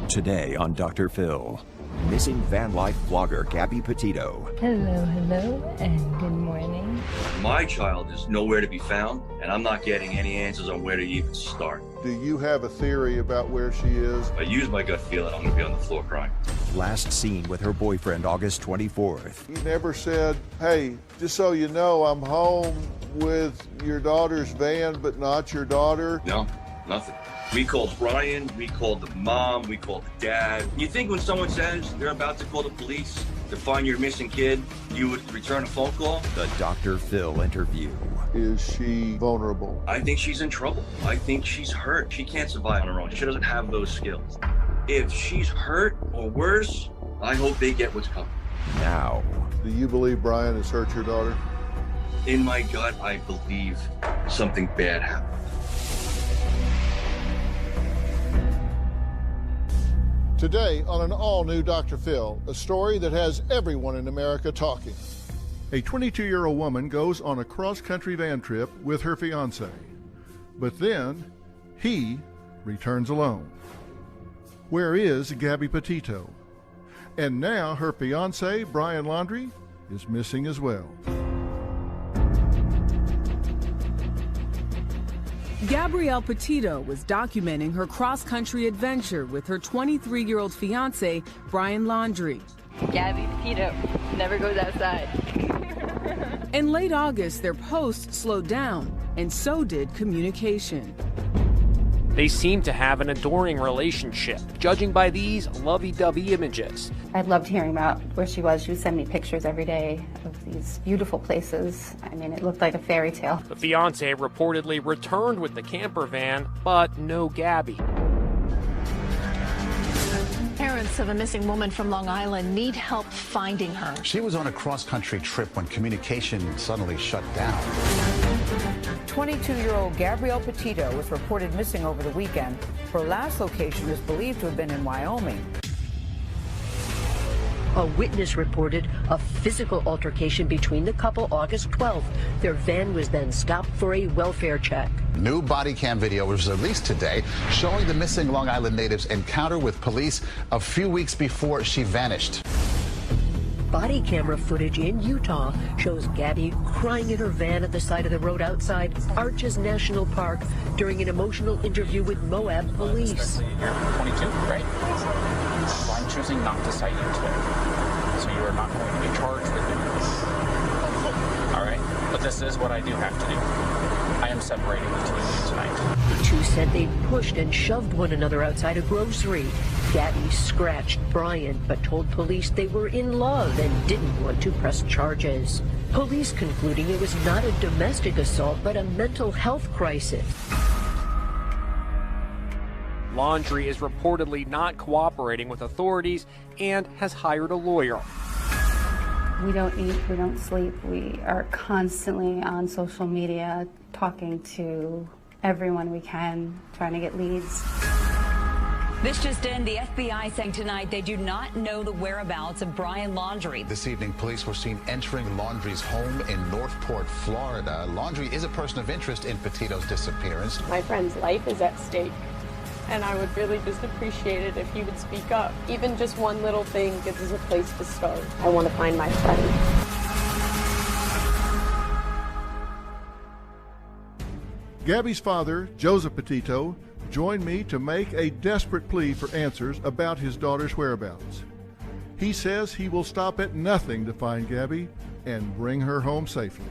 Today on Dr. Phil. Missing van life vlogger Gabby Petito. Hello, and good morning. My child is nowhere to be found, and I'm not getting any answers on where to even start. Do you have a theory about where she is? If I use my gut feeling, I'm going to be on the floor crying. Last seen with her boyfriend August 24th. You never said, hey, just so you know, I'm home with your daughter's van, but not your daughter? No, nothing. We called Brian, we called the mom, we called the dad. You think when someone says they're about to call the police to find your missing kid, you would return a phone call? The Dr. Phil interview. Is she vulnerable? I think she's in trouble. I think she's hurt. She can't survive on her own. She doesn't have those skills. If she's hurt or worse, I hope they get what's coming. Now. Do you believe Brian has hurt your daughter? In my gut, I believe something bad happened. Today on an all-new Dr. Phil, a story that has everyone in America talking. A 22-year-old woman goes on a cross-country van trip with her fiancé. But then, he returns alone. Where is Gabby Petito? And now her fiancé, Brian Laundrie, is missing as well. Gabrielle Petito was documenting her cross-country adventure with her 23-year-old fiancé, Brian Laundrie. Gabby Petito never goes outside. In late August, their posts slowed down, and so did communication. They seem to have an adoring relationship, judging by these lovey-dovey images. I loved hearing about where she was. She would send me pictures every day of these beautiful places. I mean, it looked like a fairy tale. The fiancé reportedly returned with the camper van, but no Gabby. Parents of a missing woman from Long Island need help finding her. She was on a cross-country trip when communication suddenly shut down. 22-year-old Gabrielle Petito was reported missing over the weekend. Her last location is believed to have been in Wyoming. A witness reported a physical altercation between the couple August 12th. Their van was then stopped for a welfare check. New body cam video was released today showing the missing Long Island native's encounter with police a few weeks before she vanished. Body camera footage in Utah shows Gabby crying in her van at the side of the road outside Arches National Park during an emotional interview with Moab police. You're 22, right? So I'm choosing not to cite you today. So you are not going to be charged with it. All right? But this is what I do have to do. I am separating the two of you tonight. The two said they pushed and shoved one another outside a grocery. Gabby scratched Brian, but told police they were in love and didn't want to press charges. Police concluding it was not a domestic assault, but a mental health crisis. Laundrie is reportedly not cooperating with authorities and has hired a lawyer. We don't eat, we don't sleep. We are constantly on social media talking to everyone we can, trying to get leads. This just in, the FBI saying tonight they do not know the whereabouts of Brian Laundrie. This evening, police were seen entering Laundrie's home in Northport, Florida. Laundrie is a person of interest in Petito's disappearance. My friend's life is at stake, and I would really just appreciate it if he would speak up. Even just one little thing gives us a place to start. I want to find my friend. Gabby's father, Joseph Petito, joined me to make a desperate plea for answers about his daughter's whereabouts. He says he will stop at nothing to find Gabby and bring her home safely.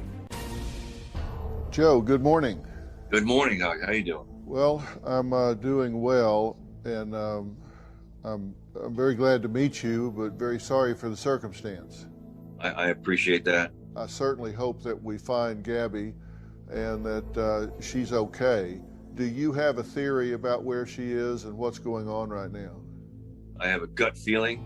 Joe, good morning. Good morning, Doc. How you doing? Well, I'm doing well, and I'm very glad to meet you, but very sorry for the circumstance. I appreciate that. I certainly hope that we find Gabby and that she's okay. Do you have a theory about where she is and what's going on right now? I have a gut feeling,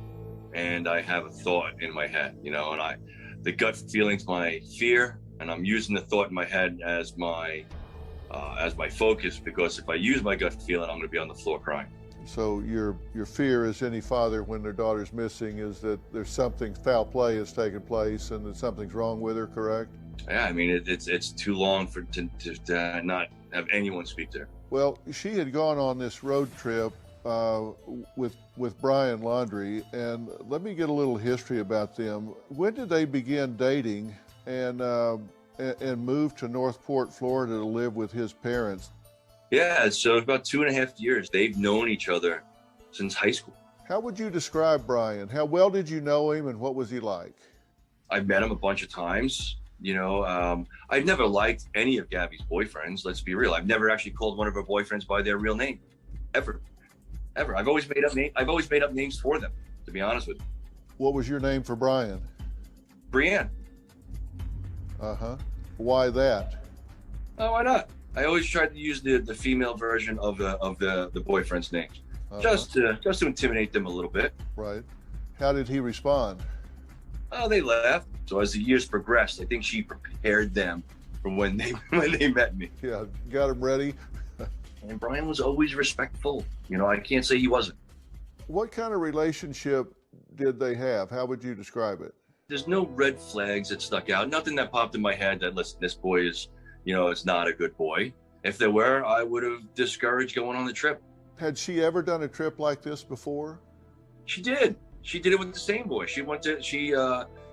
and I have a thought in my head, and the gut feeling's my fear, and I'm using the thought in my head as my focus, because if I use my gut feeling, I'm going to be on the floor crying. So your fear, as any father when their daughter's missing, is that there's something, foul play has taken place and that something's wrong with her, correct? Yeah, I mean, it's too long to not have anyone speak to her. Well, she had gone on this road trip with Brian Laundrie, and let me get a little history about them. When did they begin dating and move to Northport, Florida to live with his parents? Yeah, so about 2.5 years. They've known each other since high school. How would you describe Brian? How well did you know him, and what was he like? I've met him a bunch of times. I've never liked any of Gabby's boyfriends. Let's be real. I've never actually called one of her boyfriends by their real name, ever. I've always made up names for them, to be honest with you. What was your name for Brian? Brienne. Why that? Oh, why not? I always tried to use the female version of the boyfriend's names, just to intimidate them a little bit. Right. How did he respond? Oh, they laughed. So as the years progressed, I think she prepared them for when they met me. Yeah, got them ready. And Brian was always respectful. I can't say he wasn't. What kind of relationship did they have? How would you describe it? There's no red flags that stuck out. Nothing that popped in my head that, listen, this boy is, is not a good boy. If there were, I would have discouraged going on the trip. Had she ever done a trip like this before? She did. She did it with the same boy.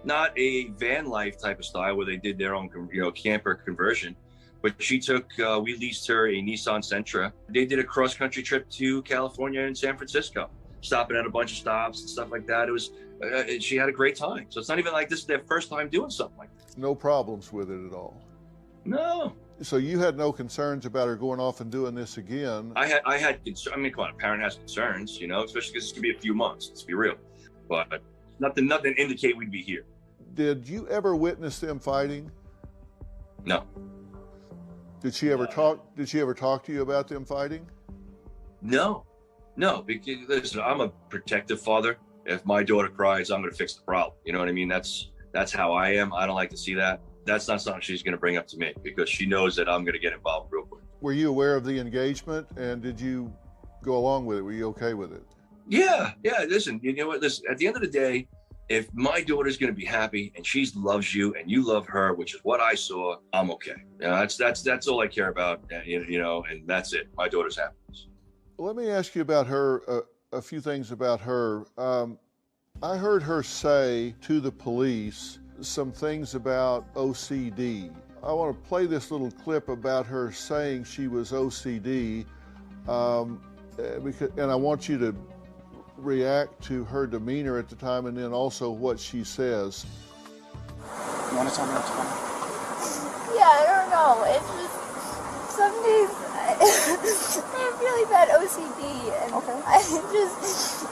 Not a van life type of style where they did their own, camper conversion, but we leased her a Nissan Sentra. They did a cross country trip to California and San Francisco, stopping at a bunch of stops and stuff like that. It was, she had a great time. So it's not even like this is their first time doing something like this. No problems with it at all? No. So you had no concerns about her going off and doing this again? I had concerns. I mean, come on, a parent has concerns, especially because it's going to be a few months, let's be real. But nothing to indicate we'd be here. Did you ever witness them fighting? No. Did she ever talk to you about them fighting? No, because listen, I'm a protective father. If my daughter cries, I'm going to fix the problem. You know what I mean? That's how I am. I don't like to see that. That's not something she's going to bring up to me because she knows that I'm going to get involved real quick. Were you aware of the engagement, and did you go along with it? Were you okay with it? Yeah. Listen, you know what? Listen, at the end of the day, if my daughter's going to be happy and she loves you and you love her, which is what I saw, I'm okay. That's all I care about. And that's it. My daughter's happiness. Let me ask you about her, a few things about her. I heard her say to the police some things about OCD. I want to play this little clip about her saying she was OCD, and I want you to react to her demeanor at the time and then also what she says. You want to tell me what's going on? Yeah, I don't know. It's just some days I have really bad OCD, and okay. I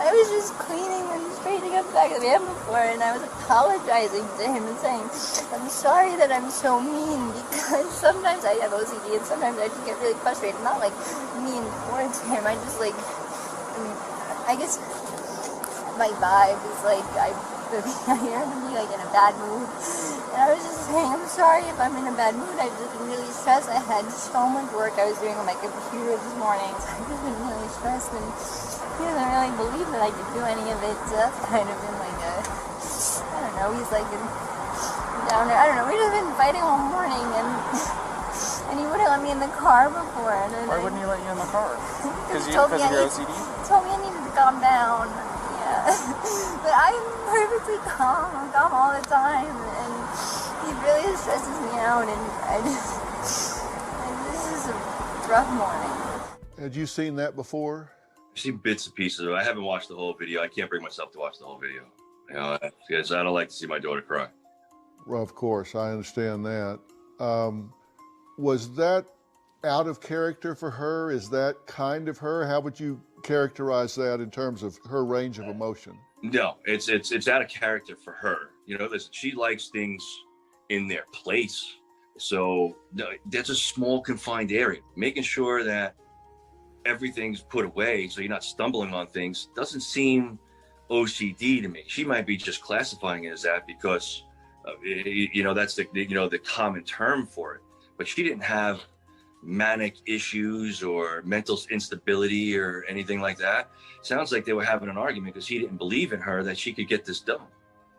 was just cleaning and straightening up the back of the van before, and I was apologizing to him and saying, I'm sorry that I'm so mean, because sometimes I have OCD and sometimes I just get really frustrated. Not like mean towards him, I guess my vibe is like I hear him be like in a bad mood, and I was just saying, I'm sorry if I'm in a bad mood. I've just been really stressed. I had so much work I was doing on my computer this morning, so I've just been really stressed, and he doesn't really believe that I could do any of it. So that's kind of been like I don't know. He's like down there. I don't know. We've just been fighting all morning, and he wouldn't let me in the car before. And then why wouldn't he let you in the car? Because of your OCD? He told me I needed to calm down. Yeah. But I'm perfectly calm. I'm calm all the time. And he really stresses me out. And this is a rough morning. Had you seen that before? I've seen bits and pieces of it. I haven't watched the whole video. I can't bring myself to watch the whole video. Because I don't like to see my daughter cry. Well, of course, I understand that. Was that out of character for her? Is that kind of her? How would you characterize that in terms of her range of emotion? No, it's out of character for her. Listen, she likes things in their place. So that's a small confined area. Making sure that everything's put away so you're not stumbling on things doesn't seem OCD to me. She might be just classifying it as that because, that's the common term for it. But she didn't have manic issues or mental instability or anything like that. Sounds like they were having an argument because he didn't believe in her that she could get this done.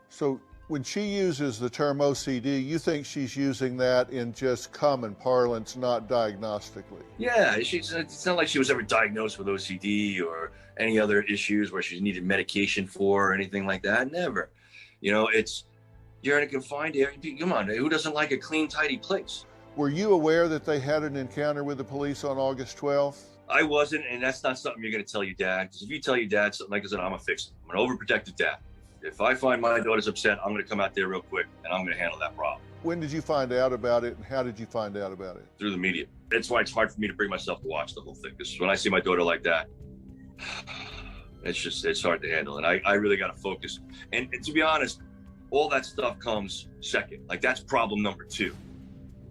So when she uses the term OCD, you think she's using that in just common parlance, not diagnostically? Yeah, it's not like she was ever diagnosed with OCD or, any other issues where she's needed medication for or anything like that. Never. You know, you're in a confined area. Come on, who doesn't like a clean, tidy place? Were you aware that they had an encounter with the police on August 12th? I wasn't, and that's not something you're going to tell your dad. Because if you tell your dad something like I said, I'm going to fix it. I'm an overprotective dad. If I find my daughter's upset, I'm going to come out there real quick, and I'm going to handle that problem. When did you find out about it, and how did you find out about it? Through the media. That's why it's hard for me to bring myself to watch the whole thing. Because when I see my daughter like that, it's hard to handle. And I really got to focus. And to be honest, all that stuff comes second. Like, that's problem number 2.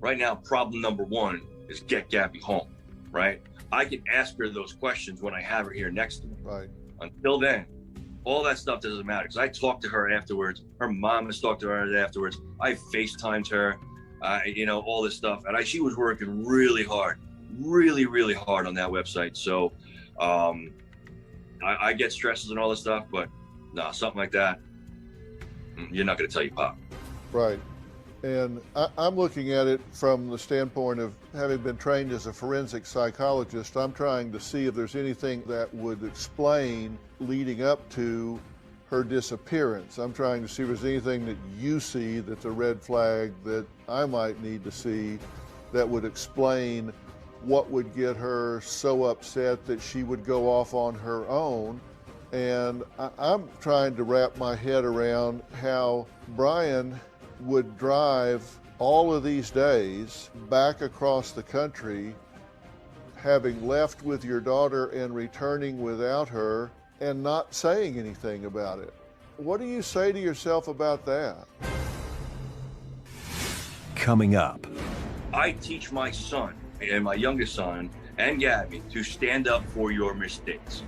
Right now, problem number 1 is get Gabby home, right? I can ask her those questions when I have her here next to me. Right. Until then, all that stuff doesn't matter, because I talked to her afterwards. Her mom has talked to her afterwards. I FaceTimed her, you know, all this stuff. And she was working really hard, really, really hard on that website. So I get stresses and all this stuff, but no, something like that, you're not going to tell your pop. Right. And I'm looking at it from the standpoint of having been trained as a forensic psychologist. I'm trying to see if there's anything that would explain leading up to her disappearance. I'm trying to see if there's anything that you see that's a red flag that I might need to see that would explain what would get her so upset that she would go off on her own. And I'm trying to wrap my head around how Brian would drive all of these days back across the country, having left with your daughter and returning without her and not saying anything about it. What do you say to yourself about that? Coming up. I teach my son and my youngest son and Gabby to stand up for your mistakes.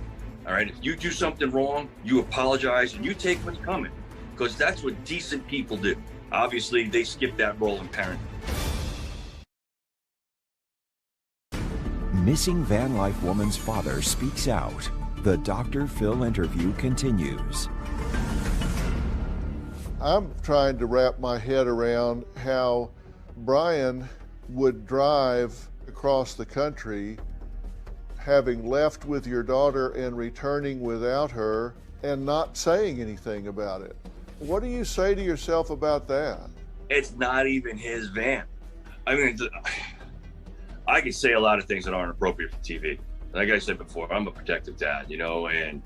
All right, if you do something wrong, you apologize and you take what's coming, because that's what decent people do. Obviously, they skip that role in parenting. Missing van life woman's father speaks out. The Dr. Phil interview continues. I'm trying to wrap my head around how Brian would drive across the country, having left with your daughter and returning without her and not saying anything about it. What do you say to yourself about that? It's not even his van. I mean, I can say a lot of things that aren't appropriate for TV. Like I said before, I'm a protective dad, you know, and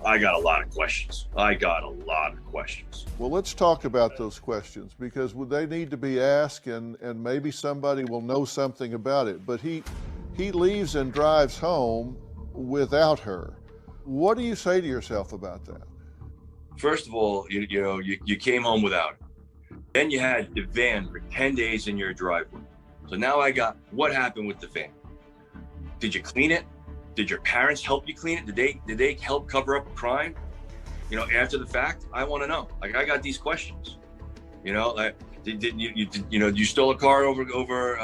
I got a lot of questions. Well, let's talk about those questions, because they need to be asked, and maybe somebody will know something about it. But he leaves and drives home without her. What do you say to yourself about that? First of all, you came home without her. Then you had the van for 10 days in your driveway. So now I got, what happened with the van? Did you clean it? Did your parents help you clean it? Did they help cover up a crime? You know, after the fact, I want to know. Like, I got these questions. You know, like, you stole a car over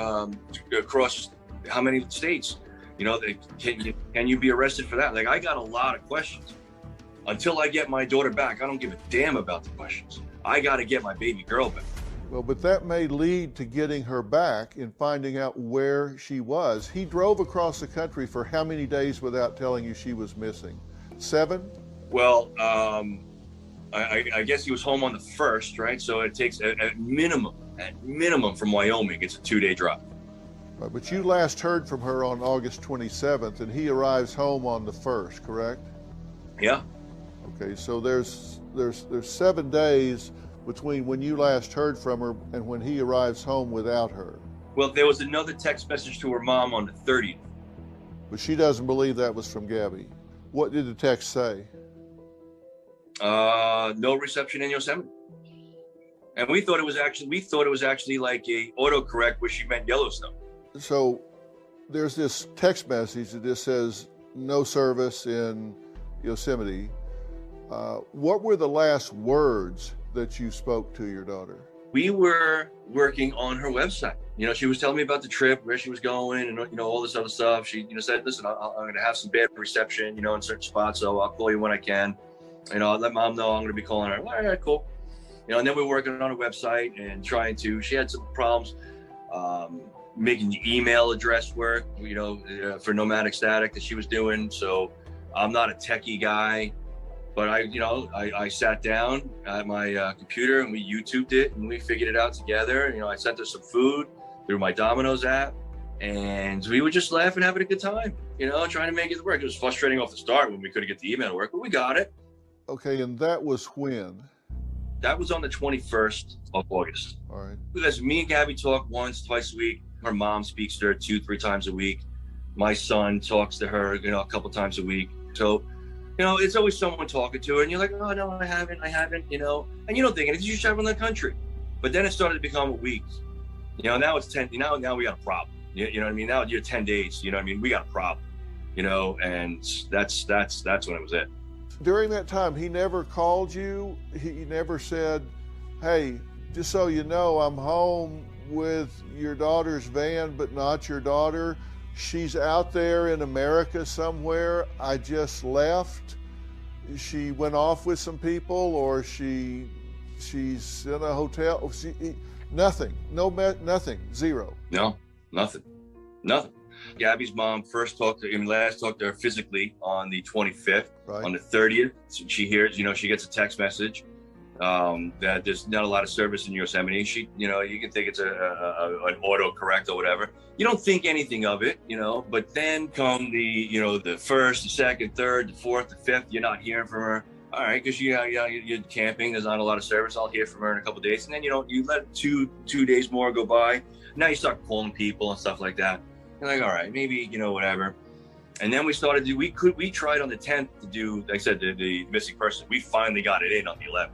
across how many states? You know, can you be arrested for that? Like, I got a lot of questions. Until I get my daughter back, I don't give a damn about the questions. I got to get my baby girl back. Well, but that may lead to getting her back and finding out where she was. He drove across the country for how many days without telling you she was missing? 7? Well, I guess he was home on the 1st, right? So it takes at minimum from Wyoming, it's a 2-day drive. Right, but you last heard from her on August 27th, and he arrives home on the 1st, correct? Yeah. Okay, so there's 7 days between when you last heard from her and when he arrives home without her. Well, there was another text message to her mom on the 30th. But she doesn't believe that was from Gabby. What did the text say? No reception in Yosemite. And we thought it was actually like a autocorrect where she meant Yellowstone. So there's this text message that just says no service in Yosemite. What were the last words that you spoke to your daughter? We were working on her website. You know, she was telling me about the trip, where she was going, and, you know, all this other stuff. She, said, listen, I'm going to have some bad reception, in certain spots, so I'll call you when I can. I'll let mom know I'm going to be calling her. All right, cool. And then we were working on her website and she had some problems making the email address work, for Nomadic Static that she was doing. So I'm not a techie guy, but I sat down at my computer and we YouTubed it and we figured it out together. I sent her some food through my Domino's app, and we were just laughing, having a good time, trying to make it work. It was frustrating off the start when we couldn't get the email to work, but we got it. Okay, and that was when? That was on the 21st of August. All right. Because me and Gabby talk once, twice a week. Her mom speaks to her 2-3 times a week. My son talks to her, a couple times a week. So, it's always someone talking to her, and you're like, oh no, I haven't, and you don't think anything. You travel in the country, but then it started to become a week. Now it's 10. Now we got a problem. You know what I mean? Now you're 10 days. You know what I mean? We got a problem. And that's when it was it. During that time, he never called you? He never said, hey, just so you know, I'm home with your daughter's van, but not your daughter. She's out there in America somewhere. I just left. She went off with some people, or she's in a hotel. Nothing. Nothing. Zero. No, nothing. Gabby's mom last talked to her physically on the 25th. Right. On the 30th, she hears, she gets a text message that there's not a lot of service in Yosemite. You can think it's an autocorrect or whatever. You don't think anything of it, but then come the 1st, the 2nd, 3rd, the 4th, the 5th, you're not hearing from her. All right, because you're camping, there's not a lot of service. I'll hear from her in a couple of days. And then, you let two days more go by. Now you start calling people and stuff like that. You're like, all right, maybe, whatever. And then we started we tried on the 10th to do, like I said, the missing person. We finally got it in on the 11th.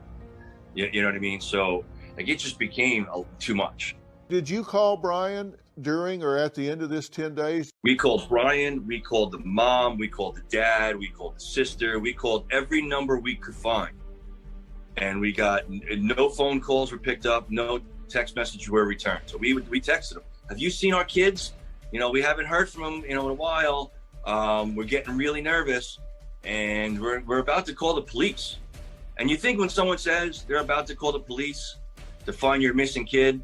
You know what I mean? So it just became too much. Did you call Brian during or at the end of this 10 days? We called Brian, we called the mom, we called the dad, we called the sister, we called every number we could find. And we got no phone calls were picked up, no text messages were returned. So we texted them. Have you seen our kids? We haven't heard from them, in a while. We're getting really nervous, and we're about to call the police. And you think when someone says they're about to call the police to find your missing kid,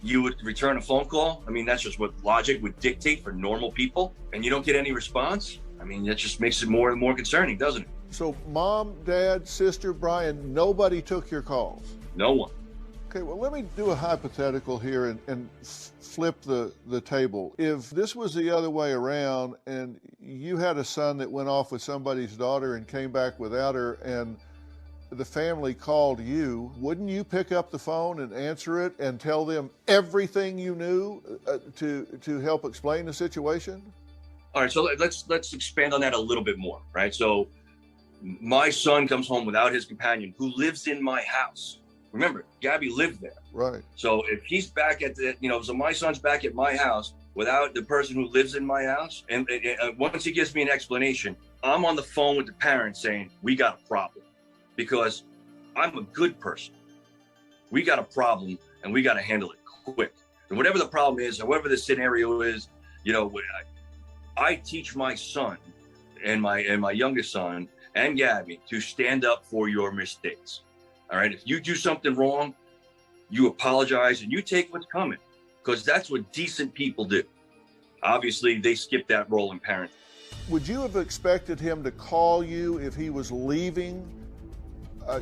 you would return a phone call? I mean, that's just what logic would dictate for normal people, and you don't get any response? I mean, that just makes it more and more concerning, doesn't it? So mom, dad, sister, Brian, nobody took your calls? No one. Okay, well, let me do a hypothetical here and flip the table. If this was the other way around and you had a son that went off with somebody's daughter and came back without her, and the family called you, wouldn't you pick up the phone and answer it and tell them everything you knew to help explain the situation? All right, so let's expand on that a little bit more, right? So my son comes home without his companion, who lives in my house. Remember, Gabby lived there. Right. So if he's back at so my son's back at my house without the person who lives in my house, and once he gives me an explanation, I'm on the phone with the parents saying, we got a problem, because I'm a good person. We got a problem and we got to handle it quick. And whatever the problem is, however the scenario is, I teach my son and my youngest son and Gabby to stand up for your mistakes. All right, if you do something wrong, you apologize and you take what's coming, because that's what decent people do. Obviously, they skip that role in parenting. Would you have expected him to call you if he was leaving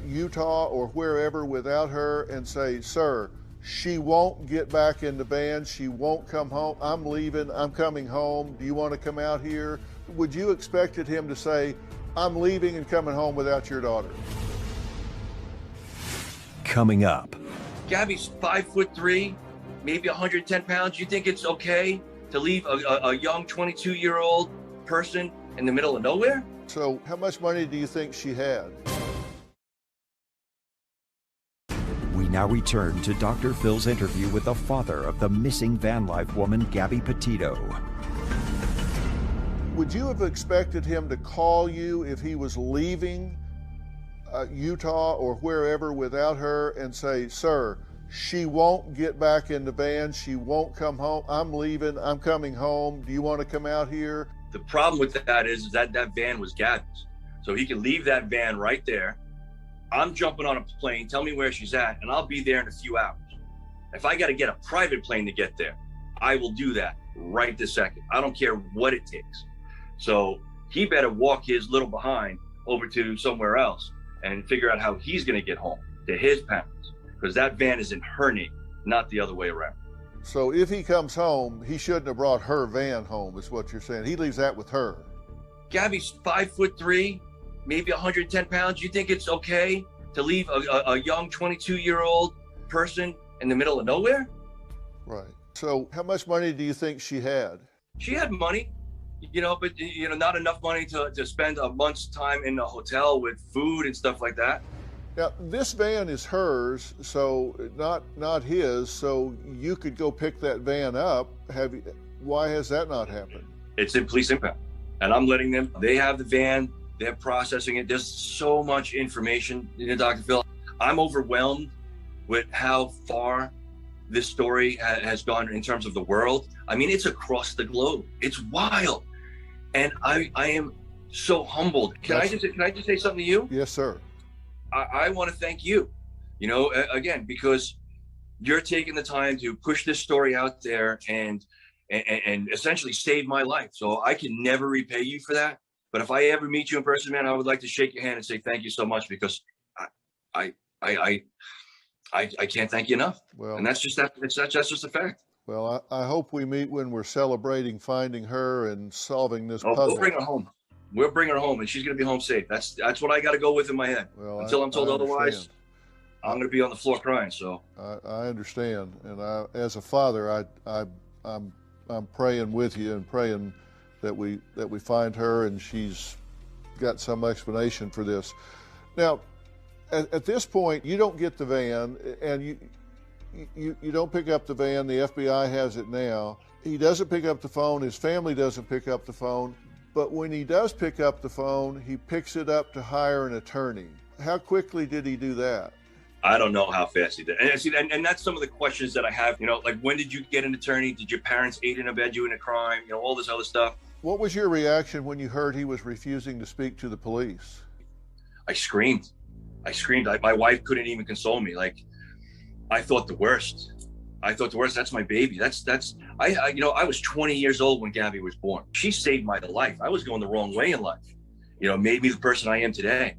Utah or wherever without her and say, sir, she won't get back in the band, she won't come home, I'm leaving, I'm coming home, do you want to come out here? Would you expected him to say, I'm leaving and coming home without your daughter? Coming up. Gabby's 5'3", maybe 110 pounds. You think it's okay to leave a young 22-year-old person in the middle of nowhere? So how much money do you think she had? We now return to Dr. Phil's interview with the father of the missing van life woman, Gabby Petito. Would you have expected him to call you if he was leaving Utah or wherever without her and say, sir, she won't get back in the band, she won't come home, I'm leaving, I'm coming home, do you want to come out here? The problem with that is that van was Gabby's. So he can leave that van right there. I'm jumping on a plane, tell me where she's at, and I'll be there in a few hours. If I got to get a private plane to get there, I will do that right this second. I don't care what it takes. So he better walk his little behind over to somewhere else and figure out how he's going to get home to his parents, because that van is in her name, not the other way around. So if he comes home, he shouldn't have brought her van home, is what you're saying. He leaves that with her. Gabby's 5'3", maybe 110 pounds. You think it's okay to leave a young 22-year-old person in the middle of nowhere? Right. So how much money do you think she had? She had money, but not enough money to spend a month's time in a hotel with food and stuff like that. Now, this van is hers, so not his, so you could go pick that van up. Why has that not happened? It's in police impound, and I'm letting them. They have the van, they're processing it. There's so much information, Dr. Phil. I'm overwhelmed with how far this story has gone in terms of the world. I mean, it's across the globe. It's wild, and I am so humbled. Can I just say something to you? Yes, sir. I want to thank you, again, because you're taking the time to push this story out there and essentially save my life. So I can never repay you for that. But if I ever meet you in person, man, I would like to shake your hand and say thank you so much, because I can't thank you enough. Well, and that's just a fact. Well, I hope we meet when we're celebrating finding her and solving this puzzle. We'll bring her home. We'll bring her home, and she's going to be home safe. That's what I got to go with in my head. Well, until I'm told otherwise, I'm going to be on the floor crying. So I understand, and as a father, I'm praying with you and praying that we find her and she's got some explanation for this. Now, at this point, you don't get the van, and you don't pick up the van. The FBI has it now. He doesn't pick up the phone. His family doesn't pick up the phone. But when he does pick up the phone, he picks it up to hire an attorney. How quickly did he do that? I don't know how fast he did. And that's some of the questions that I have, like, when did you get an attorney? Did your parents aid and abet you in a crime? All this other stuff. What was your reaction when you heard he was refusing to speak to the police? I screamed. My wife couldn't even console me. Like, I thought the worst. That's my baby. I was 20 years old when Gabby was born. She saved my life. I was going the wrong way in life. Made me the person I am today.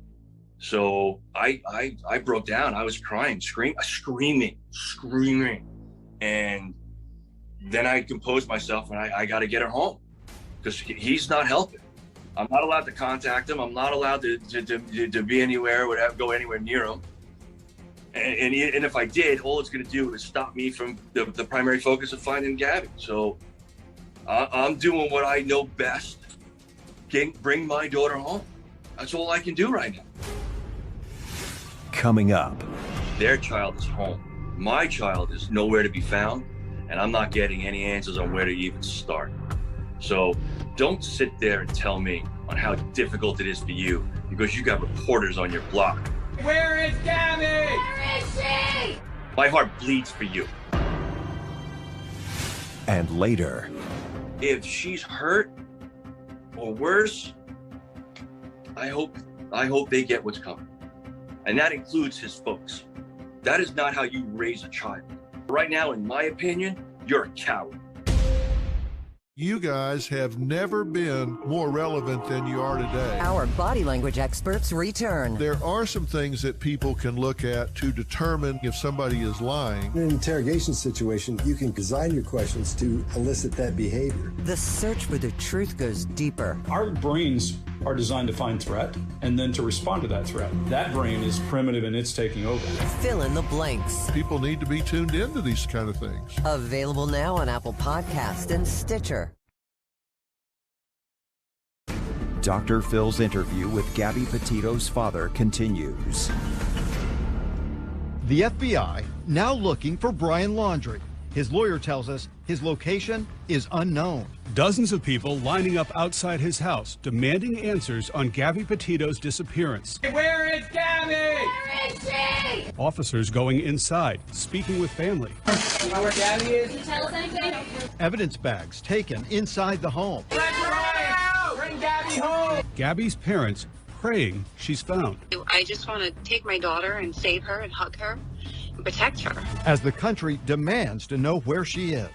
So I broke down. I was crying, screaming. And then I composed myself, and I got to get her home, because he's not helping. I'm not allowed to contact him. I'm not allowed to be anywhere, go anywhere near him. And if I did, all it's going to do is stop me from the primary focus of finding Gabby. So I'm doing what I know best, bring my daughter home. That's all I can do right now. Coming up. Their child is home. My child is nowhere to be found, and I'm not getting any answers on where to even start. So don't sit there and tell me on how difficult it is for you, because you got reporters on your block. Where is Gabby? Where is she? My heart bleeds for you. And later. If she's hurt or worse, I hope they get what's coming. And that includes his folks. That is not how you raise a child. Right now, in my opinion, you're a coward. You guys have never been more relevant than you are today. Our body language experts return. There are some things that people can look at to determine if somebody is lying. In an interrogation situation, you can design your questions to elicit that behavior. The search for the truth goes deeper. Our brains are designed to find threat and then to respond to that threat. That brain is primitive and it's taking over. Fill in the blanks. People need to be tuned into these kind of things. Available now on Apple Podcast and Stitcher. Dr. Phil's interview with Gabby Petito's father continues. The FBI now looking for Brian Laundrie. His lawyer tells us his location is unknown. Dozens of people lining up outside his house, demanding answers on Gabby Petito's disappearance. Where is Gabby? Where is she? Officers going inside, speaking with family. You know where Gabby is? Can you tell us anything? Evidence bags taken inside the home. Bring Gabby home. Gabby's parents praying she's found. I just want to take my daughter and save her and hug her and protect her. As the country demands to know where she is.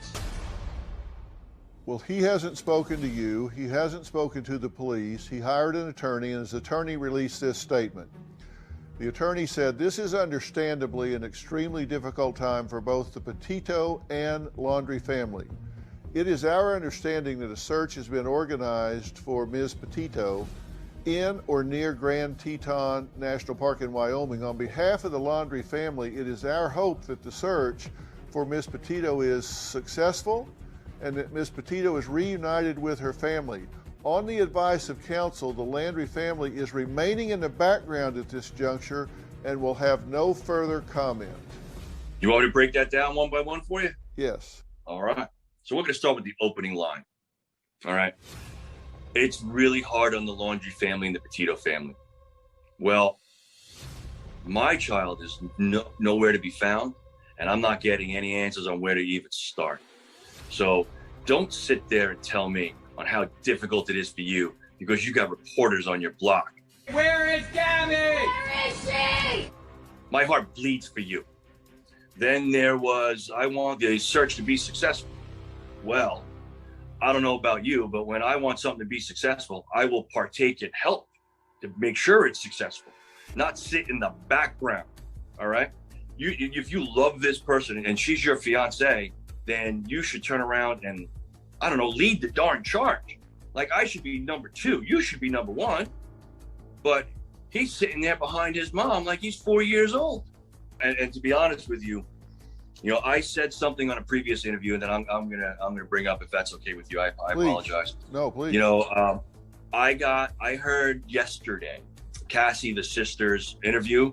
Well, he hasn't spoken to you. He hasn't spoken to the police. He hired an attorney, and his attorney released this statement. The attorney said, "This is understandably an extremely difficult time for both the Petito and Laundrie family. It is our understanding that a search has been organized for Ms. Petito in or near Grand Teton National Park in Wyoming. On behalf of the Laundrie family, it is our hope that the search for Ms. Petito is successful and that Ms. Petito is reunited with her family. On the advice of counsel, the Laundrie family is remaining in the background at this juncture and will have no further comment." You want me to break that down one by one for you? Yes. All right. So we're going to start with the opening line. All right. It's really hard on the Laundrie family and the Petito family. Well, my child is nowhere to be found, and I'm not getting any answers on where to even start. So don't sit there and tell me on how difficult it is for you because you got reporters on your block. Where is Gabby? Where is she? My heart bleeds for you. Then there was, I want the search to be successful. Well, I don't know about you, but when I want something to be successful, I will partake and help to make sure it's successful, not sit in the background, all right? If you love this person and she's your fiance, then you should turn around and, I don't know, lead the darn charge. Like, I should be number 2, you should be number 1. But he's sitting there behind his mom like he's 4 years old. And to be honest with you, I said something on a previous interview, and then I'm gonna bring up, if that's okay with you. I apologize. No, please. I heard yesterday Cassie, the sister's interview,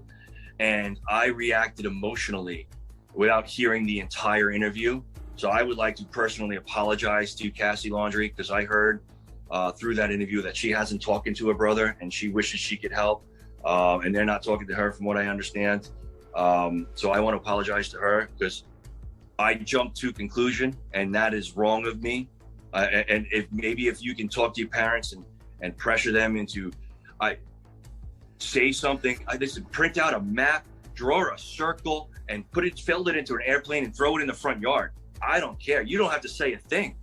and I reacted emotionally without hearing the entire interview. So I would like to personally apologize to Cassie Laundrie, because I heard through that interview that she hasn't talked to her brother and she wishes she could help, and they're not talking to her from what I understand. So I want to apologize to her because I jumped to conclusion, and that is wrong of me. And if you can talk to your parents and pressure them into, say something. I just print out a map, draw a circle, and fill it into an airplane and throw it in the front yard. I don't care. You don't have to say a thing.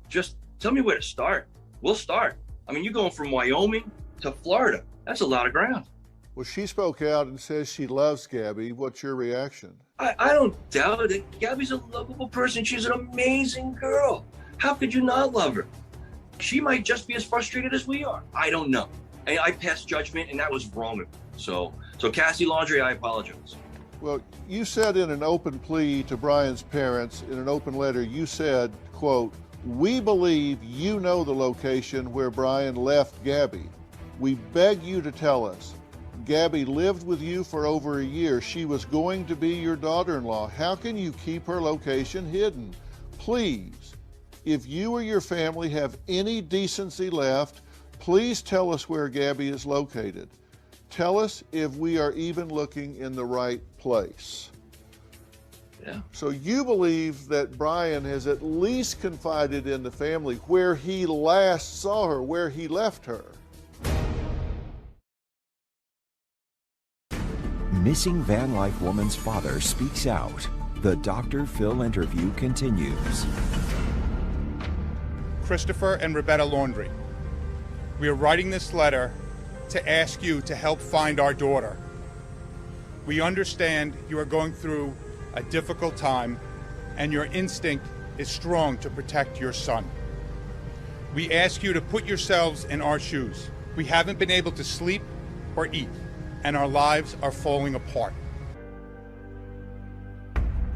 Just tell me where to start. We'll start. I mean, you're going from Wyoming to Florida. That's a lot of ground. Well, she spoke out and says she loves Gabby. What's your reaction? I don't doubt it. Gabby's a lovable person. She's an amazing girl. How could you not love her? She might just be as frustrated as we are. I don't know. And I passed judgment, and that was wrong of me. So Cassie Laundrie, I apologize. Well, you said in an open plea to Brian's parents, in an open letter, you said, quote, "We believe you know the location where Brian left Gabby. We beg you to tell us. Gabby lived with you for over a year. She was going to be your daughter-in-law. How can you keep her location hidden? Please, if you or your family have any decency left, please tell us where Gabby is located. Tell us if we are even looking in the right place." Yeah. So you believe that Brian has at least confided in the family where he last saw her, where he left her. Missing van life woman's father speaks out. The Dr. Phil interview continues. Christopher and Roberta Laundrie, we are writing this letter to ask you to help find our daughter. We understand you are going through a difficult time, and your instinct is strong to protect your son. We ask you to put yourselves in our shoes. We haven't been able to sleep or eat, and our lives are falling apart.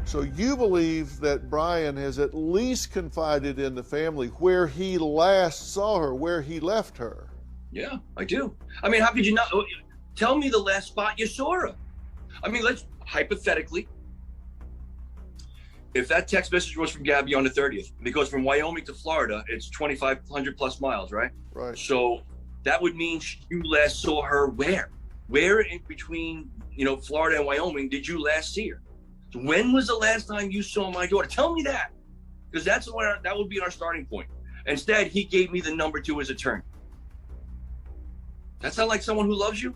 So you believe that Brian has at least confided in the family where he last saw her, where he left her? Yeah, I do. I mean, how could you not? Tell me the last spot you saw her. I mean, let's hypothetically, if that text message was from Gabby on the 30th, because from Wyoming to Florida, it's 2,500 plus miles, right? Right. So that would mean you last saw her where? Where in between, Florida and Wyoming did you last see her? So when was the last time you saw my daughter? Tell me that, because that would be our starting point. Instead, he gave me the number to his attorney. That's not like someone who loves you.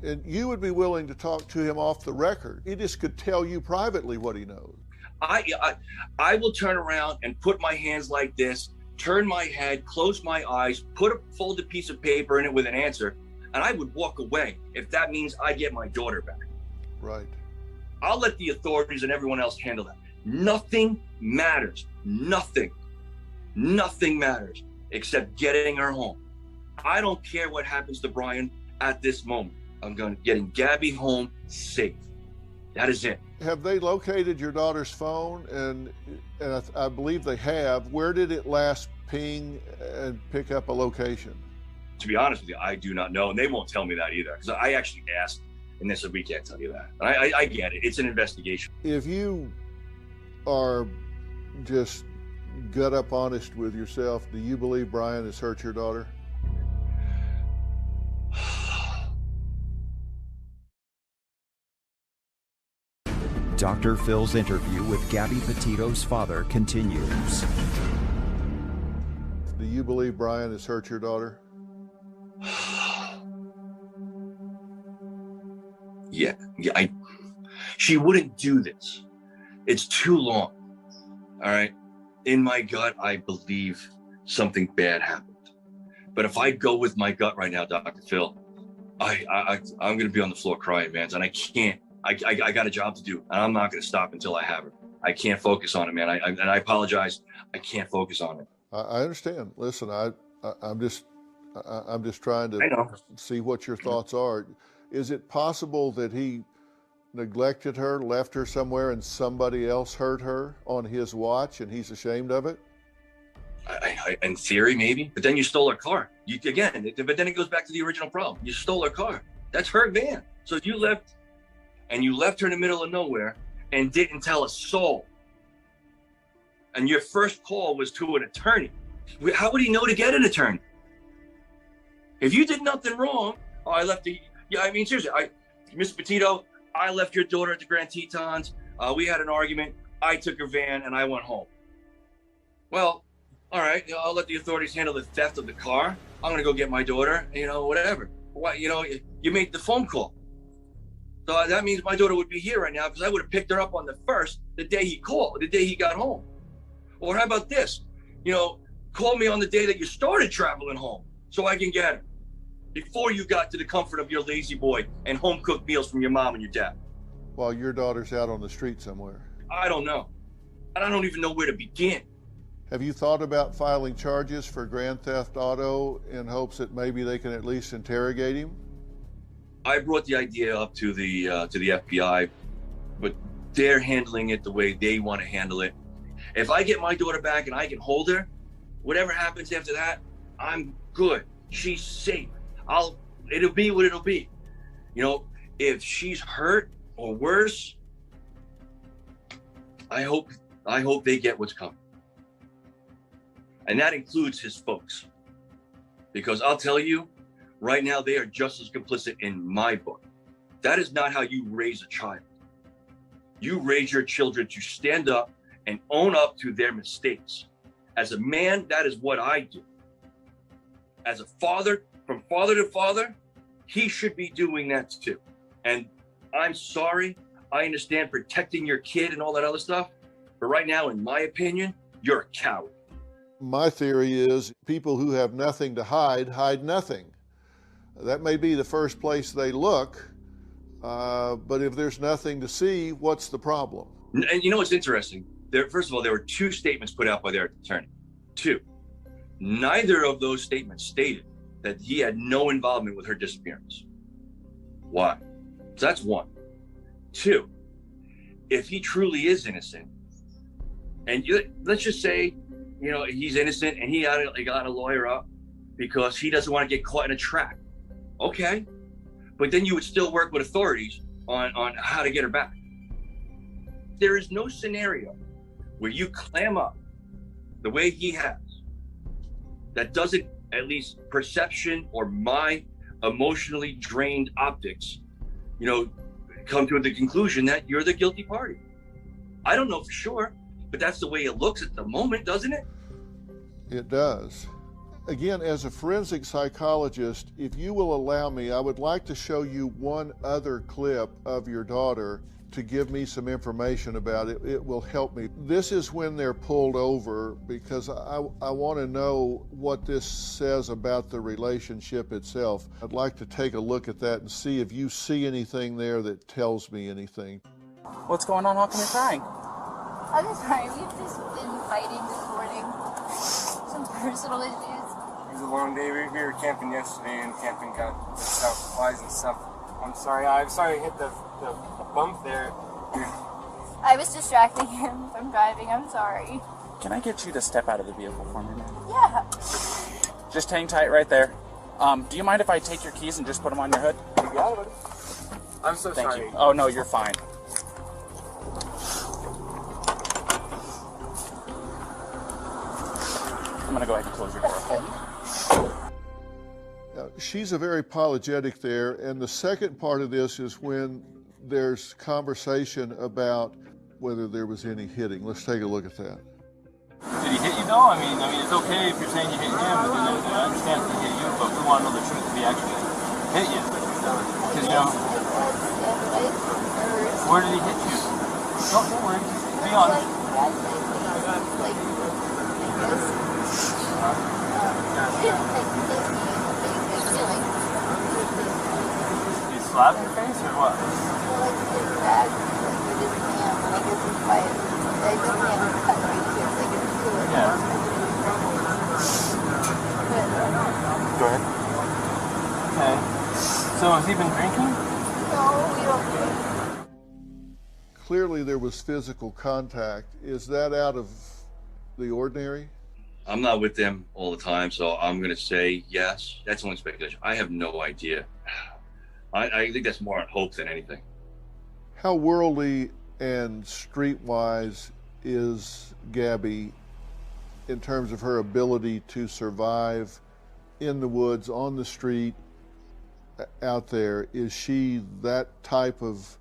And you would be willing to talk to him off the record. He just could tell you privately what he knows. I will turn around and put my hands like this, turn my head, close my eyes, put a folded piece of paper in it with an answer, and I would walk away if that means I get my daughter back. Right. I'll let the authorities and everyone else handle that. Nothing matters. Nothing matters except getting her home. I don't care what happens to Brian at this moment. I'm getting Gabby home safe. That is it. Have they located your daughter's phone? And I believe they have. Where did it last ping and pick up a location? To be honest with you, I do not know, and they won't tell me that either, because I actually asked, and they said, we can't tell you that. And I get it. It's an investigation. If you are just gut up honest with yourself, do you believe Brian has hurt your daughter? Dr. Phil's interview with Gabby Petito's father continues. Do you believe Brian has hurt your daughter? Yeah. She wouldn't do this. It's too long. All right. In my gut, I believe something bad happened. But if I go with my gut right now, Dr. Phil, I'm going to be on the floor crying, man. And I can't. I got a job to do, and I'm not going to stop until I have her. I can't focus on it, man. And I apologize. I can't focus on it. I understand. Listen, I'm just trying to see what your thoughts are. Is it possible that he neglected her, left her somewhere, and somebody else hurt her on his watch, and he's ashamed of it? In theory, maybe. But then you stole her car. But then it goes back to the original problem. You stole her car. That's her van. So you left her in the middle of nowhere and didn't tell a soul. And your first call was to an attorney. How would he know to get an attorney? If you did nothing wrong, seriously, Mr. Petito, I left your daughter at the Grand Tetons. We had an argument. I took her van and I went home. Well, all right, I'll let the authorities handle the theft of the car. I'm going to go get my daughter, whatever. You made the phone call. So that means my daughter would be here right now, because I would have picked her up on the day he called, the day he got home. Or how about this? Call me on the day that you started traveling home so I can get her, before you got to the comfort of your lazy boy and home-cooked meals from your mom and your dad. While your daughter's out on the street somewhere. I don't know. And I don't even know where to begin. Have you thought about filing charges for grand theft auto in hopes that maybe they can at least interrogate him? I brought the idea up to the FBI, but they're handling it the way they want to handle it. If I get my daughter back and I can hold her, whatever happens after that, I'm good. She's safe. It'll be what it'll be. If she's hurt or worse, I hope they get what's coming. And that includes his folks. Because I'll tell you, right now, they are just as complicit in my book. That is not how you raise a child. You raise your children to stand up and own up to their mistakes. As a man, that is what I do. As a father, from father to father, he should be doing that too. And I'm sorry, I understand protecting your kid and all that other stuff, but right now, in my opinion, you're a coward. My theory is people who have nothing to hide nothing. That may be the first place they look, but if there's nothing to see, what's the problem? And you know what's interesting? First of all, there were 2 statements put out by their attorney. 2. Neither of those statements stated that he had no involvement with her disappearance. Why? So that's 1. 2, if he truly is innocent, and let's just say, he's innocent and he got a lawyer up because he doesn't want to get caught in a trap. Okay, but then you would still work with authorities on how to get her back. There is no scenario where you clam up the way he has that doesn't, at least perception or my emotionally drained optics, come to the conclusion that you're the guilty party. I don't know for sure, but that's the way it looks at the moment, doesn't it? It does. Again, as a forensic psychologist, if you will allow me, I would like to show you one other clip of your daughter to give me some information about it. It will help me. This is when they're pulled over, because I want to know what this says about the relationship itself. I'd like to take a look at that and see if you see anything there that tells me anything. What's going on? How come you're crying? I'm sorry, we've just been fighting this morning. Some personal issues. It was a long day. We were here camping yesterday, and camping got stuff, flies and stuff. I'm sorry I hit the bump there. I was distracting him from driving. I'm sorry. Can I get you to step out of the vehicle for me, man? Yeah. Just hang tight right there. Do you mind if I take your keys and just put them on your hood? You got it. I'm so Thank sorry. you. Oh, no, you're fine. I'm going to go ahead and close your door. She's a very apologetic there, and the second part of this is when there's conversation about whether there was any hitting. Let's take a look at that. Did he hit you though? I mean, it's okay if you're saying you hit him, but I understand if he hit you, but we want to know the truth if he actually hit you. Because, where did he hit you? Don't worry, be honest. He slapped your face or what? Yeah. Go ahead. Okay. So has he been drinking? No, we don't. Clearly there was physical contact. Is that out of the ordinary? I'm not with them all the time, so I'm going to say yes. That's only speculation. I have no idea. I think that's more on hope than anything. How worldly and streetwise is Gabby in terms of her ability to survive in the woods, on the street, out there? Is she that type of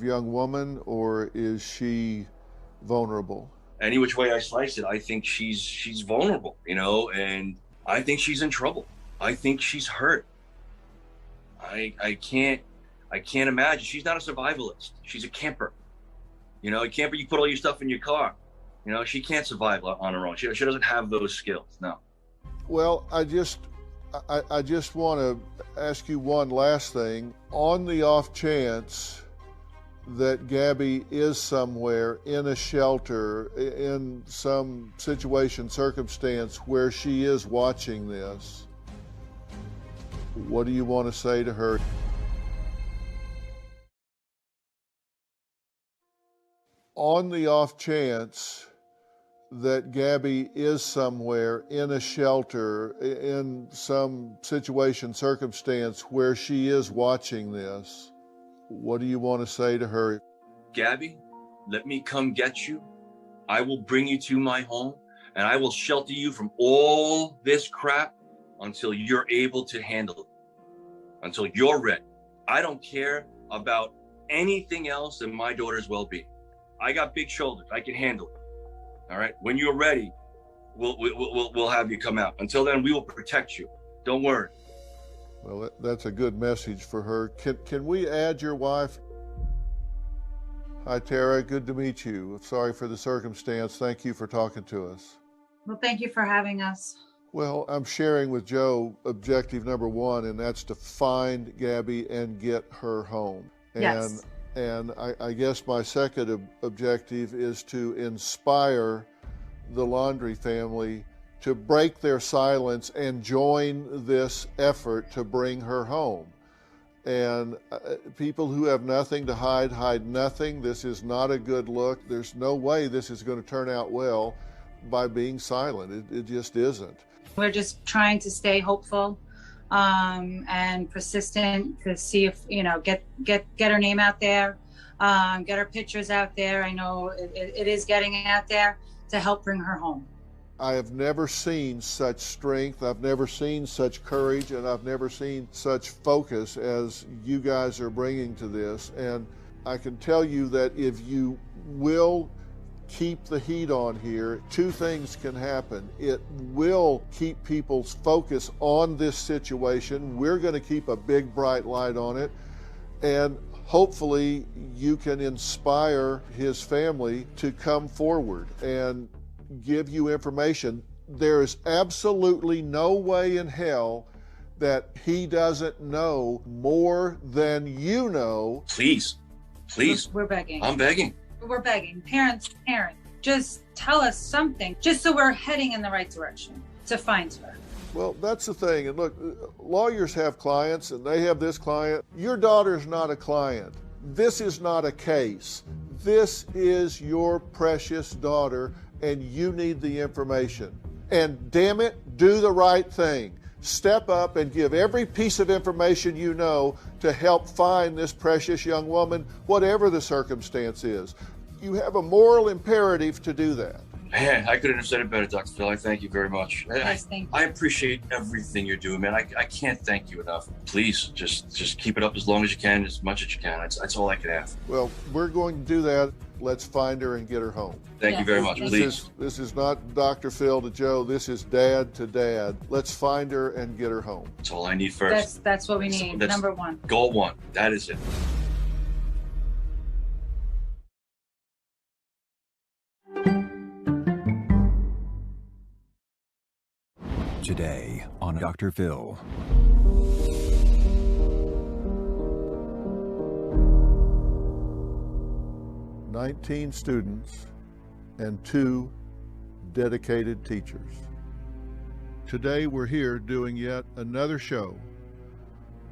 young woman, or is she vulnerable? Any which way I slice it, I think she's vulnerable, and I think she's in trouble. I think she's hurt. I can't imagine. She's not a survivalist. She's a camper. A camper, you put all your stuff in your car. She can't survive on her own. She doesn't have those skills. No. Well, I just want to ask you one last thing. On the off chance that Gabby is somewhere in a shelter, in some situation, circumstance where she is watching this, what do you want to say to her? On the off chance that Gabby is somewhere in a shelter, in some situation, circumstance where she is watching this, what do you want to say to her? Gabby, let me come get you. I will bring you to my home, and I will shelter you from all this crap until you're able to handle it, until you're ready. I don't care about anything else than my daughter's well-being. I got big shoulders. I can handle it. All right. When you're ready, we'll have you come out. Until then, we will protect you. Don't worry. Well, that's a good message for her. Can we add your wife? Hi, Tara. Good to meet you. Sorry for the circumstance. Thank you for talking to us. Well, thank you for having us. Well, I'm sharing with Joe objective number one, and that's to find Gabby and get her home. Yes. And I guess my second objective is to inspire the Laundrie family to break their silence and join this effort to bring her home. And people who have nothing to hide nothing. This is not a good look. There's no way this is going to turn out well by being silent. It just isn't. We're just trying to stay hopeful and persistent to see if, get her name out there, get her pictures out there. I know it is getting out there to help bring her home. I have never seen such strength, I've never seen such courage, and I've never seen such focus as you guys are bringing to this. And I can tell you that if you will keep the heat on here, two things can happen. It will keep people's focus on this situation. We're going to keep a big bright light on it, and hopefully you can inspire his family to come forward and give you information. There is absolutely no way in hell that he doesn't know more than you know. Please, We're begging. I'm begging. We're begging. Parents, just tell us something, just so we're heading in the right direction to find her. Well, that's the thing. And look, lawyers have clients, and they have this client. Your daughter's not a client. This is not a case. This is your precious daughter, and you need the information. And damn it, do the right thing. Step up and give every piece of information you know to help find this precious young woman, whatever the circumstance is. You have a moral imperative to do that. Man, I couldn't have said it better, Dr. Phil. I thank you very much. Yes, thank you. I appreciate everything you're doing, man. I can't thank you enough. Please, just keep it up as long as you can, as much as you can. That's all I can ask. Well, we're going to do that. Let's find her and get her home. Thank you very much. Please. This is not Dr. Phil to Joe. This is dad to dad. Let's find her and get her home. That's all I need first. That's what we need. That's number one. Goal one. That is it. Today on Dr. Phil. "19 students and 2 dedicated teachers. Today we're here doing yet another show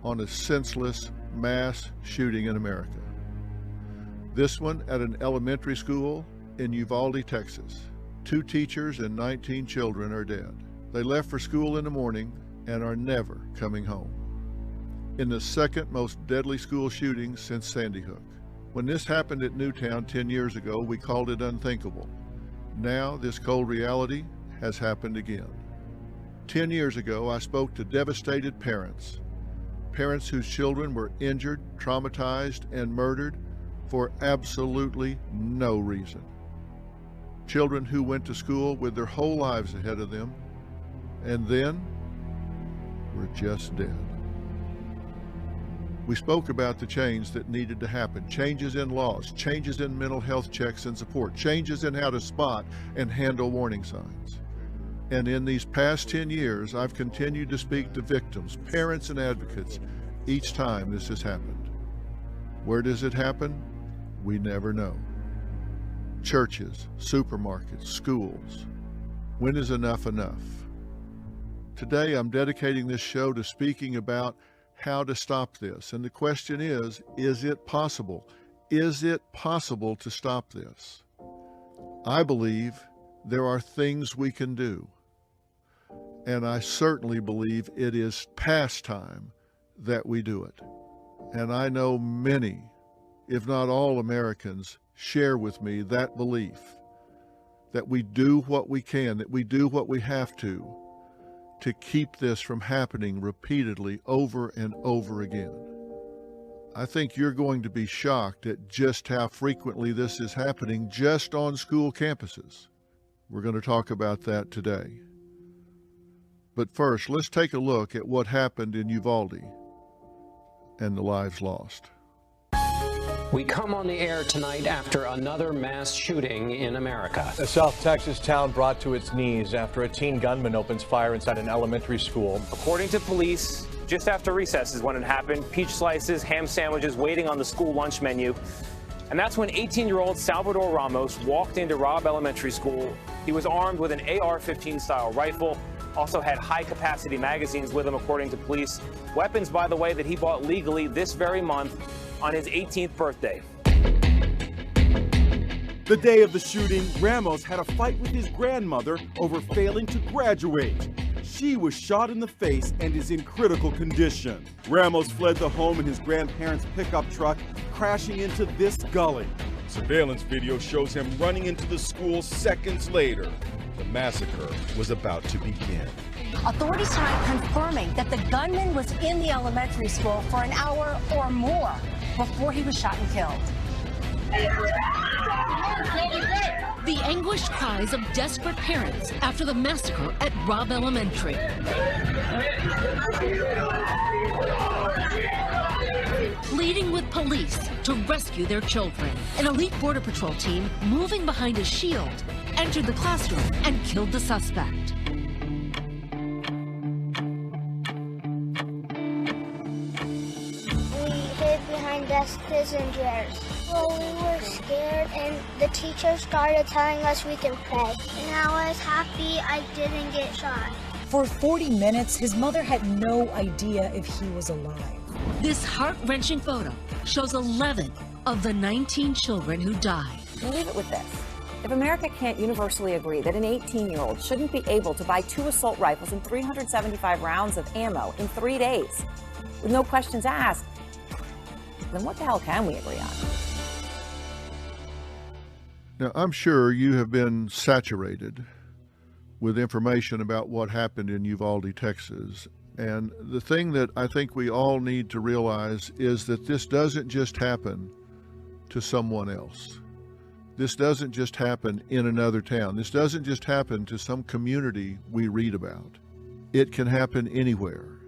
on a senseless mass shooting in America. This one at an elementary school in Uvalde, Texas. 2 teachers and 19 children are dead. They left for school in the morning and are never coming home. In the second most deadly school shooting since Sandy Hook. When this happened at Newtown 10 years ago, we called it unthinkable. Now this cold reality has happened again. 10 years ago, I spoke to devastated parents. Parents whose children were injured, traumatized, and murdered for absolutely no reason. Children who went to school with their whole lives ahead of them, and then were just dead. We spoke about the change that needed to happen, changes in laws, changes in mental health checks and support, changes in how to spot and handle warning signs. And in these past 10 years, I've continued to speak to victims, parents, and advocates each time this has happened. Where does it happen? We never know. Churches, supermarkets, schools. When is enough enough? Today, I'm dedicating this show to speaking about how to stop this. And the question is it possible? Is it possible to stop this? I believe there are things we can do. And I certainly believe it is past time that we do it. And I know many, if not all Americans, share with me that belief that we do what we can, that we do what we have to keep this from happening repeatedly over and over again. I think you're going to be shocked at just how frequently this is happening just on school campuses. We're going to talk about that today. But first, let's take a look at what happened in Uvalde and the lives lost. We come on the air tonight after another mass shooting in America. A South Texas town brought to its knees after a teen gunman opens fire inside an elementary school. According to police, just after recess is when it happened. Peach slices, ham sandwiches waiting on the school lunch menu. And that's when 18-year-old Salvador Ramos walked into Robb Elementary School. He was armed with an AR-15 style rifle, also had high-capacity magazines with him, according to police. Weapons, by the way, that he bought legally this very month on his 18th birthday. The day of the shooting, Ramos had a fight with his grandmother over failing to graduate. She was shot in the face and is in critical condition. Ramos fled the home in his grandparents' pickup truck, crashing into this gully. Surveillance video shows him running into the school seconds later. The massacre was about to begin. Authorities tonight confirming that the gunman was in the elementary school for an hour or more before he was shot and killed. The anguished cries of desperate parents after the massacre at Robb Elementary. Pleading with police to rescue their children. An elite Border Patrol team, moving behind a shield, entered the classroom and killed the suspect. We hid behind desks and chairs. Well, we were scared, and the teacher started telling us we can pray. And I was happy I didn't get shot. For 40 minutes, his mother had no idea if he was alive. This heart-wrenching photo shows 11 of the 19 children who died. We'll leave it with this. If America can't universally agree that an 18-year-old shouldn't be able to buy 2 assault rifles and 375 rounds of ammo in 3 days, with no questions asked, then what the hell can we agree on? Now, I'm sure you have been saturated with information about what happened in Uvalde, Texas. And the thing that I think we all need to realize is that this doesn't just happen to someone else. This doesn't just happen in another town. This doesn't just happen to some community we read about. It can happen anywhere.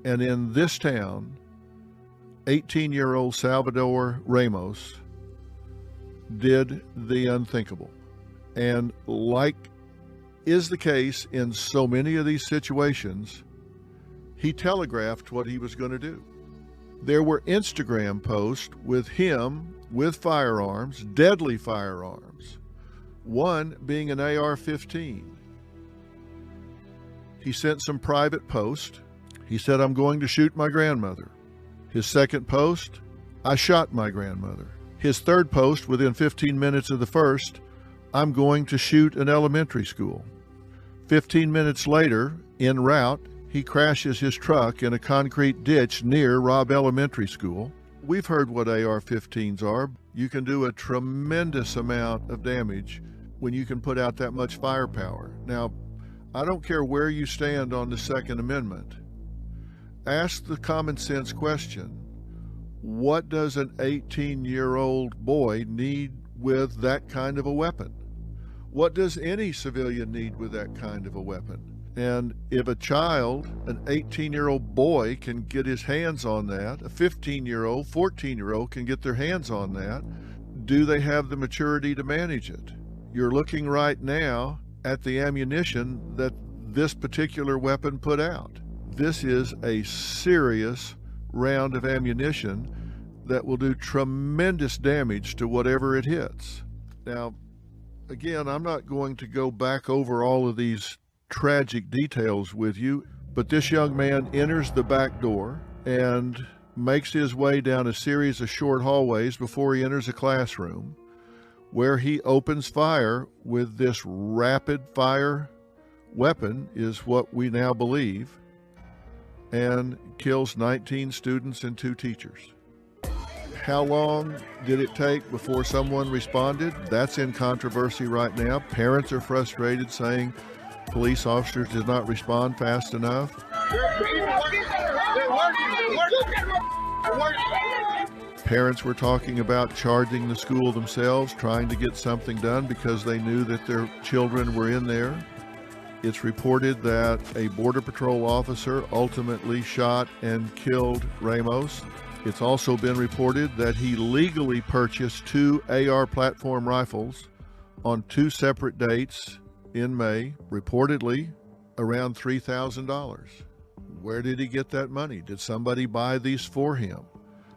And in this town, 18-year-old Salvador Ramos did the unthinkable. And like is the case in so many of these situations, he telegraphed what he was going to do. There were Instagram posts with him with firearms, deadly firearms, one being an AR-15. He sent some private post. He said, "I'm going to shoot my grandmother." His second post, "I shot my grandmother." His third post, within 15 minutes of the first, "I'm going to shoot an elementary school." 15 minutes later, en route, he crashes his truck in a concrete ditch near Robb Elementary School. We've heard what AR-15s are. You can do a tremendous amount of damage when you can put out that much firepower. Now, I don't care where you stand on the Second Amendment. Ask the common sense question: what does an 18-year-old boy need with that kind of a weapon? What does any civilian need with that kind of a weapon? And if a child, an 18-year-old boy, can get his hands on that, a 15-year-old, 14-year-old can get their hands on that, do they have the maturity to manage it? You're looking right now at the ammunition that this particular weapon put out. This is a serious round of ammunition that will do tremendous damage to whatever it hits. Now, again, I'm not going to go back over all of these tragic details with you, but this young man enters the back door and makes his way down a series of short hallways before he enters a classroom, where he opens fire with this rapid fire weapon, is what we now believe, and kills 19 students and 2 teachers. How long did it take before someone responded? That's in controversy right now. Parents are frustrated, saying police officers did not respond fast enough. Parents were talking about charging the school themselves, trying to get something done because they knew that their children were in there. It's reported that a Border Patrol officer ultimately shot and killed Ramos. It's also been reported that he legally purchased 2 AR platform rifles on 2 separate dates in May, reportedly around $3,000. Where did he get that money? Did somebody buy these for him?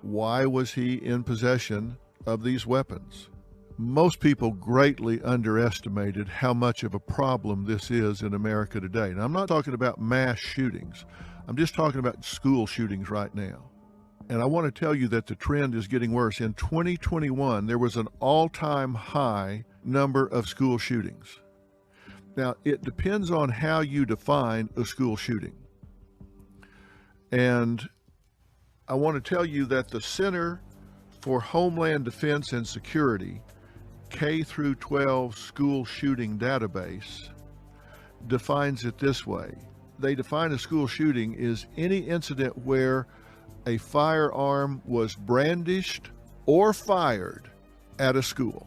Why was he in possession of these weapons? Most people greatly underestimated how much of a problem this is in America today. And I'm not talking about mass shootings. I'm just talking about school shootings right now. And I want to tell you that the trend is getting worse. In 2021, there was an all-time high number of school shootings. Now, it depends on how you define a school shooting. And I want to tell you that the Center for Homeland Defense and Security K through 12 school shooting database defines it this way. They define a school shooting as any incident where a firearm was brandished or fired at a school.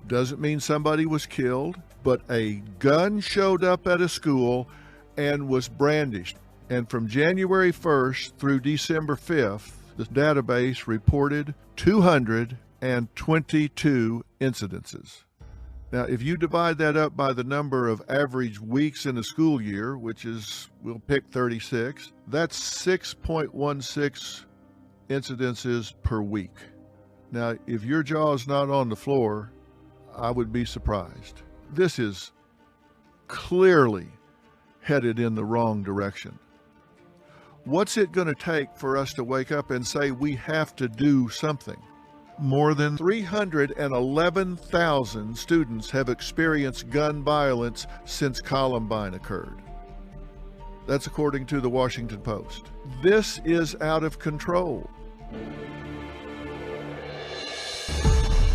Doesn't mean somebody was killed, but a gun showed up at a school and was brandished. And from January 1st through December 5th, the database reported 222 incidences. Now, if you divide that up by the number of average weeks in a school year, which is, we'll pick 36, that's 6.16 incidences per week. Now, if your jaw's not on the floor, I would be surprised. This is clearly headed in the wrong direction. What's it going to take for us to wake up and say we have to do something? More than 311,000 students have experienced gun violence since Columbine occurred. That's according to the Washington Post. This is out of control.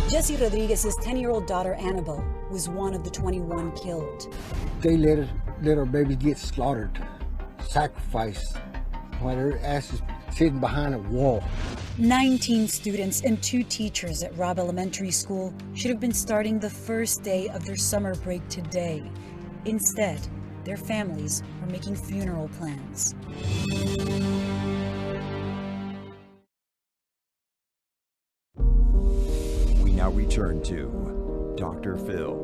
Jesse Rodriguez's 10-year-old daughter Annabelle was one of the 21 killed. They let our baby get slaughtered, sacrificed, while their ass is sitting behind a wall. 19 students and 2 teachers at Robb Elementary School should have been starting the first day of their summer break today. Instead, their families are making funeral plans. We now return to Dr. Phil.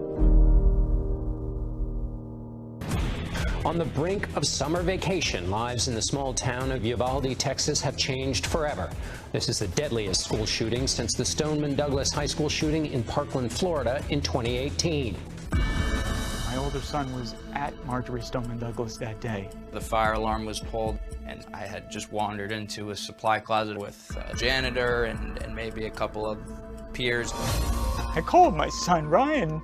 On the brink of summer vacation, lives in the small town of Uvalde, Texas have changed forever. This is the deadliest school shooting since the Stoneman Douglas High School shooting in Parkland, Florida in 2018. My older son was at Marjorie Stoneman Douglas that day. The fire alarm was pulled, and I had just wandered into a supply closet with a janitor and maybe a couple of peers. I called my son, Ryan,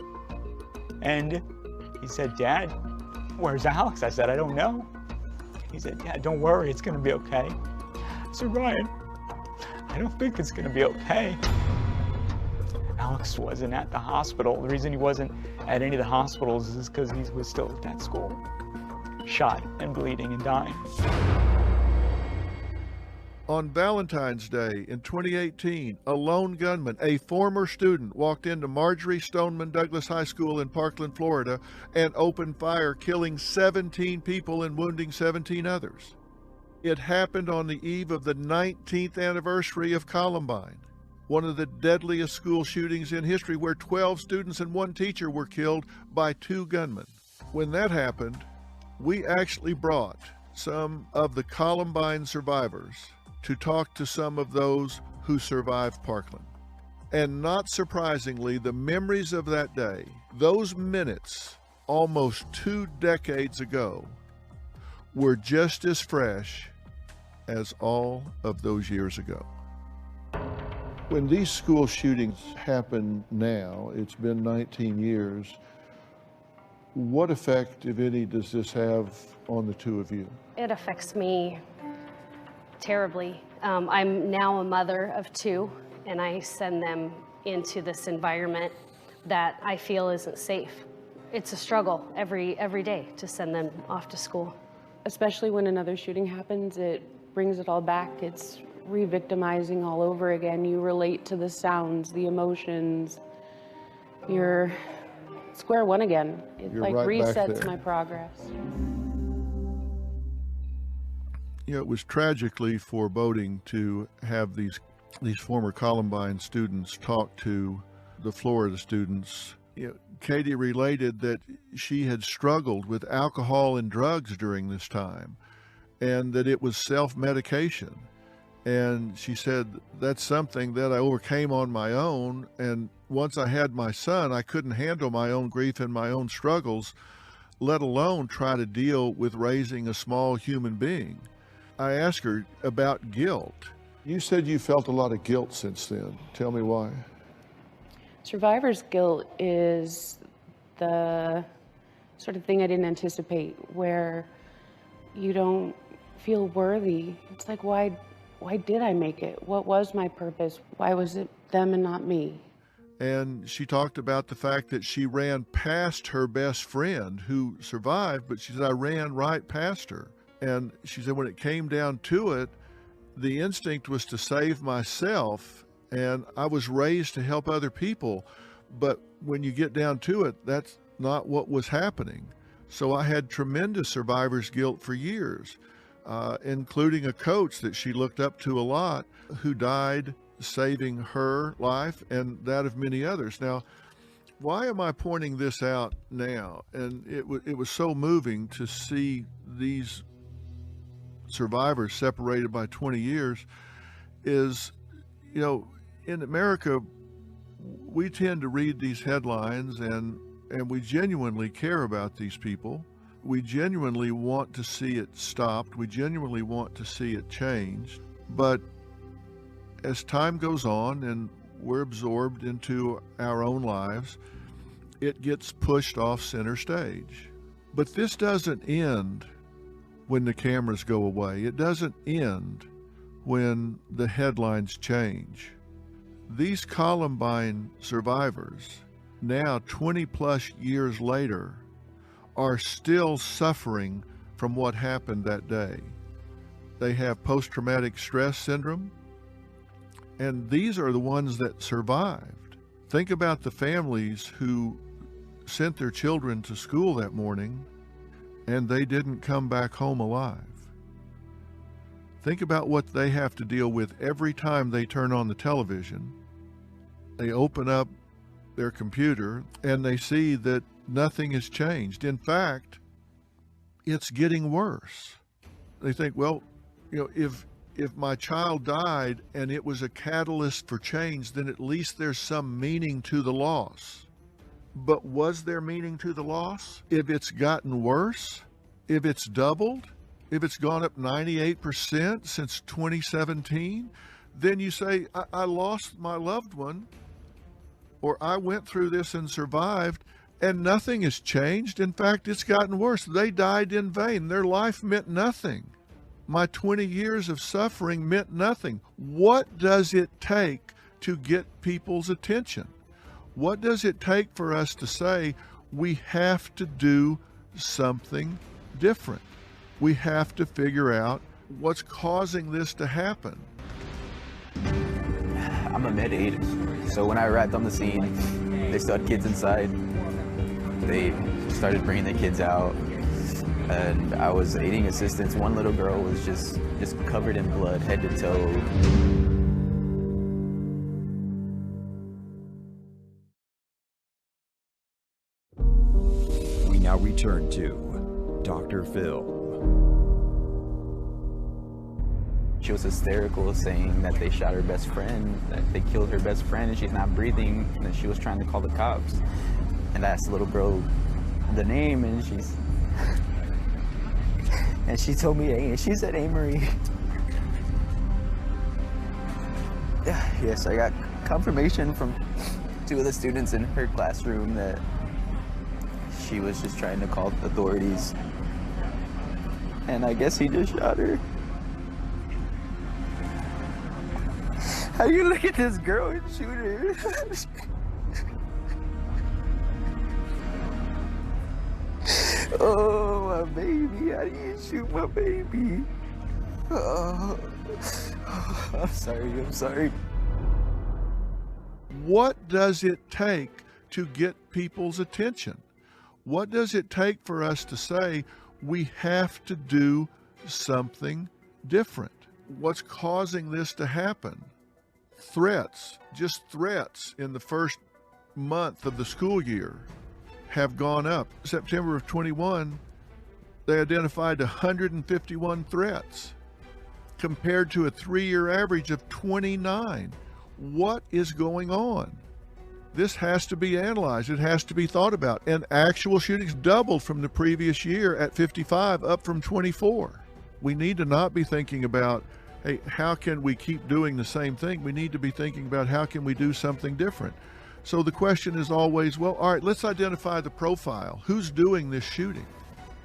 and he said, "Dad, where's Alex?" I said, "I don't know." He said, "Dad, don't worry, it's gonna be okay." I said, "Ryan, I don't think it's gonna be okay." Alex wasn't at the hospital. The reason he wasn't at any of the hospitals is because he was still at that school, shot and bleeding and dying. On Valentine's Day in 2018, a lone gunman, a former student, walked into Marjorie Stoneman Douglas High School in Parkland, Florida, and opened fire, killing 17 people and wounding 17 others. It happened on the eve of the 19th anniversary of Columbine, one of the deadliest school shootings in history, where 12 students and 1 teacher were killed by 2 gunmen. When that happened, we actually brought some of the Columbine survivors to talk to some of those who survived Parkland. And not surprisingly, the memories of that day, those minutes almost 2 decades ago, were just as fresh as all of those years ago. When these school shootings happen now, it's been 19 years, what effect, if any, does this have on the two of you? It affects me terribly. I'm now a mother of 2, and I send them into this environment that I feel isn't safe. It's a struggle every day to send them off to school. Especially when another shooting happens, it brings it all back. It's re-victimizing all over again. You relate to the sounds, the emotions. You're square one again. It You're like right resets my progress. You know, it was tragically foreboding to have these former Columbine students talk to the Florida students. You know, Katie related that she had struggled with alcohol and drugs during this time, and that it was self-medication. And she said, that's something that I overcame on my own. And once I had my son, I couldn't handle my own grief and my own struggles, let alone try to deal with raising a small human being. I asked her about guilt. You said you felt a lot of guilt since then. Tell me why. Survivor's guilt is the sort of thing I didn't anticipate, where you don't feel worthy. It's like, why did I make it? What was my purpose? Why was it them and not me? And she talked about the fact that she ran past her best friend who survived, but she said, I ran right past her. And she said, when it came down to it, the instinct was to save myself, and I was raised to help other people. But when you get down to it, that's not what was happening. So I had tremendous survivor's guilt for years, including a coach that she looked up to a lot who died saving her life and that of many others. Now, why am I pointing this out now? And it was so moving to see these survivors separated by 20 years is, you know, in America, we tend to read these headlines and we genuinely care about these people. We genuinely want to see it stopped. We genuinely want to see it changed. But as time goes on and we're absorbed into our own lives, it gets pushed off center stage. But this doesn't end when the cameras go away. It doesn't end when the headlines change. These Columbine survivors, now 20 plus years later, are still suffering from what happened that day. They have post-traumatic stress syndrome, and these are the ones that survived. Think about the families who sent their children to school that morning and they didn't come back home alive. Think about what they have to deal with every time they turn on the television. They open up their computer and they see that nothing has changed. In fact, it's getting worse. They think, well, you know, if my child died and it was a catalyst for change, then at least there's some meaning to the loss. But was there meaning to the loss? If it's gotten worse, if it's doubled, if it's gone up 98% since 2017, then you say, I lost my loved one, or I went through this and survived, and nothing has changed. In fact, it's gotten worse. They died in vain. Their life meant nothing. My 20 years of suffering meant nothing. What does it take to get people's attention? What does it take for us to say we have to do something different? We have to figure out what's causing this to happen. I'm a med aide, so when I arrived on the scene, they still had kids inside. They started bringing the kids out, and I was aiding assistants. One little girl was just covered in blood, head to toe. We now return to Dr. Phil. She was hysterical, saying that they shot her best friend, that they killed her best friend, and she's not breathing, and she was trying to call the cops. And I asked the little girl the name, and she told me, she said Amory. Yes, I got confirmation from 2 of the students in her classroom that she was just trying to call the authorities. And I guess he just shot her. How do you look at this girl and shoot her? Oh, my baby. How do you shoot my baby? Oh, I'm sorry. What does it take to get people's attention? What does it take for us to say we have to do something different? What's causing this to happen? Threats, just threats in the first month of the school year have gone up. September of 21, they identified 151 threats compared to a 3-year average of 29. What is going on? This has to be analyzed. It has to be thought about. And actual shootings doubled from the previous year at 55, up from 24. We need to not be thinking about, hey, how can we keep doing the same thing? We need to be thinking about how can we do something different. So the question is always, well, all right, let's identify the profile. Who's doing this shooting?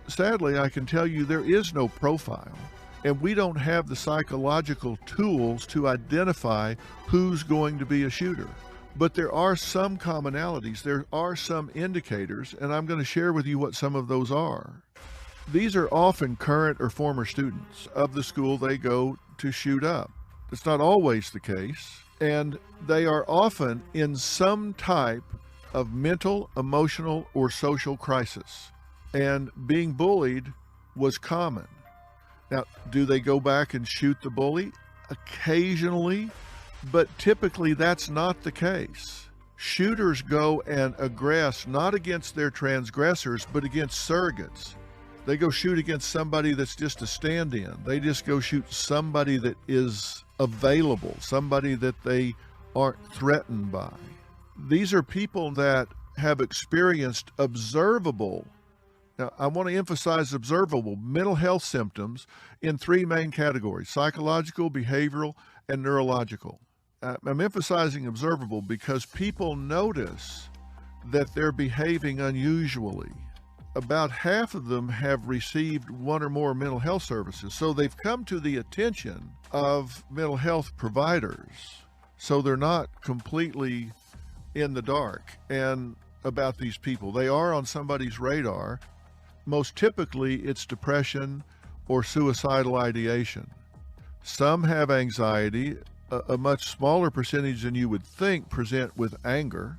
Sadly, I can tell you there is no profile, and we don't have the psychological tools to identify who's going to be a shooter. But there are some commonalities, there are some indicators, and I'm going to share with you what some of those are. These are often current or former students of the school they go to shoot up. It's not always the case, and they are often in some type of mental, emotional, or social crisis. And being bullied was common. Now, do they go back and shoot the bully? Occasionally, but typically that's not the case. Shooters go and aggress not against their transgressors, but against surrogates. They go shoot against somebody that's just a stand-in. They just go shoot somebody that is available, somebody that they aren't threatened by. These are people that have experienced observable, now I want to emphasize observable, mental health symptoms in three main categories: psychological, behavioral, and neurological. I'm emphasizing observable because people notice that they're behaving unusually. About half of them have received one or more mental health services, so they've come to the attention of mental health providers, so they're not completely in the dark and about these people. They are on somebody's radar. Most typically, it's depression or suicidal ideation. Some have anxiety. A much smaller percentage than you would think present with anger.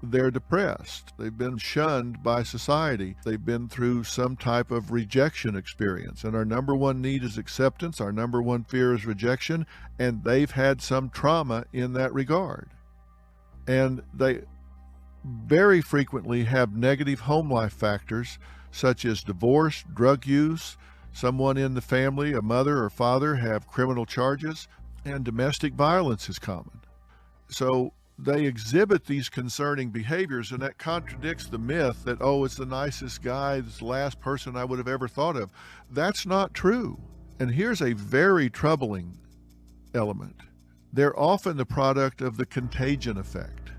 They're depressed. They've been shunned by society. They've been through some type of rejection experience. And our number one need is acceptance. Our number one fear is rejection. And they've had some trauma in that regard. And they very frequently have negative home life factors such as divorce, drug use, someone in the family, a mother or father, have criminal charges, and domestic violence is common. So they exhibit these concerning behaviors, and that contradicts the myth that, oh, it's the nicest guy, it's the last person I would have ever thought of. That's not true. And here's a very troubling element. They're often the product of the contagion effect.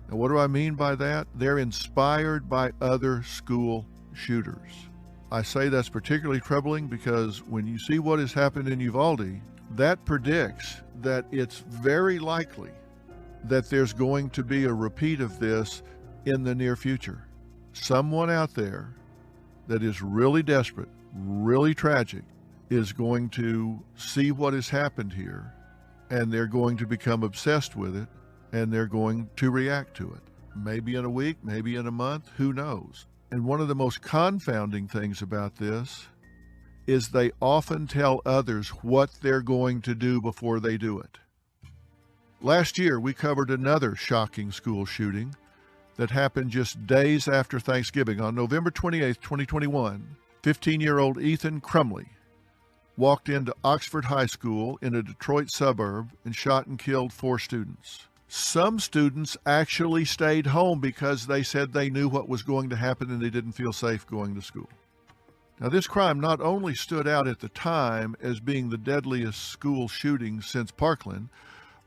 And what do I mean by that? They're inspired by other school shooters. I say that's particularly troubling because when you see what has happened in Uvalde, that predicts that it's very likely that there's going to be a repeat of this in the near future. Someone out there that is really desperate, really tragic, is going to see what has happened here, and they're going to become obsessed with it, and they're going to react to it. Maybe in a week, maybe in a month, who knows? And one of the most confounding things about this is they often tell others what they're going to do before they do it. Last year, we covered another shocking school shooting that happened just days after Thanksgiving. On November 28, 2021, 15-year-old Ethan Crumley walked into Oxford High School in a Detroit suburb and shot and killed 4 students. Some students actually stayed home because they said they knew what was going to happen and they didn't feel safe going to school. Now, this crime not only stood out at the time as being the deadliest school shooting since Parkland,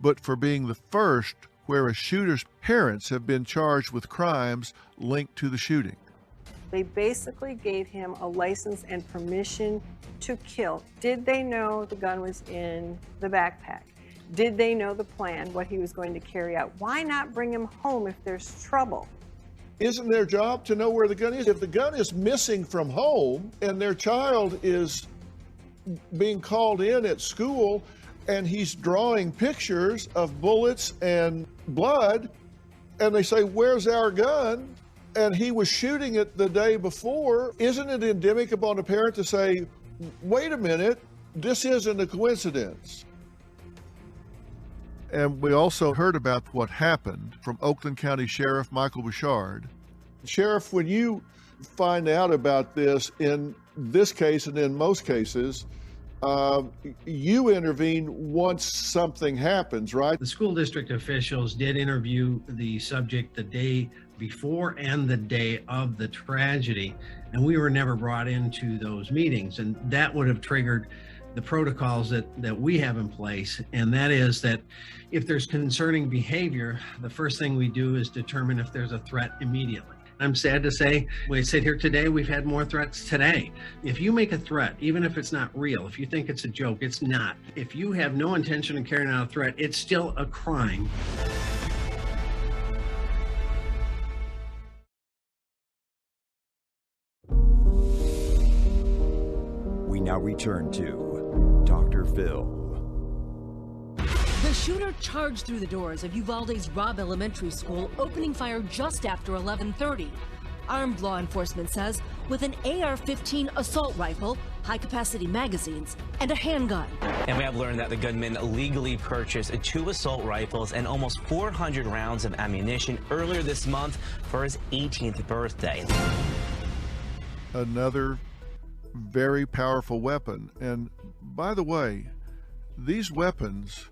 but for being the first where a shooter's parents have been charged with crimes linked to the shooting. They basically gave him a license and permission to kill. Did they know the gun was in the backpack? Did they know the plan, what he was going to carry out? Why not bring him home if there's trouble? Isn't their job to know where the gun is? If the gun is missing from home and their child is being called in at school and he's drawing pictures of bullets and blood, and they say, "Where's our gun?" and he was shooting it the day before, isn't it endemic upon a parent to say, "Wait a minute, this isn't a coincidence"? And we also heard about what happened from Oakland County Sheriff Michael Bouchard. Sheriff, when you find out about this in this case and in most cases, you intervene once something happens, right? The school district officials did interview the subject the day before and the day of the tragedy, and we were never brought into those meetings, and that would have triggered the protocols that we have in place, and that is that if there's concerning behavior, the first thing we do is determine if there's a threat immediately. I'm sad to say, we sit here today, we've had more threats today. If you make a threat, even if it's not real, if you think it's a joke, it's not. If you have no intention of carrying out a threat, it's still a crime. We now return to Dr. Phil. The The shooter charged through the doors of Uvalde's Robb Elementary School, opening fire just after 11:30. Armed, law enforcement says, with an AR-15 assault rifle, high-capacity magazines, and a handgun. And we have learned that the gunman illegally purchased 2 assault rifles and almost 400 rounds of ammunition earlier this month for his 18th birthday. Another very powerful weapon. And by the way, these weapons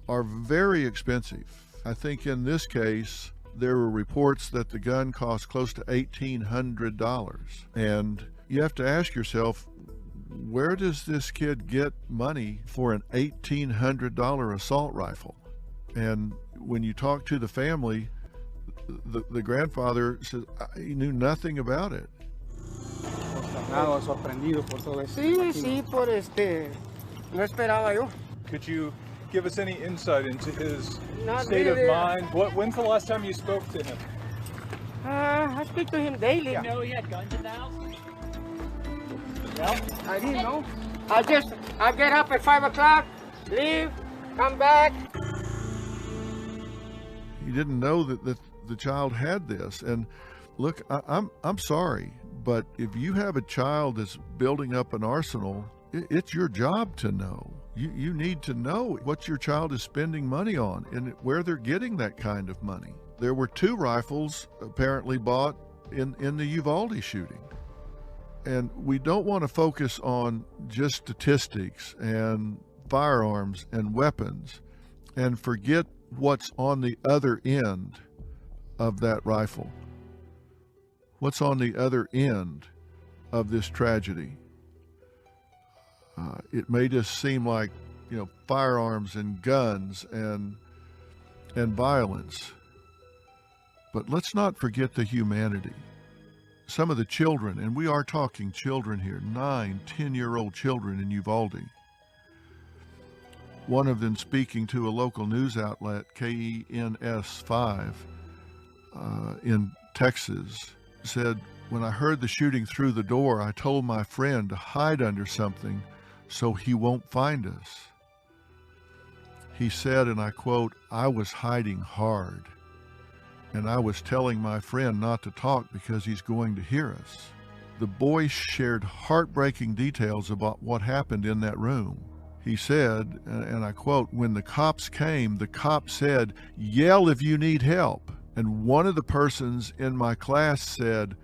are very expensive. I think in this case, there were reports that the gun cost close to $1,800. And you have to ask yourself, where does this kid get money for an $1,800 assault rifle? And when you talk to the family, the grandfather says he knew nothing about it. Could you give us any insight into his Not state really. of mind? When's the last time you spoke to him? I speak to him daily. You know he had guns in the house? No, I didn't know. I get up at 5 o'clock, leave, come back. He didn't know that the child had this. And look, I'm sorry, but if you have a child that's building up an arsenal, it's your job to know. You need to know what your child is spending money on and where they're getting that kind of money. There were 2 rifles apparently bought in the Uvalde shooting. And we don't want to focus on just statistics and firearms and weapons and forget what's on the other end of that rifle. What's on the other end of this tragedy? It may just seem like, firearms and guns and violence. But let's not forget the humanity. Some of the children, and we are talking children here, 9, 10-year-old children in Uvalde. One of them speaking to a local news outlet, KENS5, in Texas, said, "When I heard the shooting through the door, I told my friend to hide under something so he won't find us." He said, and I quote, "I was hiding hard, and I was telling my friend not to talk because he's going to hear us." The boy shared heartbreaking details about what happened in that room. He said, and I quote, "When the cops came, the cop said, 'Yell if you need help.' And one of the persons in my class said,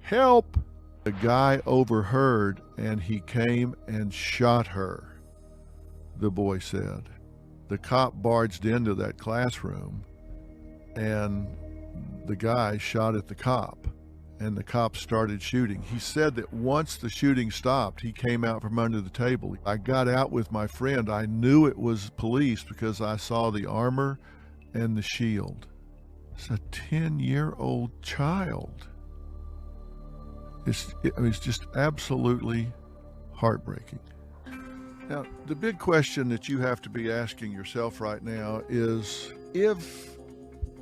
'Help!' The guy overheard and he came and shot her," the boy said. The cop barged into that classroom and the guy shot at the cop and the cop started shooting. He said that once the shooting stopped, he came out from under the table. "I got out with my friend. I knew it was police because I saw the armor and the shield." It's a 10-year-old child. It's just absolutely heartbreaking. Now, the big question that you have to be asking yourself right now is, if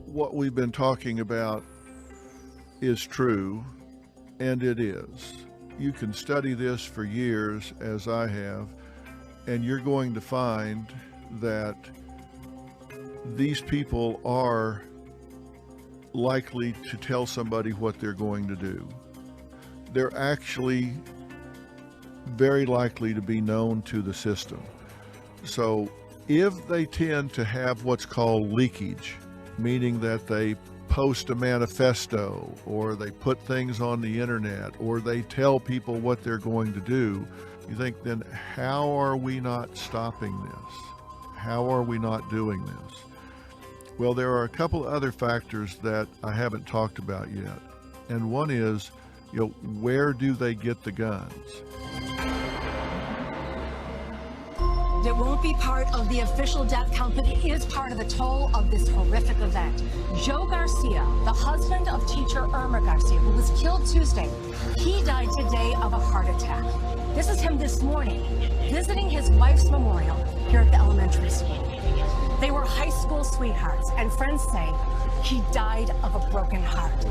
what we've been talking about is true, and it is, you can study this for years, as I have, and you're going to find that these people are likely to tell somebody what they're going to do. They're actually very likely to be known to the system. So if they tend to have what's called leakage, meaning that they post a manifesto or they put things on the internet or they tell people what they're going to do, you think, then how are we not stopping this? How are we not doing this? Well, there are a couple other factors that I haven't talked about yet. And one is, where do they get the guns? It won't be part of the official death count, but it is part of the toll of this horrific event. Joe Garcia, the husband of teacher Irma Garcia, who was killed Tuesday, he died today of a heart attack. This is him this morning, visiting his wife's memorial here at the elementary school. They were high school sweethearts, and friends say he died of a broken heart.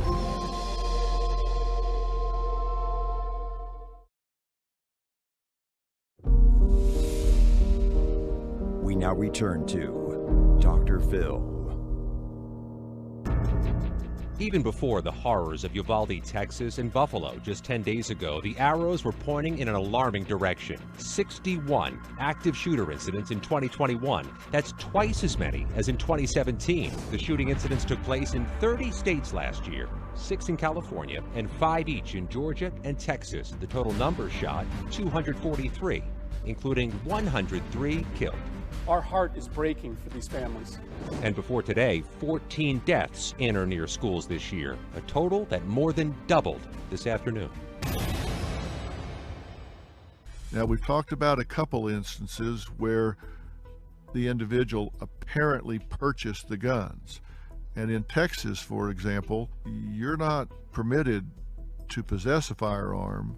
We now return to Dr. Phil. Even before the horrors of Uvalde, Texas and Buffalo just 10 days ago, the arrows were pointing in an alarming direction. 61 active shooter incidents in 2021. That's twice as many as in 2017. The shooting incidents took place in 30 states last year, 6 in California and 5 each in Georgia and Texas. The total number shot, 243, including 103 killed. Our heart is breaking for these families. And before today, 14 deaths in or near schools this year, a total that more than doubled this afternoon. Now, we've talked about a couple instances where the individual apparently purchased the guns. And in Texas, for example, you're not permitted to possess a firearm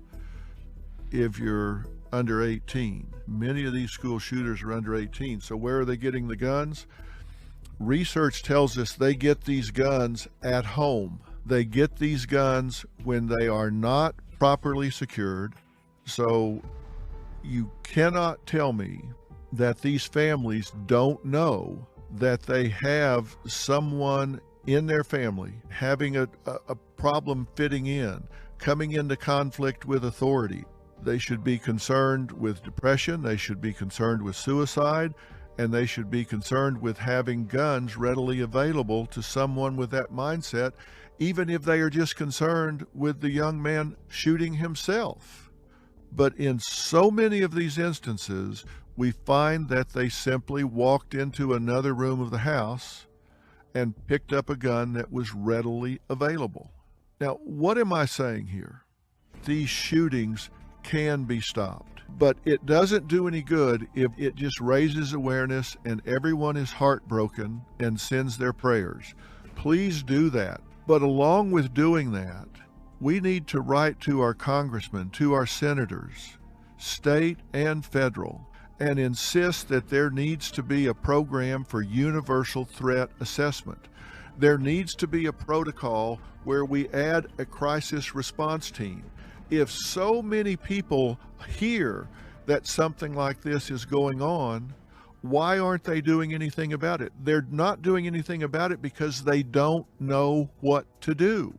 if you're under 18. Many of these school shooters are under 18. So where are they getting the guns? Research tells us they get these guns at home. They get these guns when they are not properly secured. So you cannot tell me that these families don't know that they have someone in their family having a problem fitting in, coming into conflict with authority. They should be concerned with depression, they should be concerned with suicide, and they should be concerned with having guns readily available to someone with that mindset, even if they are just concerned with the young man shooting himself. But in so many of these instances, we find that they simply walked into another room of the house and picked up a gun that was readily available. Now, what am I saying here? These shootings can be stopped, but it doesn't do any good if it just raises awareness and everyone is heartbroken and sends their prayers. Please do that. But along with doing that, we need to write to our congressmen, to our senators, state and federal, and insist that there needs to be a program for universal threat assessment. There needs to be a protocol where we add a crisis response team. If so many people hear that something like this is going on, why aren't they doing anything about it? They're not doing anything about it because they don't know what to do.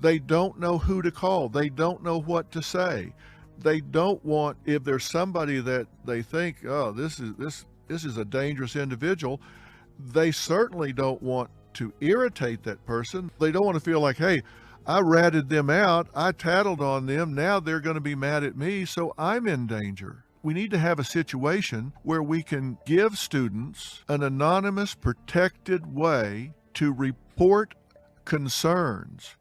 They don't know who to call. They don't know what to say. They don't want, if there's somebody that they think, oh, this is a dangerous individual, they certainly don't want to irritate that person. They don't want to feel like, hey, I ratted them out, I tattled on them, now they're going to be mad at me, so I'm in danger. We need to have a situation where we can give students an anonymous, protected way to report concerns,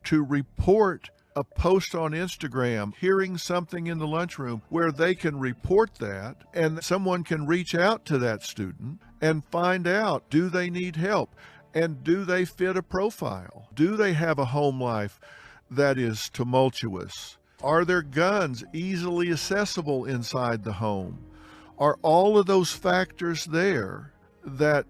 to report a post on Instagram, hearing something in the lunchroom where they can report that and someone can reach out to that student and find out, do they need help? And do they fit a profile? Do they have a home life that is tumultuous? Are their guns easily accessible inside the home? Are all of those factors there that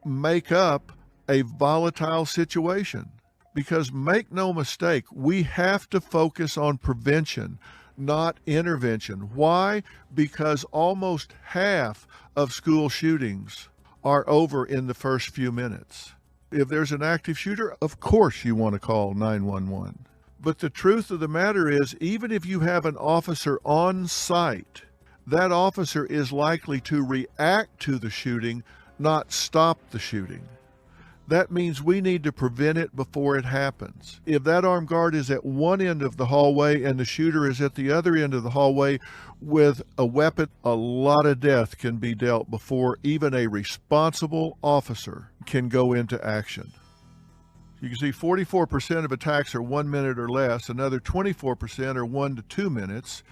make up a volatile situation? Because make no mistake, we have to focus on prevention, not intervention. Why? Because almost half of school shootings are over in the first few minutes. If there's an active shooter, of course you want to call 911. But the truth of the matter is, even if you have an officer on site, that officer is likely to react to the shooting, not stop the shooting. That means we need to prevent it before it happens. If that armed guard is at one end of the hallway and the shooter is at the other end of the hallway with a weapon, a lot of death can be dealt before even a responsible officer can go into action. You can see 44% of attacks are 1 minute or less, another 24% are 1 to 2 minutes.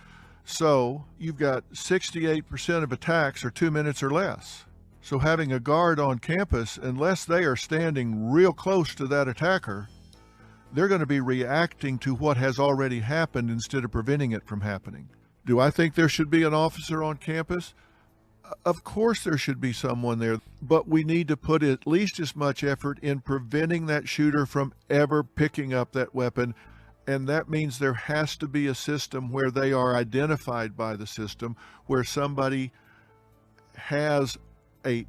So you've got 68% of attacks are 2 minutes or less. So having a guard on campus, unless they are standing real close to that attacker, they're going to be reacting to what has already happened instead of preventing it from happening. Do I think there should be an officer on campus? Of course there should be someone there, but we need to put at least as much effort in preventing that shooter from ever picking up that weapon. And that means there has to be a system where they are identified by the system, where somebody has a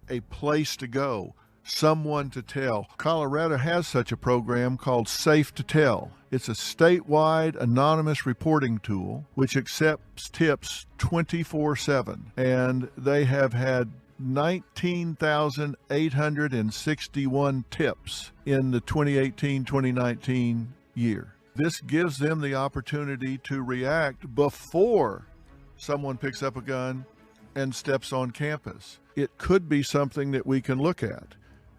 a place to go, someone to tell. Colorado has such a program called Safe to Tell. It's a statewide anonymous reporting tool which accepts tips 24/7, and they have had 19,861 tips in the 2018-2019 year. This gives them the opportunity to react before someone picks up a gun and steps on campus. It could be something that we can look at.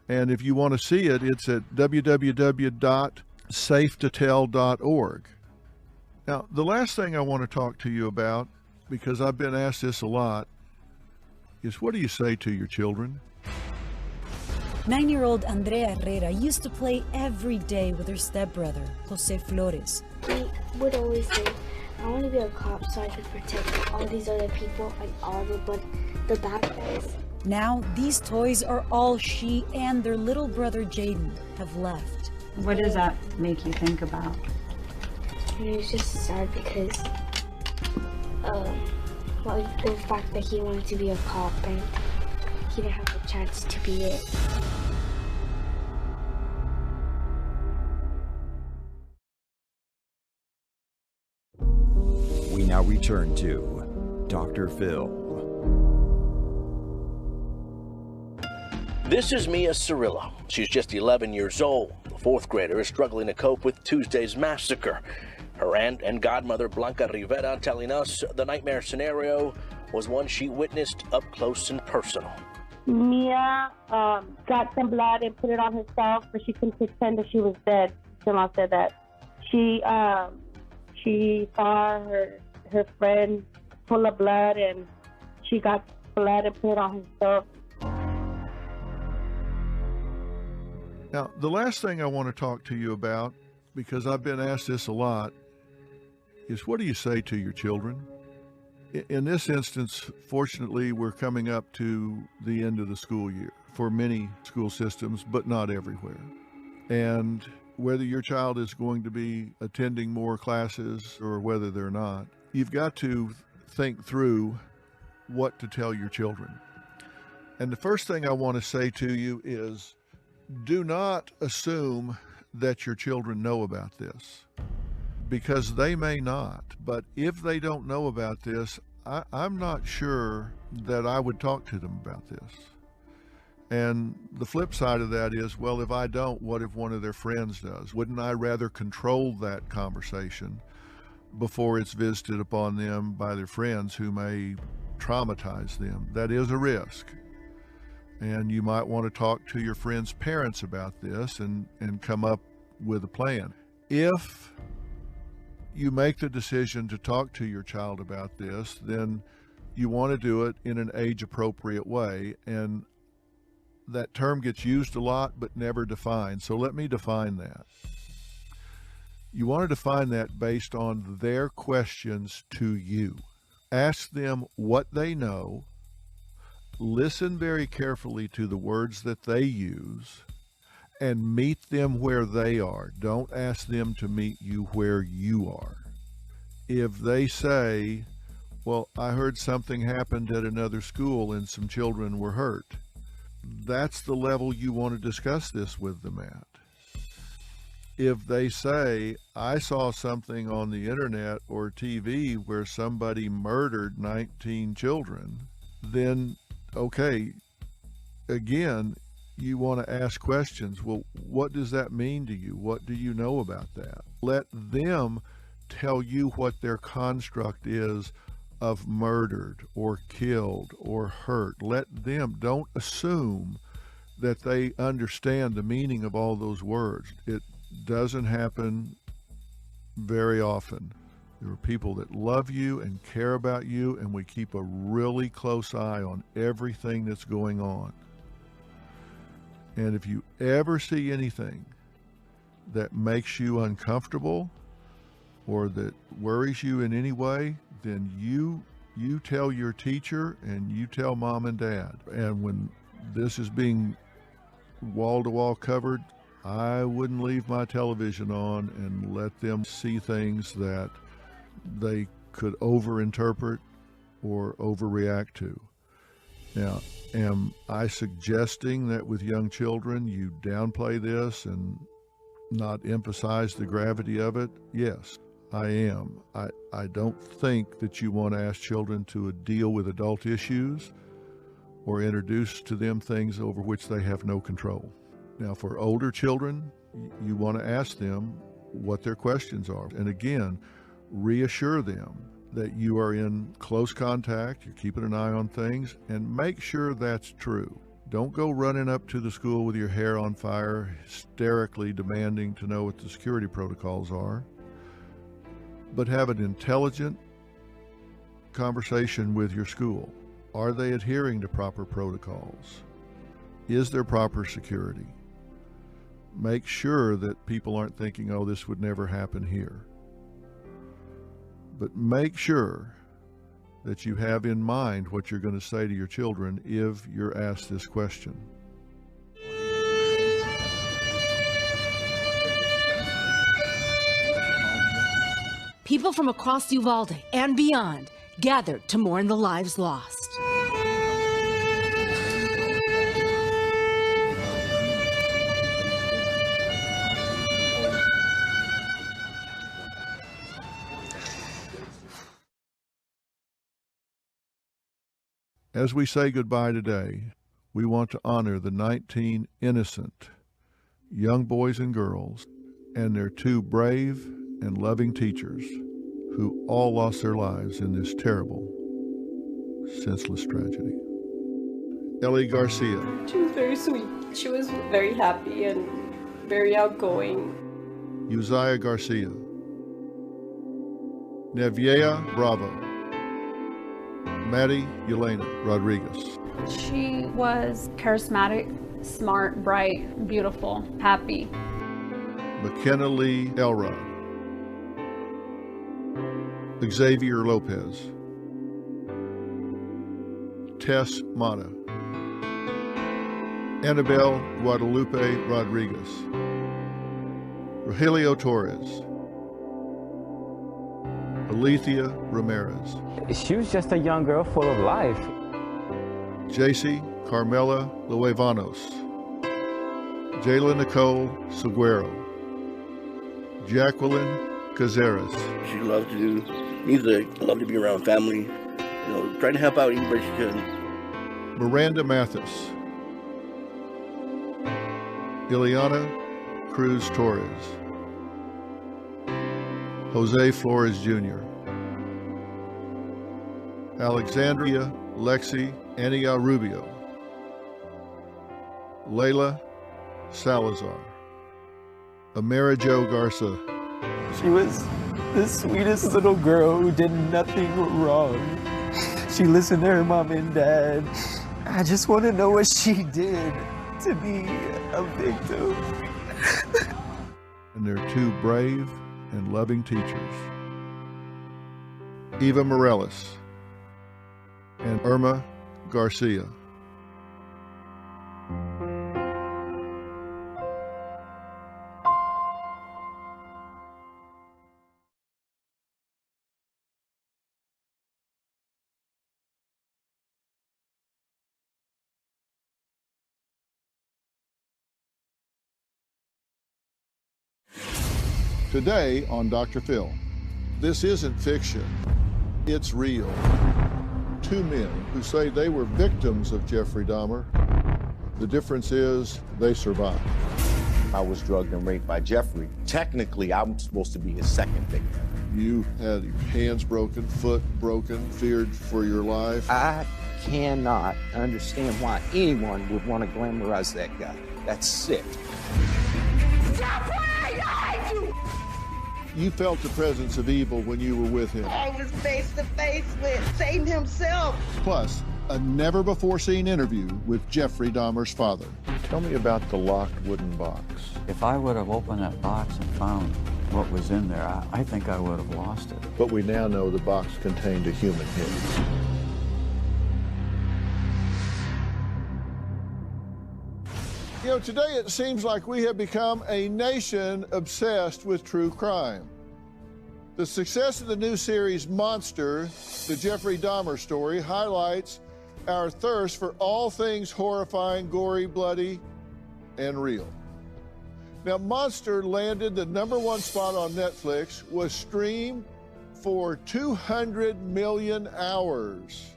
And if you want to see it, it's at www.safetotell.org. Now, the last thing I want to talk to you about, because I've been asked this a lot, is what do you say to your children? 9-year-old Andrea Herrera used to play every day with her stepbrother, Jose Flores. He would always say, I want to be a cop so I can protect all these other people and all the bad guys. Now, these toys are all she and their little brother Jaden have left. What does that make you think about? It's just sad because the fact that he wanted to be a cop and he didn't have the chance to be it. We now return to Dr. Phil. This is Mia Cirillo. She's just 11 years old. The fourth grader is struggling to cope with Tuesday's massacre. Her aunt and godmother Blanca Rivera telling us the nightmare scenario was one she witnessed up close and personal. Mia got some blood and put it on herself, but she couldn't pretend that she was dead. Grandma said that she saw her friend full of blood, and she got blood and put it on herself. Now, the last thing I want to talk to you about, because I've been asked this a lot, is what do you say to your children? In this instance, fortunately, we're coming up to the end of the school year for many school systems, but not everywhere. And whether your child is going to be attending more classes or whether they're not, you've got to think through what to tell your children. And the first thing I want to say to you is, do not assume that your children know about this, because they may not. But if they don't know about this, I'm not sure that I would talk to them about this. And the flip side of that is, well, if I don't, what if one of their friends does? Wouldn't I rather control that conversation before it's visited upon them by their friends who may traumatize them? That is a risk. And you might want to talk to your friends' parents about this and come up with a plan. If you make the decision to talk to your child about this, then you want to do it in an age-appropriate way. And that term gets used a lot but never defined. So let me define that. You want to define that based on their questions to you. Ask them what they know. Listen very carefully to the words that they use and meet them where they are. Don't ask them to meet you where you are. If they say, well, I heard something happened at another school and some children were hurt, that's the level you want to discuss this with them at. If they say, I saw something on the internet or TV where somebody murdered 19 children, then okay, again, you want to ask questions. Well, what does that mean to you? What do you know about that? Let them tell you what their construct is of murdered or killed or hurt. Let them, don't assume that they understand the meaning of all those words. It doesn't happen very often. There are people that love you and care about you, and we keep a really close eye on everything that's going on. And if you ever see anything that makes you uncomfortable or that worries you in any way, then you tell your teacher and you tell mom and dad. And when this is being wall-to-wall covered, I wouldn't leave my television on and let them see things that they could overinterpret or overreact to. Now, am I suggesting that with young children you downplay this and not emphasize the gravity of it? Yes, I am. I don't think that you want to ask children to deal with adult issues or introduce to them things over which they have no control. Now, for older children, you want to ask them what their questions are. And again, reassure them that you are in close contact, you're keeping an eye on things, and make sure that's true. Don't go running up to the school with your hair on fire, hysterically demanding to know what the security protocols are, but have an intelligent conversation with your school. Are they adhering to proper protocols? Is there proper security? Make sure that people aren't thinking, oh, this would never happen here. But make sure that you have in mind what you're going to say to your children if you're asked this question. People from across Uvalde and beyond gathered to mourn the lives lost. As we say goodbye today, we want to honor the 19 innocent young boys and girls and their 2 brave and loving teachers who all lost their lives in this terrible, senseless tragedy. Ellie Garcia. She was very sweet. She was very happy and very outgoing. Uzziah Garcia. Neviea Bravo. Maddie Yelena Rodriguez. She was charismatic, smart, bright, beautiful, happy. McKenna Lee Elrod. Xavier Lopez. Tess Mata. Annabelle Guadalupe Rodriguez. Rogelio Torres. Alethea Ramirez. She was just a young girl full of life. JC Carmela Luevanos. Jayla Nicole Seguero. Jacqueline Cazares. She loved to do music, loved to be around family, trying to help out anybody she could. Miranda Mathis. Ileana Cruz Torres. Jose Flores Jr. Alexandria Lexi Ania Rubio. Layla Salazar. Amara Jo Garza. She was the sweetest little girl who did nothing wrong. She listened to her mom and dad. I just want to know what she did to be a victim. And they're 2 brave and loving teachers. Eva Morales and Irma Garcia. Today on Dr. Phil, this isn't fiction, it's real. 2 men who say they were victims of Jeffrey Dahmer. The difference is they survived. I was drugged and raped by Jeffrey. Technically, I'm supposed to be his second victim. You had your hands broken, foot broken, feared for your life. I cannot understand why anyone would want to glamorize that guy. That's sick. You felt the presence of evil when you were with him. I was face to face with Satan himself. Plus, a never-before-seen interview with Jeffrey Dahmer's father. Tell me about the locked wooden box. If I would have opened that box and found what was in there, I think I would have lost it. But we now know the box contained a human head. Today it seems like we have become a nation obsessed with true crime. The success of the new series Monster, the Jeffrey Dahmer story, highlights our thirst for all things horrifying, gory, bloody, and real. Now, Monster landed the #1 spot on Netflix, was streamed for 200 million hours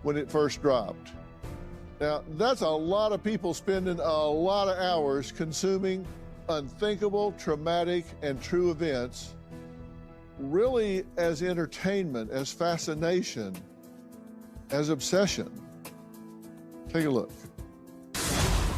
when it first dropped. Now, that's a lot of people spending a lot of hours consuming unthinkable, traumatic, and true events, really as entertainment, as fascination, as obsession. Take a look.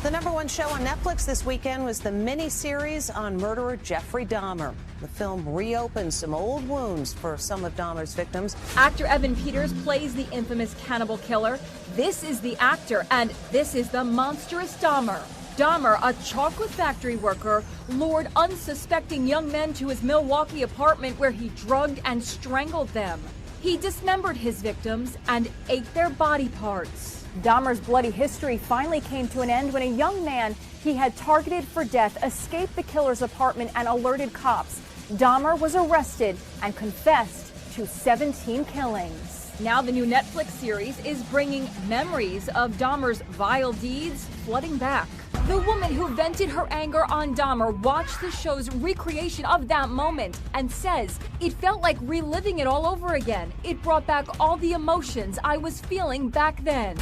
The #1 show on Netflix this weekend was the mini-series on murderer Jeffrey Dahmer. The film reopens some old wounds for some of Dahmer's victims. Actor Evan Peters plays the infamous cannibal killer. This is the actor, and this is the monstrous Dahmer. Dahmer, a chocolate factory worker, lured unsuspecting young men to his Milwaukee apartment where he drugged and strangled them. He dismembered his victims and ate their body parts. Dahmer's bloody history finally came to an end when a young man he had targeted for death escaped the killer's apartment and alerted cops. Dahmer was arrested and confessed to 17 killings. Now the new Netflix series is bringing memories of Dahmer's vile deeds flooding back. The woman who vented her anger on Dahmer watched the show's recreation of that moment and says, "It felt like reliving it all over again. It brought back all the emotions I was feeling back then."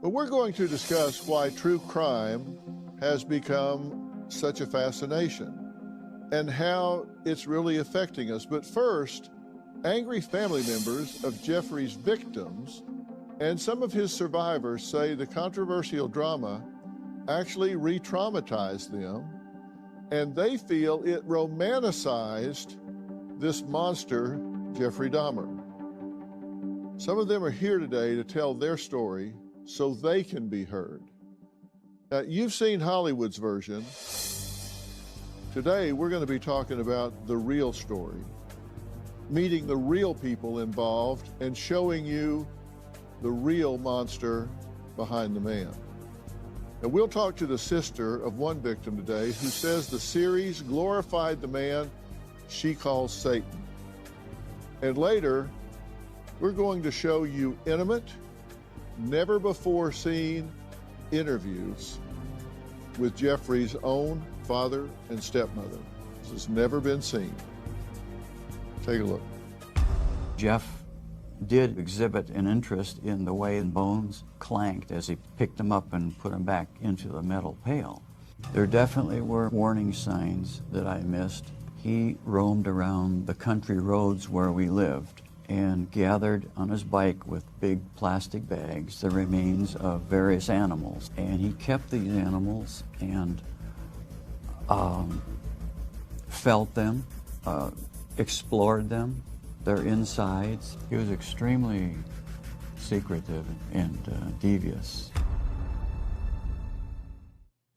But we're going to discuss why true crime has become such a fascination and how it's really affecting us. But first, angry family members of Jeffrey's victims and some of his survivors say the controversial drama actually re-traumatized them, and they feel it romanticized this monster, Jeffrey Dahmer. Some of them are here today to tell their story so they can be heard. Now, you've seen Hollywood's version. Today, we're going to be talking about the real story, meeting the real people involved and showing you the real monster behind the man. And we'll talk to the sister of one victim today who says the series glorified the man she calls Satan. And later, we're going to show you intimate, never before seen interviews with Jeffrey's own father and stepmother. This has never been seen. Take a look. Jeff did exhibit an interest in the way bones clanked as he picked them up and put them back into the metal pail. There definitely were warning signs that I missed. He roamed around the country roads where we lived and gathered on his bike with big plastic bags the remains of various animals. And he kept these animals and felt them, explored them, their insides. He was extremely secretive and devious.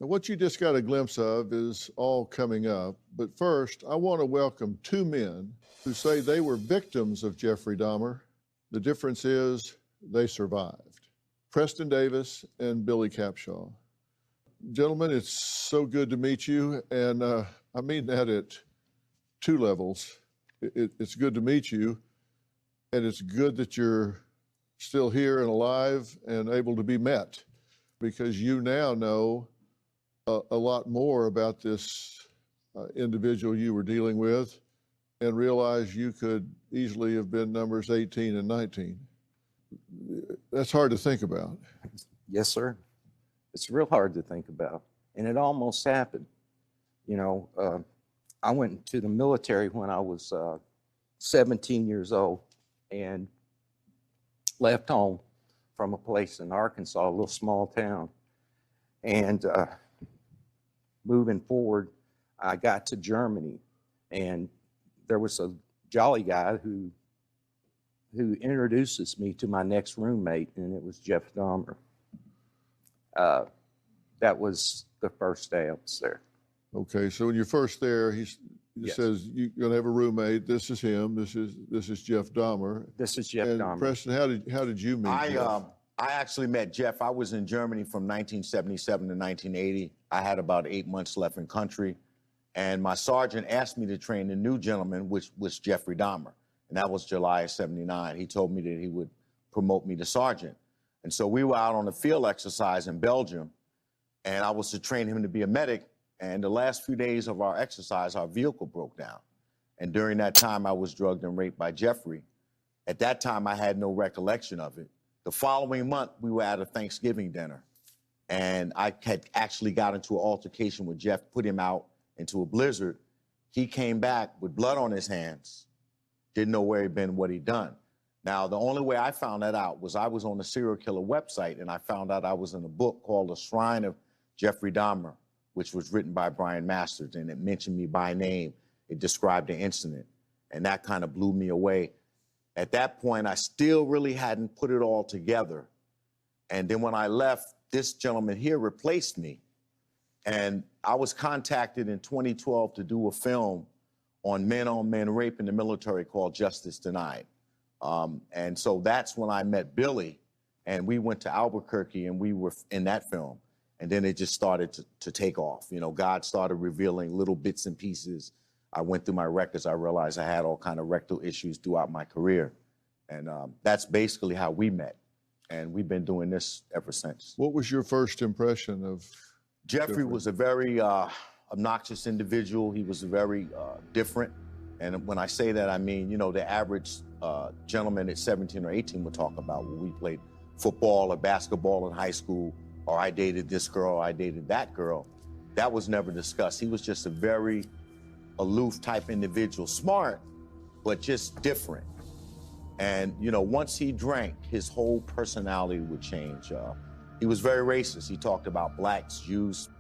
Now, what you just got a glimpse of is all coming up, but first, I want to welcome two men who say they were victims of Jeffrey Dahmer. The difference is they survived. Preston Davis and Billy Capshaw. Gentlemen, it's so good to meet you, and I mean that at two levels. It's good to meet you, and it's good that you're still here and alive and able to be met, because you now know a lot more about this individual you were dealing with and realize you could easily have been numbers 18 and 19. That's hard to think about. Yes, sir. It's real hard to think about, and it almost happened. You know, I went to the military when I was 17 years old and left home from a place in Arkansas, a little small town. And moving forward, I got to Germany, and there was a jolly guy who introduces me to my next roommate, and it was Jeff Dahmer. That was the first day I was there. Okay, so when you're first there, he Yes. says you're going to have a roommate. This is him. This is Jeff Dahmer. This is Jeff and Dahmer. Preston, how did you meet Jeff? I actually met Jeff. I was in Germany from 1977 to 1980. I had about 8 months left in country, and my sergeant asked me to train a new gentleman, which was Jeffrey Dahmer. and that was July of '79. He told me that he would promote me to sergeant. And so we were out on a field exercise in Belgium, and I was to train him to be a medic. And the last few days of our exercise, our vehicle broke down. And during that time, I was drugged and raped by Jeffrey. At that time, I had no recollection of it. The following month, we were at a Thanksgiving dinner, and I had actually got into an altercation with Jeff, put him out into a blizzard. He came back with blood on his hands, didn't know where he'd been, what he'd done. Now, the only way I found that out was I was on the serial killer website, and I found out I was in a book called The Shrine of Jeffrey Dahmer, which was written by Brian Masters, and it mentioned me by name. It described the incident, and that kind of blew me away. At that point, I still really hadn't put it all together. And then when I left, this gentleman here replaced me. And I was contacted in 2012 to do a film on men rape in the military called Justice Denied. And so that's when I met Billy, and we went to Albuquerque, and we were in that film. And then it just started to take off. You know, God started revealing little bits and pieces. I went through my records. I realized I had all kind of rectal issues throughout my career. And that's basically how we met. And we've been doing this ever since. What was your first impression of Jeffrey? Was a very obnoxious individual. He was very different. And when I say that, I mean, you know, the average gentleman at 17 or 18 would talk about when we played football or basketball in high school, or I dated this girl, or I dated that girl. That was never discussed. He was just a very aloof type individual, smart, but just different. And, you know, once he drank, his whole personality would change. He was very racist. He talked about blacks, Jews,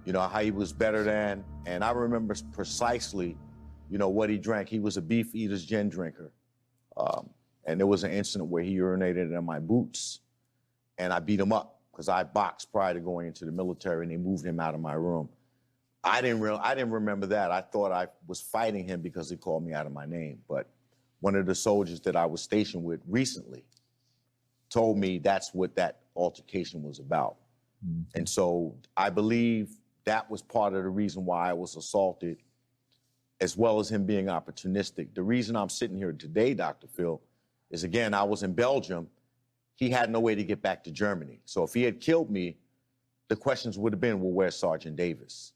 you know, how he was better than. And I remember precisely, you know, what he drank. He was a beef eater's gin drinker. And there was an incident where he urinated in my boots, and I beat him up because I boxed prior to going into the military, and they moved him out of my room. I didn't remember that. I thought I was fighting him because he called me out of my name. But one of the soldiers that I was stationed with recently told me that's what that altercation was about. Mm-hmm. And so I believe that was part of the reason why I was assaulted, as well as him being opportunistic. The reason I'm sitting here today, Dr. Phil, is, again, I was in Belgium. He had no way to get back to Germany. So if he had killed me, the questions would have been, well, where's Sergeant Davis?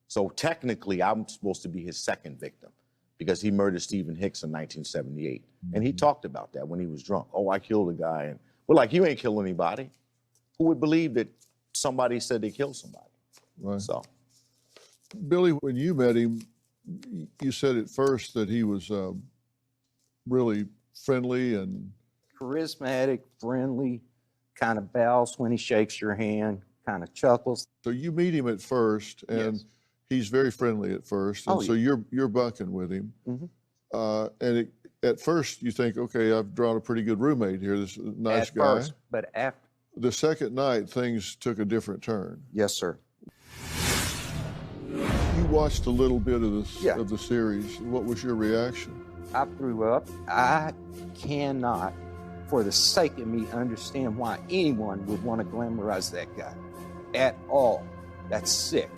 So technically, I'm supposed to be his second victim because he murdered Stephen Hicks in 1978. Mm-hmm. And he talked about that when he was drunk. Oh, I killed a guy. And we're like, you ain't kill anybody. Who would believe that somebody said they killed somebody? Right. So, Billy, when you met him, you said at first that he was really friendly and charismatic, friendly, kind of bows when he shakes your hand, kind of chuckles. So you meet him at first, and yes, he's very friendly at first, and so you're bunking with him. Mm-hmm. At first you think, okay, I've drawn a pretty good roommate here. This nice guy. First, but after the second night, things took a different turn. Yes, sir. You watched a little bit of the series. What was your reaction? I threw up. I cannot, for the sake of me, understand why anyone would want to glamorize that guy at all. That's sick.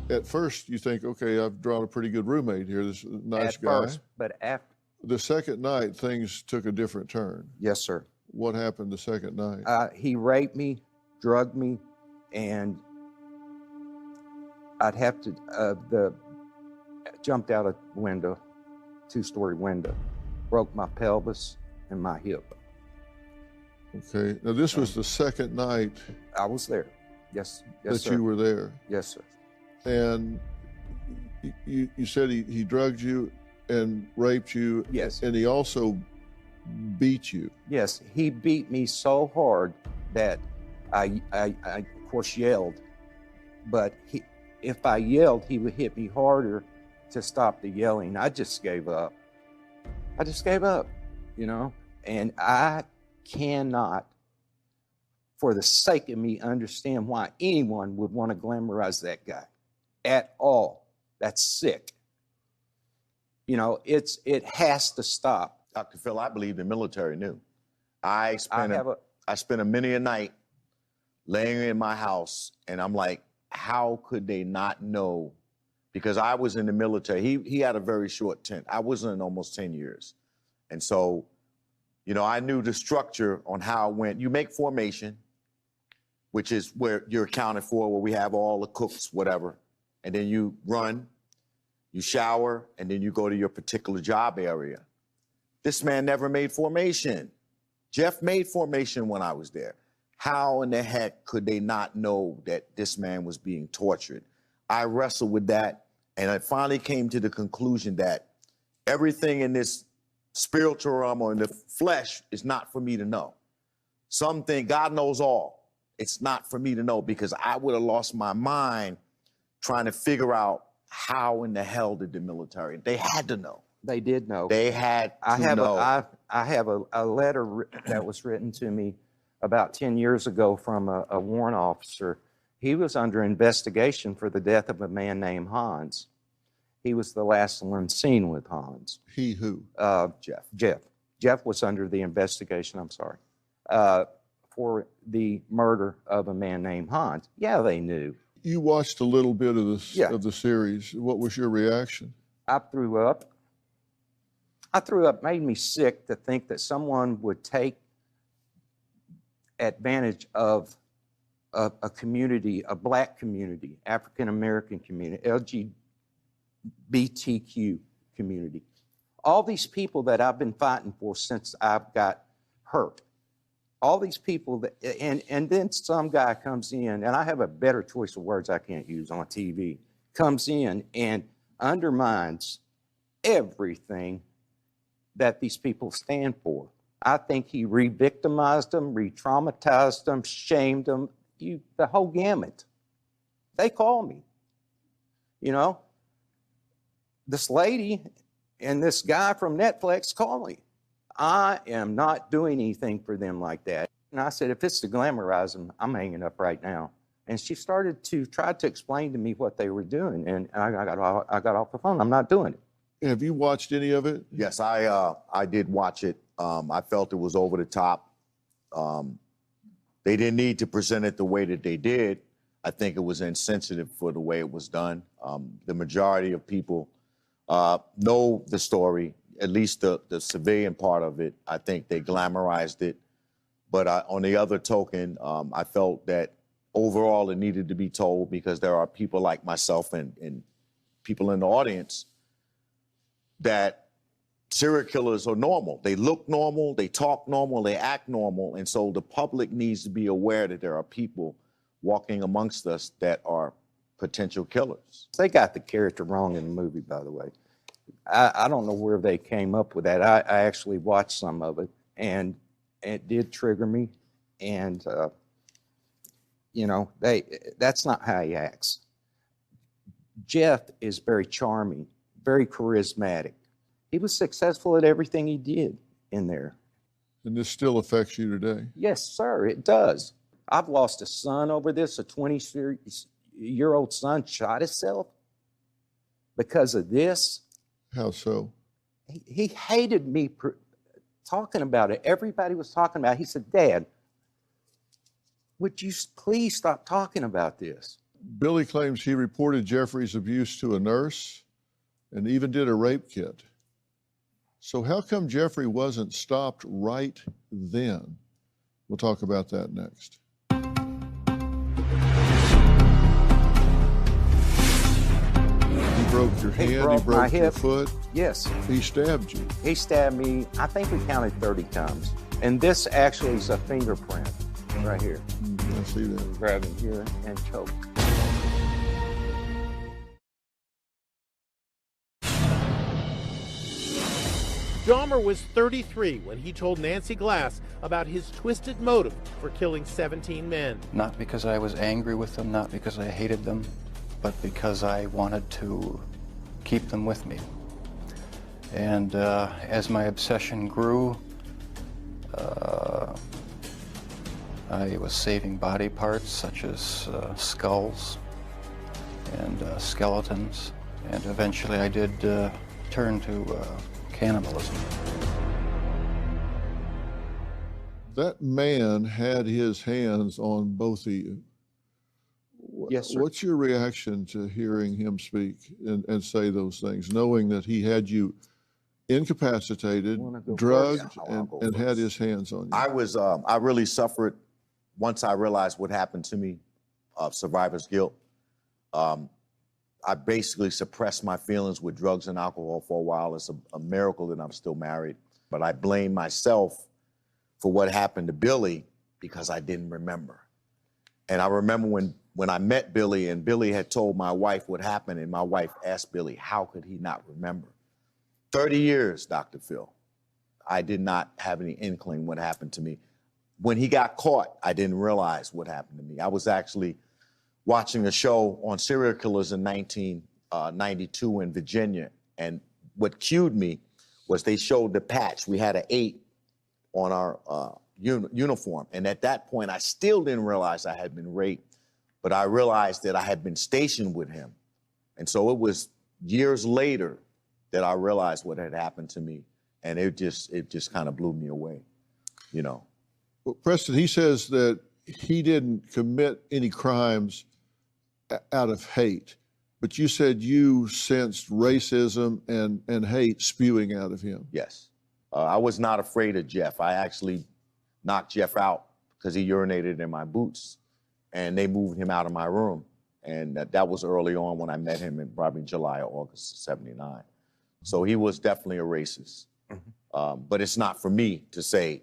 At first, you think, okay, I've drawn a pretty good roommate here. This nice guy. At first, but after. The second night, things took a different turn. Yes, sir. What happened the second night? He raped me, drugged me, and I'd have to, jumped out a window, two-story window, broke my pelvis and my hip. Okay. Now, this was the second night. I was there. Yes, that sir. You were there. Yes, sir. And you said he drugged you and raped you. Yes. And he also beat you. Yes, he beat me so hard that I of course yelled, but if I yelled, he would hit me harder to stop the yelling. I just gave up. You know, and I cannot, for the sake of me, understand why anyone would want to glamorize that guy at all. That's sick. You know, it has to stop. Dr. Phil, I believe the military knew. I spent a many a night laying in my house, and I'm like, how could they not know? Because I was in the military. He had a very short stint. I was in almost 10 years. And so, you know, I knew the structure on how it went. You make formation, which is where you're accounted for, where we have all the cooks, whatever. And then you run, you shower, and then you go to your particular job area. This man never made formation. Jeff made formation when I was there. How in the heck could they not know that this man was being tortured? I wrestled with that, and I finally came to the conclusion that everything in this spiritual realm or in the flesh is not for me to know. Something, God knows all. It's not for me to know, because I would have lost my mind trying to figure out how in the hell did the military, they had to know. They did know. They had to know. I have a letter that was written to me about 10 years ago from a warrant officer. He was under investigation for the death of a man named Hans. He was the last one seen with Hans. He who? Jeff. Jeff was under the investigation, I'm sorry, for the murder of a man named Hans. Yeah, they knew. You watched a little bit of the series. What was your reaction? I threw up. Made me sick to think that someone would take advantage of a community, a black community, African-American community, LGBTQ community. All these people that I've been fighting for since I've got hurt. All these people that, and then some guy comes in, and I have a better choice of words I can't use on TV, comes in and undermines everything that these people stand for. I think he re-victimized them, re-traumatized them, shamed them, the whole gamut. They call me, you know. This lady and this guy from Netflix call me. I am not doing anything for them like that. And I said, if it's to glamorize them, I'm hanging up right now. And she started to try to explain to me what they were doing, and I got off the phone. I'm not doing it. Have you watched any of it? Yes, I did watch it. I felt it was over the top. They didn't need to present it the way that they did. I think it was insensitive for the way it was done. The majority of people know the story, at least the civilian part of it. I think they glamorized it. But on the other token, I felt that overall it needed to be told, because there are people like myself and people in the audience that serial killers are normal. They look normal, they talk normal, they act normal. And so the public needs to be aware that there are people walking amongst us that are potential killers. They got the character wrong in the movie, by the way. I don't know where they came up with that. I actually watched some of it, and it did trigger me. And, you know, that's not how he acts. Jeff is very charming, very charismatic. He was successful at everything he did in there. And this still affects you today? Yes, sir, it does. I've lost a son over this. A 20-year-old son shot himself because of this. How so? He hated me talking about it. Everybody was talking about it. He said, Dad, would you please stop talking about this? Billy claims he reported Jeffrey's abuse to a nurse and even did a rape kit. So how come Jeffrey wasn't stopped right then? We'll talk about that next. He broke your hand, he broke your foot. Yes. He stabbed you. He stabbed me, I think we counted 30 times. And this actually is a fingerprint right here. I see that. Grabbing here and choke. Dahmer was 33 when he told Nancy Glass about his twisted motive for killing 17 men. Not because I was angry with them, not because I hated them, but because I wanted to keep them with me. And as my obsession grew, I was saving body parts such as skulls and skeletons, and eventually I did turn to cannibalism. That man had his hands on both of you. Yes, sir. What's your reaction to hearing him speak and say those things, knowing that he had you incapacitated, drugged, and had his hands on you? I really suffered once I realized what happened to me of survivor's guilt. I basically suppressed my feelings with drugs and alcohol for a while. It's a miracle that I'm still married. But I blame myself for what happened to Billy because I didn't remember. And I remember when I met Billy and Billy had told my wife what happened, and my wife asked Billy, how could he not remember? 30 years, Dr. Phil. I did not have any inkling what happened to me. When he got caught, I didn't realize what happened to me. I was actually watching a show on serial killers in 1992 in Virginia, and what cued me was they showed the patch. We had an 8 on our uniform, and at that point, I still didn't realize I had been raped, but I realized that I had been stationed with him. And so it was years later that I realized what had happened to me, and it just kind of blew me away, you know. Well, Preston, he says that he didn't commit any crimes out of hate, but you said you sensed racism and hate spewing out of him. Yes. I was not afraid of Jeff. I actually knocked Jeff out because he urinated in my boots, and they moved him out of my room. And that was early on when I met him in probably July or August of '79. So he was definitely a racist. But it's not for me to say,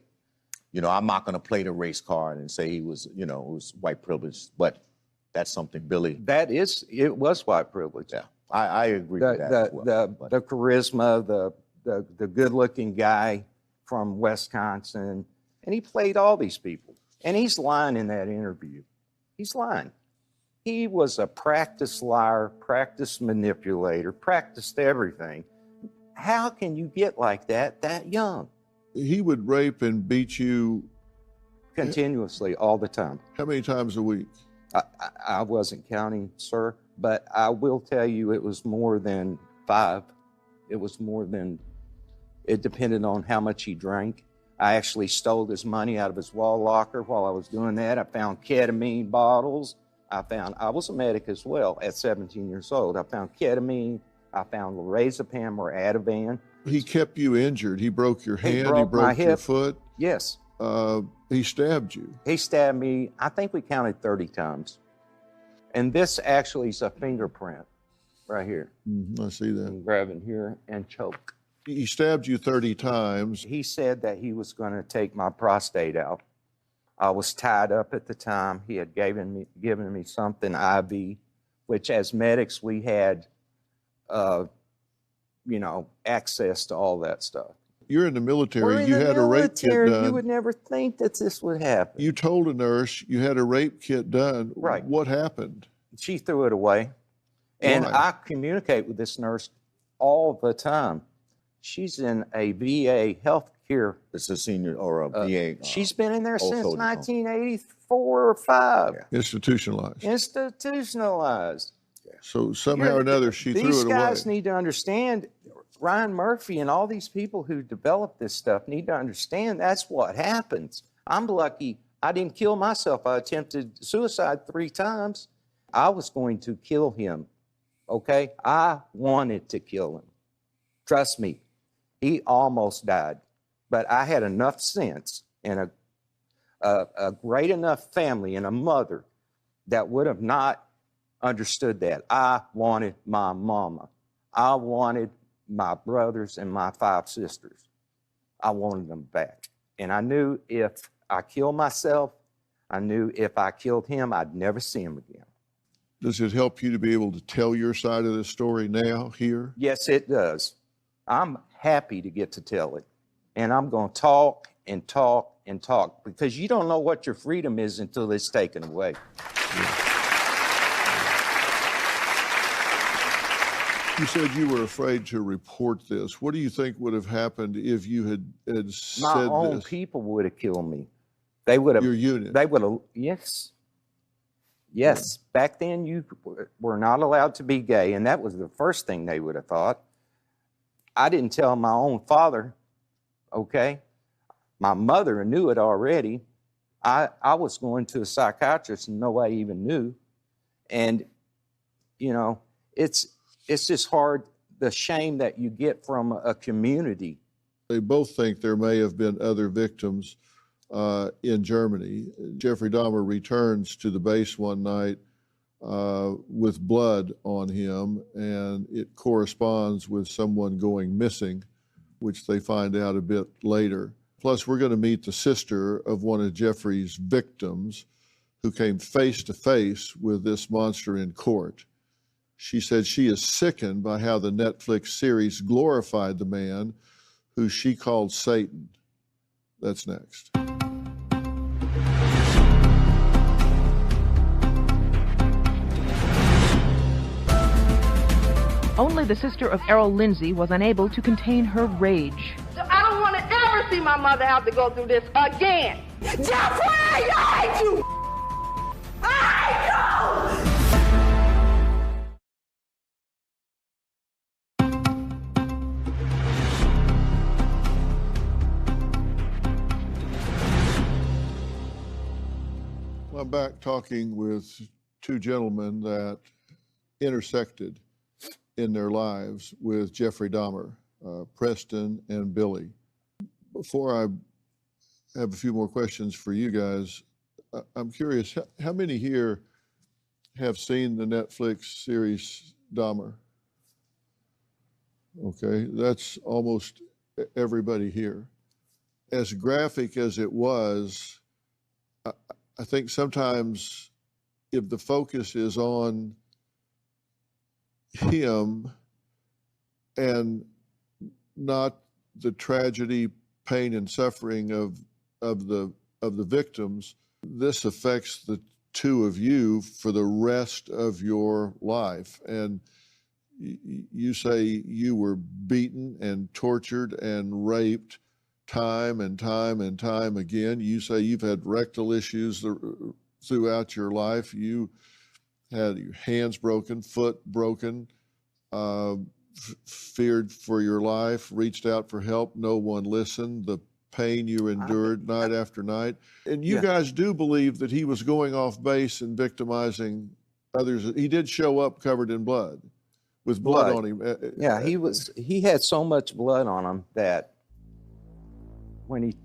you know, I'm not going to play the race card and say he was, you know, it was white privilege. But that's something Billy. It was white privilege. Yeah, I agree with that as well. The charisma, the good-looking guy from Wisconsin, and he played all these people. And he's lying in that interview. He's lying. He was a practiced liar, practiced manipulator, practiced everything. How can you get like that young? He would rape and beat you continuously, all the time. How many times a week? I wasn't counting, sir, but I will tell you it was more than 5. It was more than, it depended on how much he drank. I actually stole his money out of his wall locker while I was doing that. I found ketamine bottles. I was a medic as well at 17 years old. I found ketamine. I found lorazepam or Ativan. He kept you injured. He broke your hand. He broke your foot. Yes. He stabbed you. He stabbed me, I think we counted 30 times. And this actually is a fingerprint right here. I see that. I'm grabbing here and choke. He stabbed you 30 times. He said that he was going to take my prostate out. I was tied up at the time. He had given me something IV, which as medics we had, access to all that stuff. You're in the military. You had a rape kit done. You would never think that this would happen. You told a nurse you had a rape kit done. Right. What happened? She threw it away. And I communicate with this nurse all the time. She's in a VA healthcare. It's a senior or a VA. She's been in there since 1984 or 5. Yeah. Institutionalized. Institutionalized. So somehow or another, she threw it away. These guys need to understand, Ryan Murphy and all these people who develop this stuff need to understand that's what happens. I'm lucky I didn't kill myself. I attempted suicide 3 times. I was going to kill him, okay? I wanted to kill him. Trust me, he almost died. But I had enough sense and a great enough family and a mother that would have not understood that. I wanted my mama. I wanted my brothers and my 5 sisters. I wanted them back. And I knew if I killed myself, I knew if I killed him, I'd never see him again. Does it help you to be able to tell your side of the story now, here? Yes, it does. I'm happy to get to tell it. And I'm going to talk and talk and talk because you don't know what your freedom is until it's taken away. You said you were afraid to report this. What do you think would have happened if you had said this? My own people would have killed me. They would have. Your unit? They would have, yes. Yes. Yeah. Back then, you were not allowed to be gay, and that was the first thing they would have thought. I didn't tell my own father, okay? My mother knew it already. I was going to a psychiatrist and nobody even knew. And, you know, it's just hard, the shame that you get from a community. They both think there may have been other victims in Germany. Jeffrey Dahmer returns to the base one night with blood on him, and it corresponds with someone going missing, which they find out a bit later. Plus, we're going to meet the sister of one of Jeffrey's victims who came face to face with this monster in court. She said she is sickened by how the Netflix series glorified the man who she called Satan. That's next. Only the sister of Errol Lindsay was unable to contain her rage. I don't want to ever see my mother have to go through this again. Jeffrey, I hate you. I hate you. I'm back talking with two gentlemen that intersected in their lives with Jeffrey Dahmer, Preston and Billy. Before I have a few more questions for you guys, I'm curious, how many here have seen the Netflix series Dahmer? Okay, that's almost everybody here. As graphic as it was, I think sometimes if the focus is on him and not the tragedy, pain, and suffering of the victims, this affects the two of you for the rest of your life. And you say you were beaten and tortured and raped time and time and time again. You say you've had rectal issues throughout your life. You had your hands broken, foot broken, feared for your life, reached out for help. No one listened. The pain you endured night after night. And you guys do believe that he was going off base and victimizing others. He did show up covered in blood, with blood on him. Yeah, he had so much blood on him that when he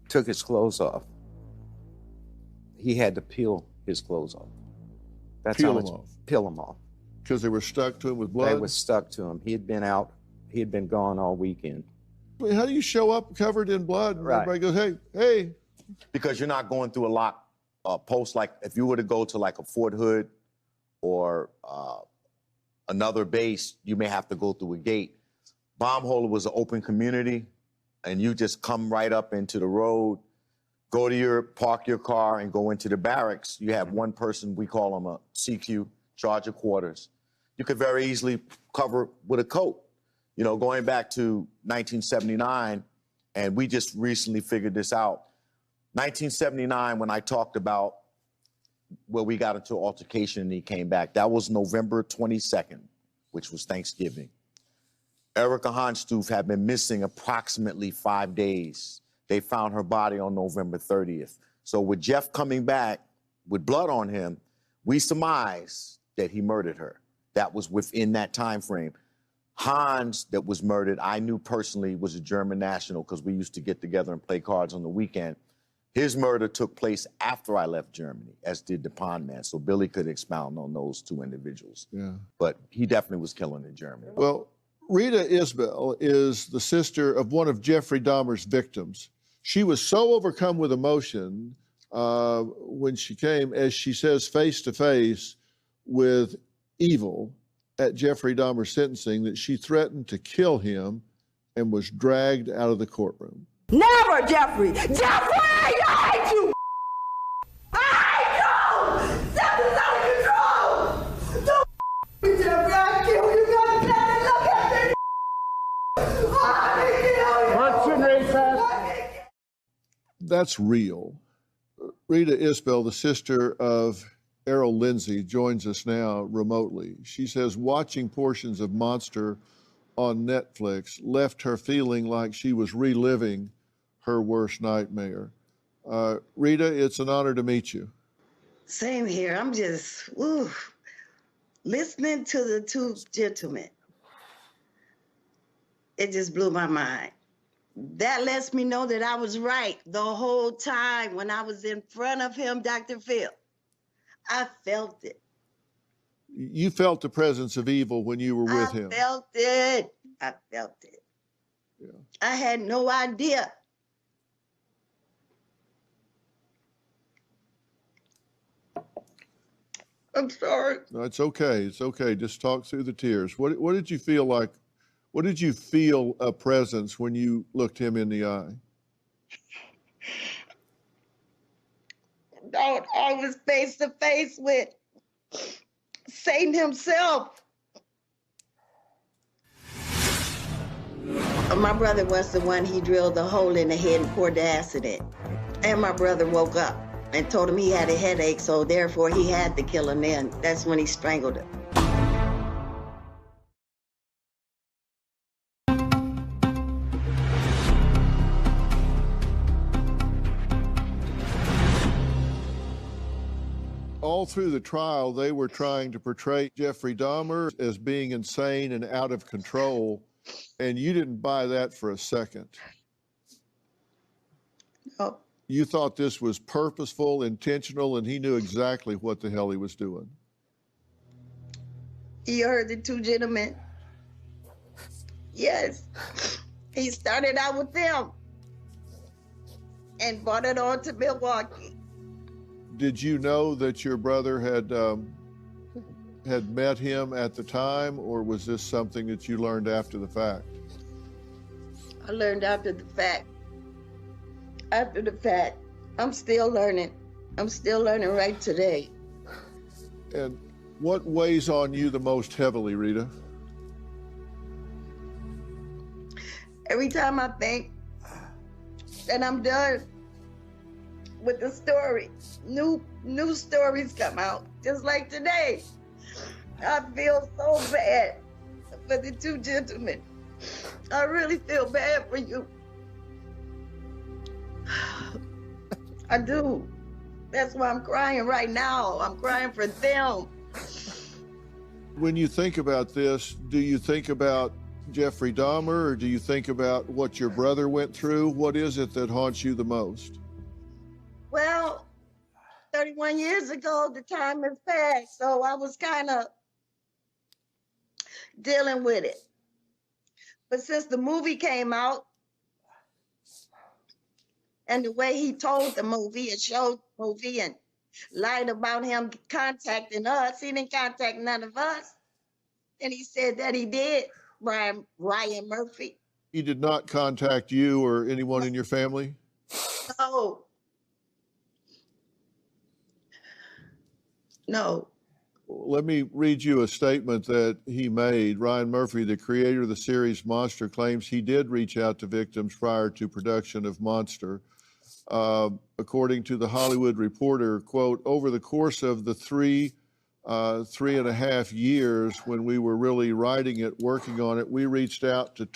took his clothes off, he had to peel his clothes off. That's Peel how them much, off. Peel them off. Because they were stuck to him with blood? They were stuck to him. He had been out, he had been gone all weekend. How do you show up covered in blood and Right. everybody goes, hey? Because you're not going through a lot post, like if you were to go to like a Fort Hood or another base, you may have to go through a gate. Bombholder was an open community, and you just come right up into the road, go to park your car and go into the barracks. You have one person, we call them a CQ, charge of quarters. You could very easily cover with a coat. You know, going back to 1979, and we just recently figured this out. 1979, when I talked about where we got into altercation and he came back, that was November 22nd, which was Thanksgiving. Erica Hanstoof had been missing approximately 5 days. They found her body on November 30th. So with Jeff coming back with blood on him, we surmised that he murdered her. That was within that time frame. Hans, that was murdered, I knew personally was a German national because we used to get together and play cards on the weekend. His murder took place after I left Germany, as did the Pond Man. So Billy could expound on those two individuals. Yeah. But he definitely was killing in Germany. Well, Rita Isbell is the sister of one of Jeffrey Dahmer's victims. She was so overcome with emotion when she came, as she says, face to face with evil at Jeffrey Dahmer's sentencing, that she threatened to kill him and was dragged out of the courtroom. Never, Jeffrey! Jeffrey, I hate you! I hate you! Something's out of control! Don't Jeffrey, I kill you! God damn it, look at me! I kill you! That's real. Rita Isbell, the sister of Errol Lindsay, joins us now remotely. She says watching portions of Monster on Netflix left her feeling like she was reliving her worst nightmare. Rita, it's an honor to meet you. Same here. I'm just, listening to the two gentlemen. It just blew my mind. That lets me know that I was right the whole time when I was in front of him, Dr. Phil. I felt it. You felt the presence of evil when you were with him. I felt it. Yeah. I had no idea. I'm sorry. No, it's okay. It's okay. Just talk through the tears. What did you feel like? What did you feel a presence when you looked him in the eye? I was face to face with Satan himself. My brother was the one he drilled the hole in the head and poured the acid in. And my brother woke up and told him he had a headache, so therefore he had to kill him then. That's when he strangled him. All through the trial, they were trying to portray Jeffrey Dahmer as being insane and out of control, and you didn't buy that for a second. No. You thought this was purposeful, intentional, and he knew exactly what the hell he was doing. You heard the two gentlemen. Yes. He started out with them and brought it on to Milwaukee. Did you know that your brother had met him at the time, or was this something that you learned after the fact? I learned after the fact. After the fact. I'm still learning. I'm still learning right today. And what weighs on you the most heavily, Rita? Every time I think that I'm done with the story, new stories come out, just like today. I feel so bad for the two gentlemen. I really feel bad for you. I do. That's why I'm crying right now. I'm crying for them. When you think about this, do you think about Jeffrey Dahmer, or do you think about what your brother went through? What is it that haunts you the most? Well, 31 years ago, the time has passed, so I was kind of dealing with it. But since the movie came out, and the way he told the movie and showed the movie and lied about him contacting us, he didn't contact none of us. And he said that he did, Ryan Murphy. He did not contact you or anyone in your family? No. No. Let me read you a statement that he made. Ryan Murphy, the creator of the series Monster, claims he did reach out to victims prior to production of Monster. According to the Hollywood Reporter, quote, over the course of the three and a half years when we were really writing it, working on it, we reached out to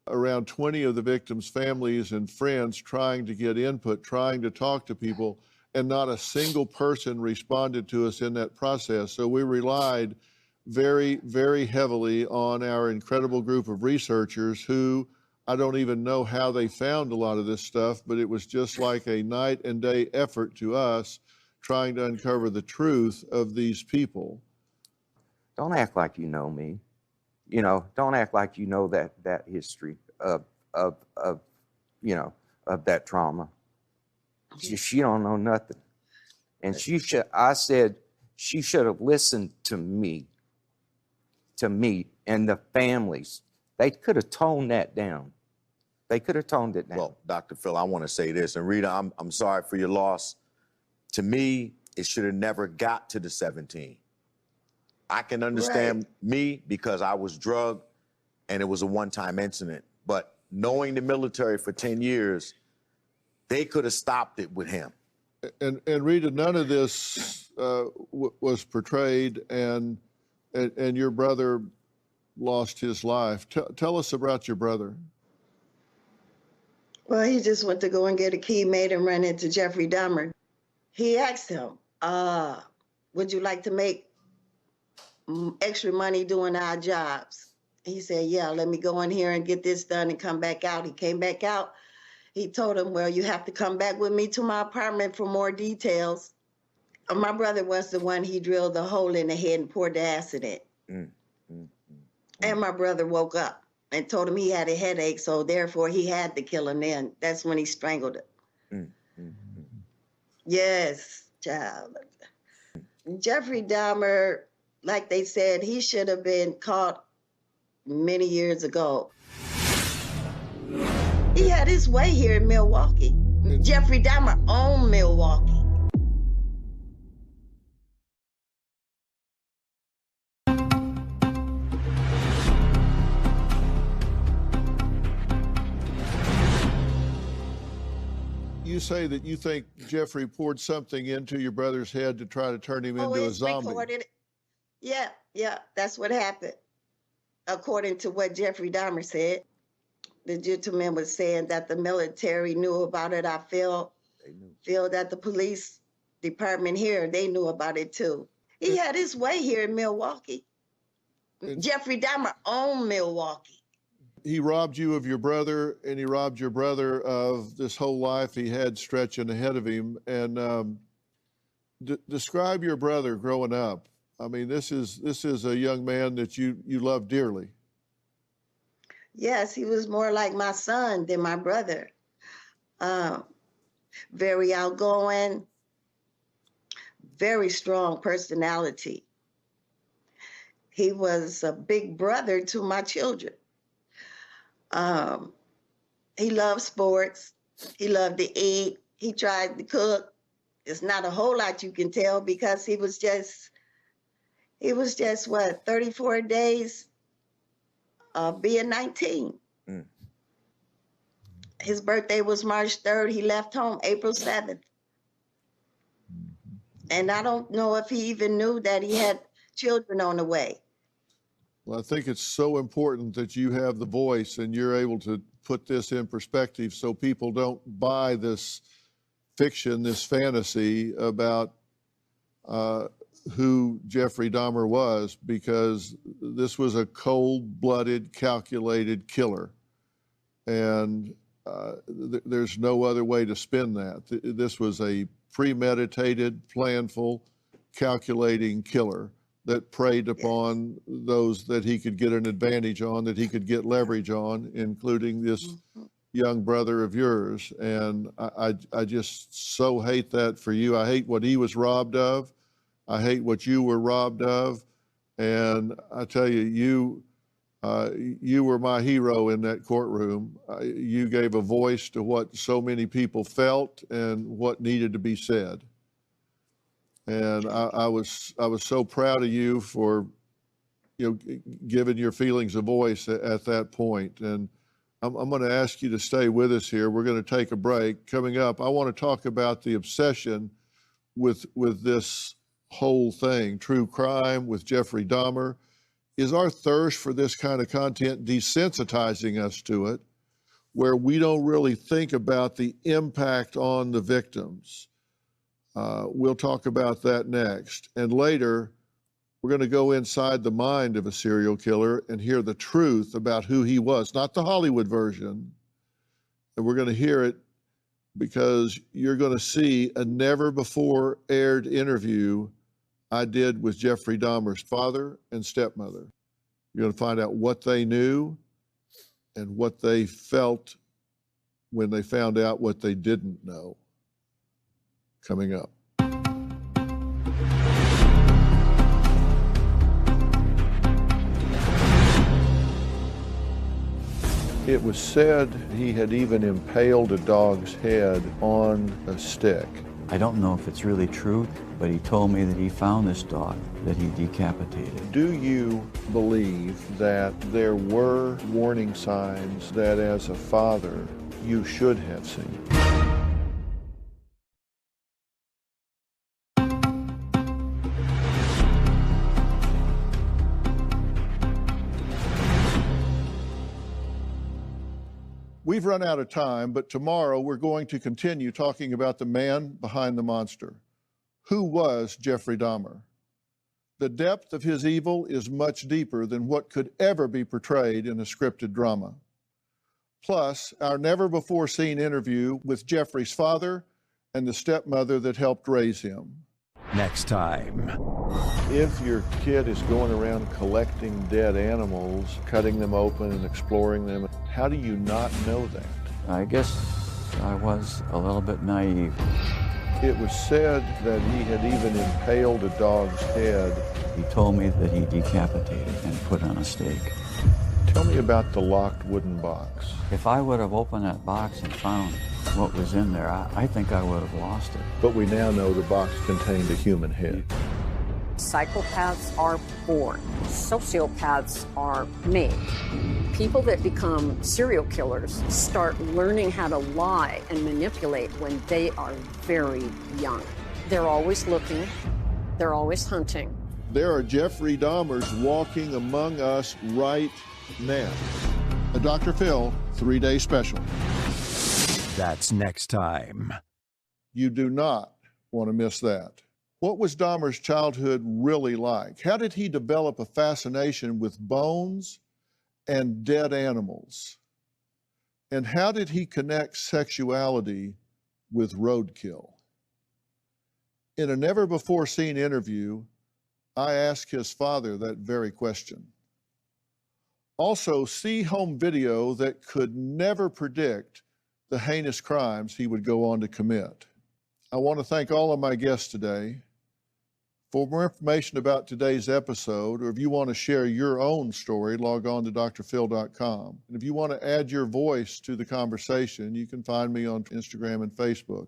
around 20 of the victims' families and friends, trying to get input, trying to talk to people, and not a single person responded to us in that process. So we relied very, very heavily on our incredible group of researchers who, I don't even know how they found a lot of this stuff, but it was just like a night and day effort to us trying to uncover the truth of these people. Don't act like you know me. You know, don't act like you know that history of that trauma. She don't know nothing. And I said she should have listened to me and the families. They could have toned that down. They could have toned it down. Well, Dr. Phil, I want to say this, and Rita, I'm sorry for your loss. To me, it should have never got to the 17. I can understand me because I was drugged and it was a one-time incident. But knowing the military for 10 years, they could have stopped it with him. And Rita, none of this was portrayed, and your brother lost his life. Tell us about your brother. Well, he just went to go and get a key made and ran into Jeffrey Dahmer. He asked him, would you like to make extra money doing our jobs? He said, yeah, let me go in here and get this done and come back out. He came back out. He told him, well, you have to come back with me to my apartment for more details. My brother was the one he drilled the hole in the head and poured the acid in. And my brother woke up and told him he had a headache, so therefore he had to kill him then. That's when he strangled him. Yes, child. Jeffrey Dahmer, like they said, he should have been caught many years ago. He had his way here in Milwaukee. Jeffrey Dahmer owned Milwaukee. You say that you think Jeffrey poured something into your brother's head to try to turn him into a zombie. Recorded. Yeah, that's what happened. According to what Jeffrey Dahmer said, the gentleman was saying that the military knew about it. I feel that the police department here, they knew about it too. He had his way here in Milwaukee. Jeffrey Dahmer owned Milwaukee. He robbed you of your brother, and he robbed your brother of this whole life he had stretching ahead of him. And describe your brother growing up. I mean, this is a young man that you love dearly. Yes, he was more like my son than my brother. Very outgoing, very strong personality. He was a big brother to my children. He loved sports. He loved to eat. He tried to cook. It's not a whole lot you can tell because he was just what, 34 days being 19. His birthday was March 3rd. He left home April 7th. And I don't know if he even knew that he had children on the way. Well, I think it's so important that you have the voice and you're able to put this in perspective so people don't buy this fiction, this fantasy about who Jeffrey Dahmer was, because this was a cold-blooded, calculated killer. And there's no other way to spin that. This was a premeditated, planful, calculating killer that preyed upon those that he could get an advantage on, that he could get leverage on, including this young brother of yours. And I just so hate that for you. I hate what he was robbed of. I hate what you were robbed of. And I tell you, you were my hero in that courtroom. You gave a voice to what so many people felt and what needed to be said. And I was so proud of you for, giving your feelings a voice at that point. And I'm going to ask you to stay with us here. We're going to take a break. Coming up, I want to talk about the obsession with this whole thing, true crime with Jeffrey Dahmer. Is our thirst for this kind of content desensitizing us to it, where we don't really think about the impact on the victims? We'll talk about that next. And later, we're going to go inside the mind of a serial killer and hear the truth about who he was, not the Hollywood version. And we're going to hear it because you're going to see a never before aired interview I did with Jeffrey Dahmer's father and stepmother. You're going to find out what they knew and what they felt when they found out what they didn't know. Coming up. It was said he had even impaled a dog's head on a stick. I don't know if it's really true, but he told me that he found this dog that he decapitated. Do you believe that there were warning signs that as a father you should have seen? We've run out of time, but tomorrow we're going to continue talking about the man behind the monster. Who was Jeffrey Dahmer? The depth of his evil is much deeper than what could ever be portrayed in a scripted drama. Plus, our never-before-seen interview with Jeffrey's father and the stepmother that helped raise him. Next time. If your kid is going around collecting dead animals, cutting them open and exploring them, how do you not know that? I guess I was a little bit naive. It was said that he had even impaled a dog's head. He told me that he decapitated and put on a stake. Tell me about the locked wooden box. If I would have opened that box and found what was in there, I think I would have lost it. But we now know the box contained a human head. Psychopaths are born. Sociopaths are made. People that become serial killers start learning how to lie and manipulate when they are very young. They're always looking. They're always hunting. There are Jeffrey Dahmers walking among us right now. A Dr. Phil 3-day special. That's next time. You do not want to miss that. What was Dahmer's childhood really like? How did he develop a fascination with bones and dead animals? And how did he connect sexuality with roadkill? In a never-before-seen interview, I asked his father that very question. Also, see home video that could never predict the heinous crimes he would go on to commit. I want to thank all of my guests today. For more information about today's episode, or if you want to share your own story, log on to drphil.com. And if you want to add your voice to the conversation, you can find me on Instagram and Facebook.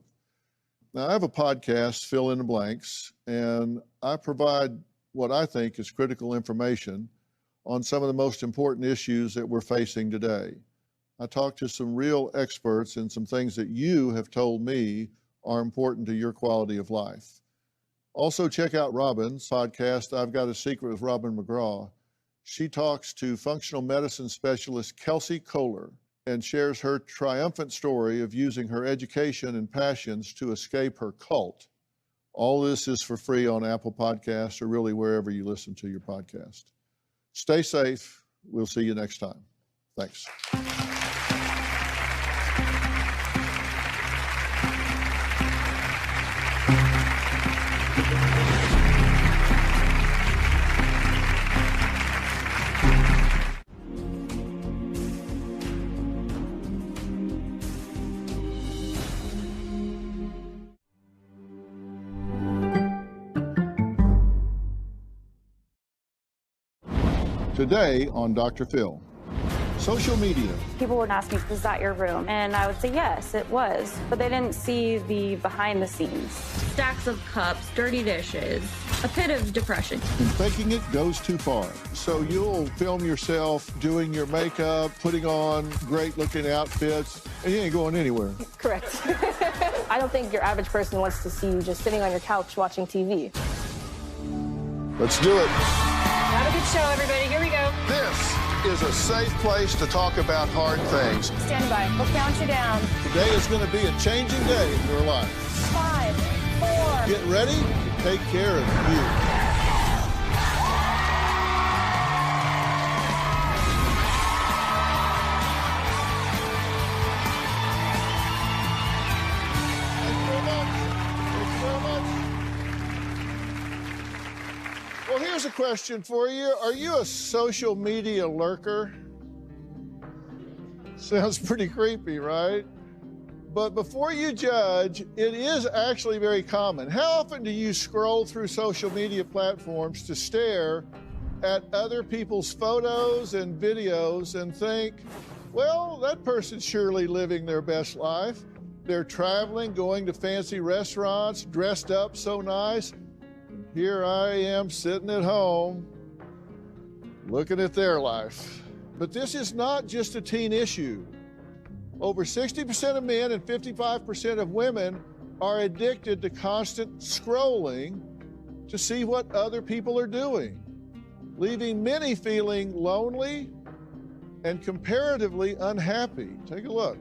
Now, I have a podcast, Fill in the Blanks, and I provide what I think is critical information on some of the most important issues that we're facing today. I talk to some real experts in some things that you have told me are important to your quality of life. Also, check out Robin's podcast, I've Got a Secret with Robin McGraw. She talks to functional medicine specialist Kelsey Kohler and shares her triumphant story of using her education and passions to escape her cult. All this is for free on Apple Podcasts or really wherever you listen to your podcast. Stay safe. We'll see you next time. Thanks. Today on Dr. Phil, social media. People would ask me, is that your room? And I would say, yes, it was. But they didn't see the behind the scenes. Stacks of cups, dirty dishes, a pit of depression. And thinking it goes too far. So you'll film yourself doing your makeup, putting on great looking outfits, and you ain't going anywhere. Correct. I don't think your average person wants to see you just sitting on your couch watching TV. Let's do it. Have a good show, everybody. Here we go. This is a safe place to talk about hard things. Stand by. We'll count you down. Today is going to be a changing day in your life. 5, 4. Get ready to take care of you. Well, here's a question for you. Are you a social media lurker? Sounds pretty creepy, right? But before you judge, it is actually very common. How often do you scroll through social media platforms to stare at other people's photos and videos and think, well, that person's surely living their best life. They're traveling, going to fancy restaurants, dressed up so nice. Here I am sitting at home looking at their life. But this is not just a teen issue. Over 60% of men and 55% of women are addicted to constant scrolling to see what other people are doing, leaving many feeling lonely and comparatively unhappy. Take a look.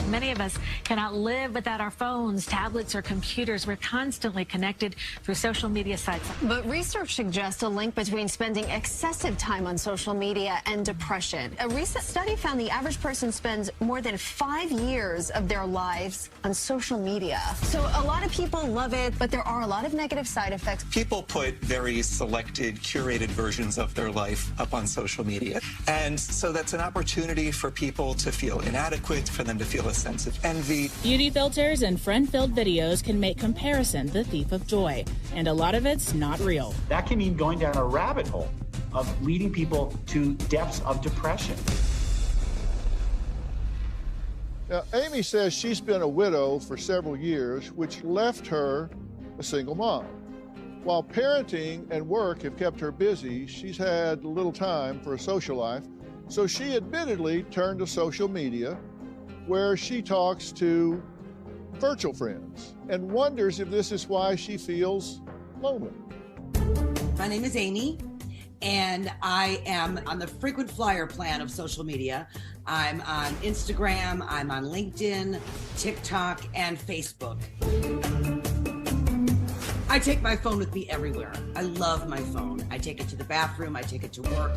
Many of us cannot live without our phones, tablets, or computers. We're constantly connected through social media sites. But research suggests a link between spending excessive time on social media and depression. A recent study found the average person spends more than 5 years of their lives on social media. So a lot of people love it, but there are a lot of negative side effects. People put very selected, curated versions of their life up on social media. And so that's an opportunity for people to feel inadequate, for them to feel a sense of envy. Beauty filters and friend-filled videos can make comparison the thief of joy, and a lot of it's not real. That can mean going down a rabbit hole of leading people to depths of depression. Now, Amy says she's been a widow for several years, which left her a single mom. While parenting and work have kept her busy, she's had little time for a social life, so she admittedly turned to social media, where she talks to virtual friends and wonders if this is why she feels lonely. My name is Amy, and I am on the frequent flyer plan of social media. I'm on Instagram, I'm on LinkedIn, TikTok, and Facebook. I take my phone with me everywhere. I love my phone. I take it to the bathroom, I take it to work.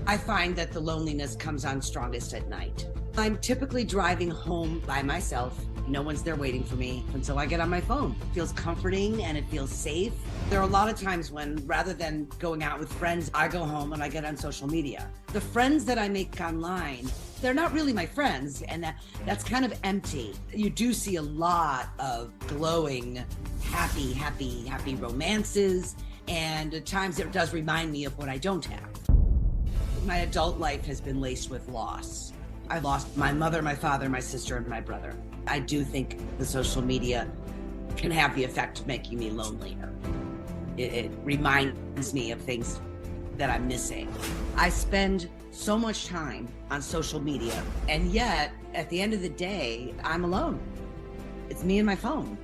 I find that the loneliness comes on strongest at night. I'm typically driving home by myself. No one's there waiting for me until I get on my phone. It feels comforting and it feels safe. There are a lot of times when, rather than going out with friends, I go home and I get on social media. The friends that I make online, they're not really my friends, and that's kind of empty. You do see a lot of glowing, happy romances, and at times it does remind me of what I don't have. My adult life has been laced with loss. I lost my mother, my father, my sister, and my brother. I do think the social media can have the effect of making me lonelier. It reminds me of things that I'm missing. I spend so much time on social media, and yet, at the end of the day, I'm alone. It's me and my phone.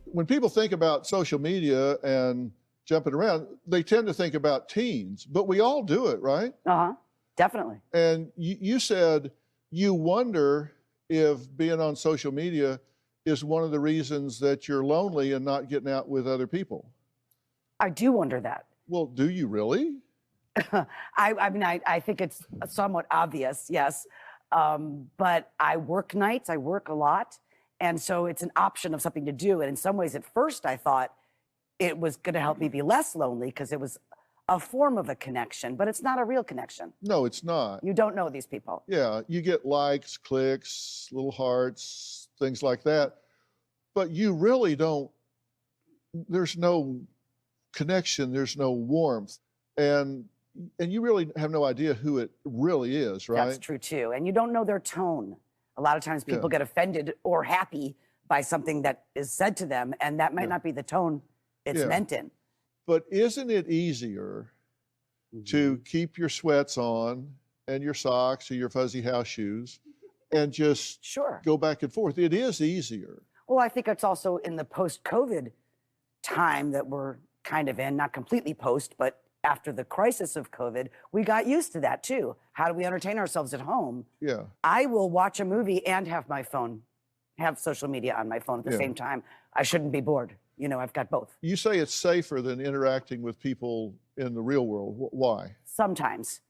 When people think about social media and jumping around, they tend to think about teens, but we all do it, right? Uh-huh, definitely. And you said you wonder if being on social media is one of the reasons that you're lonely and not getting out with other people. I do wonder that. Well, do you really? I think it's somewhat obvious, yes. But I work nights, I work a lot. And so it's an option of something to do. And in some ways, at first, I thought it was going to help me be less lonely because it was a form of a connection, but it's not a real connection. No, it's not. You don't know these people. Yeah, you get likes, clicks, little hearts, things like that. But you really don't, there's no connection, there's no warmth. And you really have no idea who it really is, right? That's true too. And you don't know their tone. A lot of times people get offended or happy by something that is said to them, and that might not be the tone it's meant in. But isn't it easier to keep your sweats on and your socks or your fuzzy house shoes and just go back and forth? It is easier. Well, I think it's also in the post-COVID time that we're kind of in, not completely post, but after the crisis of COVID, we got used to that too. How do we entertain ourselves at home? Yeah. I will watch a movie and have my phone, have social media on my phone at the same time. I shouldn't be bored. You know, I've got both. You say it's safer than interacting with people in the real world. Why? Sometimes.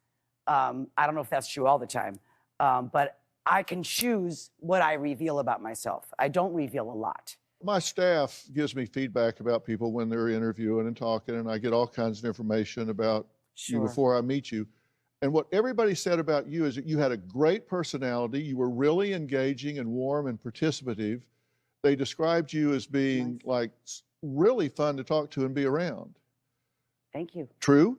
I don't know if that's true all the time, but I can choose what I reveal about myself. I don't reveal a lot. My staff gives me feedback about people when they're interviewing and talking, and I get all kinds of information about you before I meet you. And what everybody said about you is that you had a great personality. You were really engaging and warm and participative. They described you as being like really fun to talk to and be around. Thank you. True?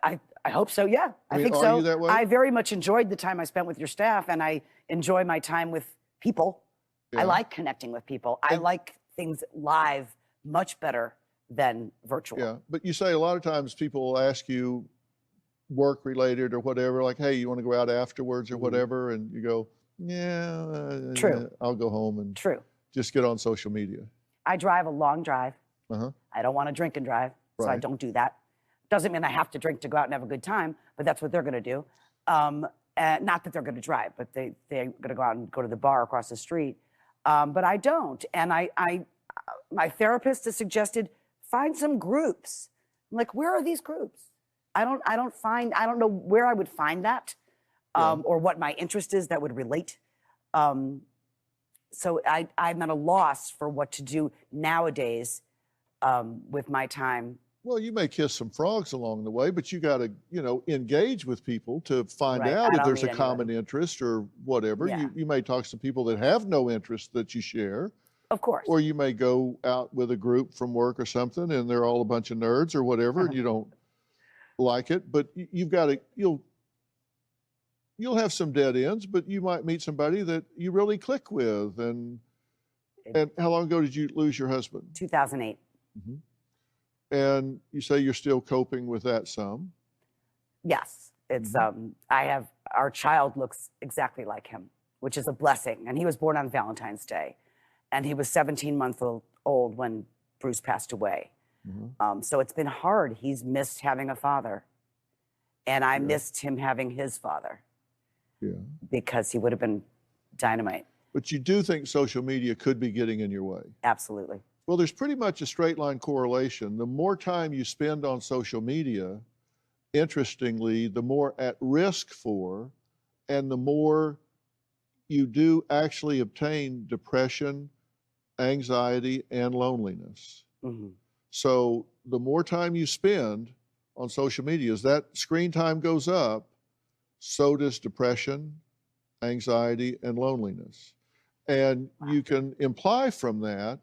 I hope so, yeah. I think so. Are you that way? I very much enjoyed the time I spent with your staff, and I enjoy my time with people. I like connecting with people. I like things live much better than virtual. Yeah, but you say a lot of times people will ask you work-related or whatever, like, hey, you want to go out afterwards or whatever, and you go, yeah, I'll go home and just get on social media. I drive a long drive. Uh-huh. I don't want to drink and drive, so I don't do that. Doesn't mean I have to drink to go out and have a good time, but that's what they're going to do. Not that they're going to drive, but they're going to go out and go to the bar across the street. But I don't. And my therapist has suggested find some groups. I'm like, where are these groups? I don't know where I would find that, or what my interest is that would relate. So I'm at a loss for what to do nowadays with my time. Well, you may kiss some frogs along the way, but you got to, engage with people to find out if there's a common interest or whatever. Yeah. You may talk to people that have no interest that you share. Of course. Or you may go out with a group from work or something, and they're all a bunch of nerds or whatever, and you don't like it. But you've got to, you'll have some dead ends, but you might meet somebody that you really click with. And how long ago did you lose your husband? 2008. Mm-hmm. And you say you're still coping with that some? Yes. It's our child looks exactly like him, which is a blessing. And he was born on Valentine's Day. And he was 17 months old when Bruce passed away. Mm-hmm. So it's been hard. He's missed having a father. And I missed him having his father. Yeah. Because he would have been dynamite. But you do think social media could be getting in your way? Absolutely. Well, there's pretty much a straight line correlation. The more time you spend on social media, interestingly, the more at risk for, and the more you do actually obtain depression, anxiety, and loneliness. Mm-hmm. So the more time you spend on social media, as that screen time goes up, so does depression, anxiety, and loneliness. And you can imply from that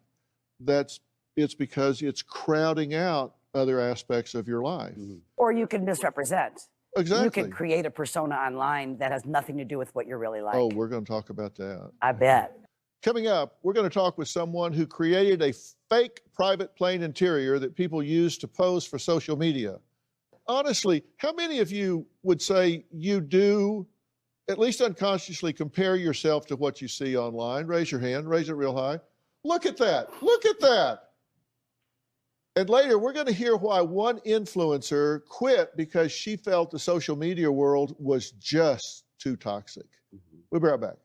it's because it's crowding out other aspects of your life. Mm-hmm. Or you can misrepresent. Exactly. You can create a persona online that has nothing to do with what you're really like. Oh, we're going to talk about that. I bet. Coming up, we're going to talk with someone who created a fake private plane interior that people use to pose for social media. Honestly, how many of you would say you do, at least unconsciously, compare yourself to what you see online? Raise your hand. Raise it real high. Look at that. Look at that. And later, we're going to hear why one influencer quit because she felt the social media world was just too toxic. Mm-hmm. We'll be right back.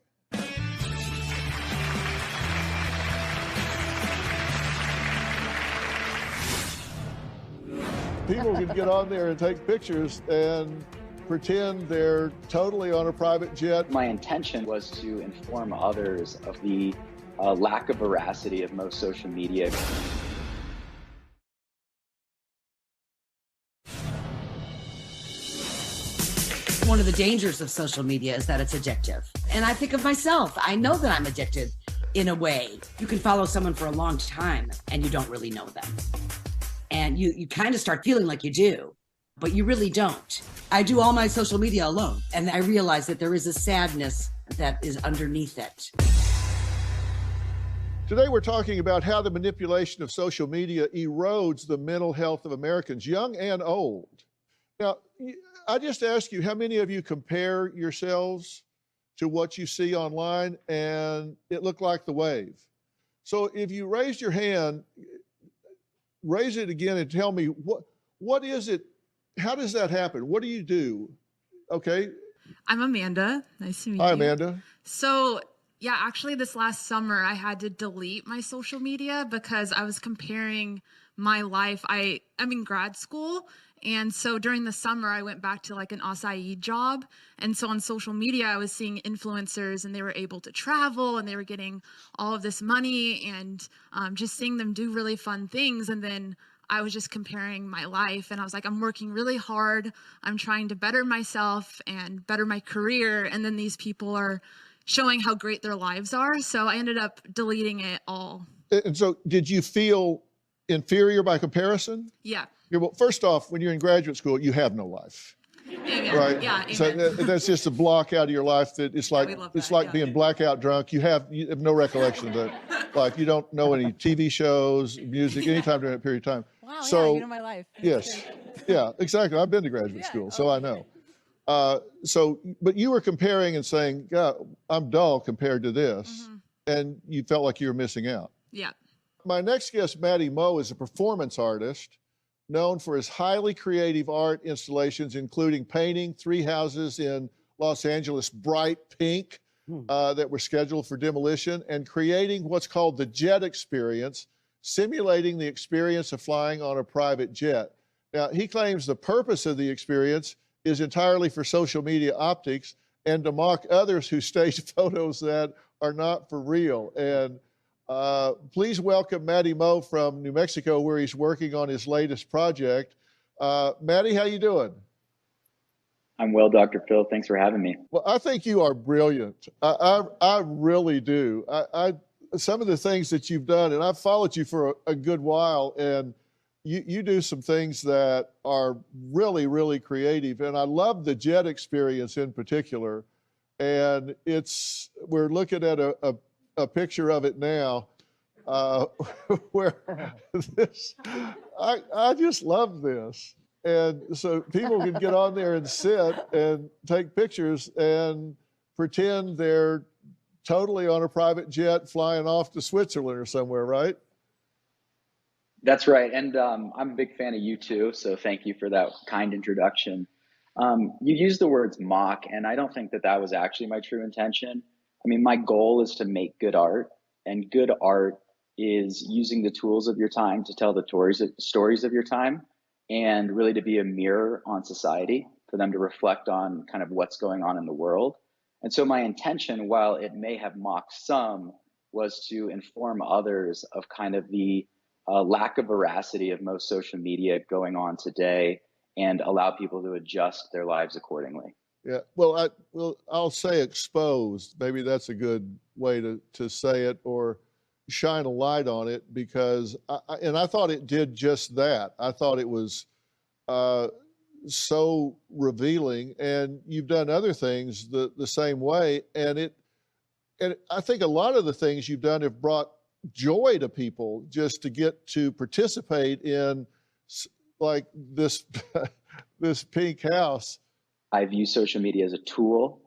People can get on there and take pictures and pretend they're totally on a private jet. My intention was to inform others of the lack of veracity of most social media. One of the dangers of social media is that it's addictive. And I think of myself. I know that I'm addicted in a way. You can follow someone for a long time and you don't really know them. And you kind of start feeling like you do, but you really don't. I do all my social media alone. And I realize that there is a sadness that is underneath it. Today, we're talking about how the manipulation of social media erodes the mental health of Americans, young and old. Now, I just ask you, how many of you compare yourselves to what you see online and it looked like the wave? So if you raised your hand, raise it again and tell me, what is it? How does that happen? What do you do? Okay. I'm Amanda. Nice to meet you. Hi, Amanda. So, yeah, actually this last summer I had to delete my social media because I was comparing my life. I'm in grad school. And so during the summer, I went back to like an acai job. And so on social media, I was seeing influencers and they were able to travel and they were getting all of this money and just seeing them do really fun things. And then I was just comparing my life and I was like, I'm working really hard. I'm trying to better myself and better my career. And then these people are showing how great their lives are. So I ended up deleting it all. And so did you feel inferior by comparison? Yeah. Well, first off, when you're in graduate school, you have no life. Amen. Right? Yeah, amen. So that's just a block out of your life that it's like being blackout drunk. You have no recollection of that. Like you don't know any TV shows, music, anytime during that period of time. Wow, so, yeah, you know my life. Yes. Yeah, exactly. I've been to graduate school, so I know. But you were comparing and saying, God, I'm dull compared to this. Mm-hmm. And you felt like you were missing out. Yeah. My next guest, Maddie Moe, is a performance artist. known for his highly creative art installations, including painting 3 houses in Los Angeles bright pink that were scheduled for demolition, and creating what's called the jet experience, simulating the experience of flying on a private jet. Now, he claims the purpose of the experience is entirely for social media optics and to mock others who stage photos that are not for real. And please welcome Matty Moe from New Mexico, where he's working on his latest project. Matty, how you doing? I'm well, Dr. Phil. Thanks for having me. Well, I think you are brilliant. I really do. Some of the things that you've done, and I've followed you for a good while, and you do some things that are really, really creative. And I love the jet experience in particular. And we're looking at a picture of it now, where I just love this. And so people can get on there and sit and take pictures and pretend they're totally on a private jet flying off to Switzerland or somewhere, right? That's right. And I'm a big fan of you too. So thank you for that kind introduction. You used the words mock, and I don't think that was actually my true intention. I mean, my goal is to make good art, and good art is using the tools of your time to tell the stories of your time, and really to be a mirror on society, for them to reflect on kind of what's going on in the world. And so my intention, while it may have mocked some, was to inform others of kind of the lack of veracity of most social media going on today, and allow people to adjust their lives accordingly. Yeah, well, I'll say exposed. Maybe that's a good way to say it, or shine a light on it, because I thought it did just that. I thought it was so revealing, and you've done other things the same way, and I think a lot of the things you've done have brought joy to people, just to get to participate in like this this pink house. I view social media as a tool.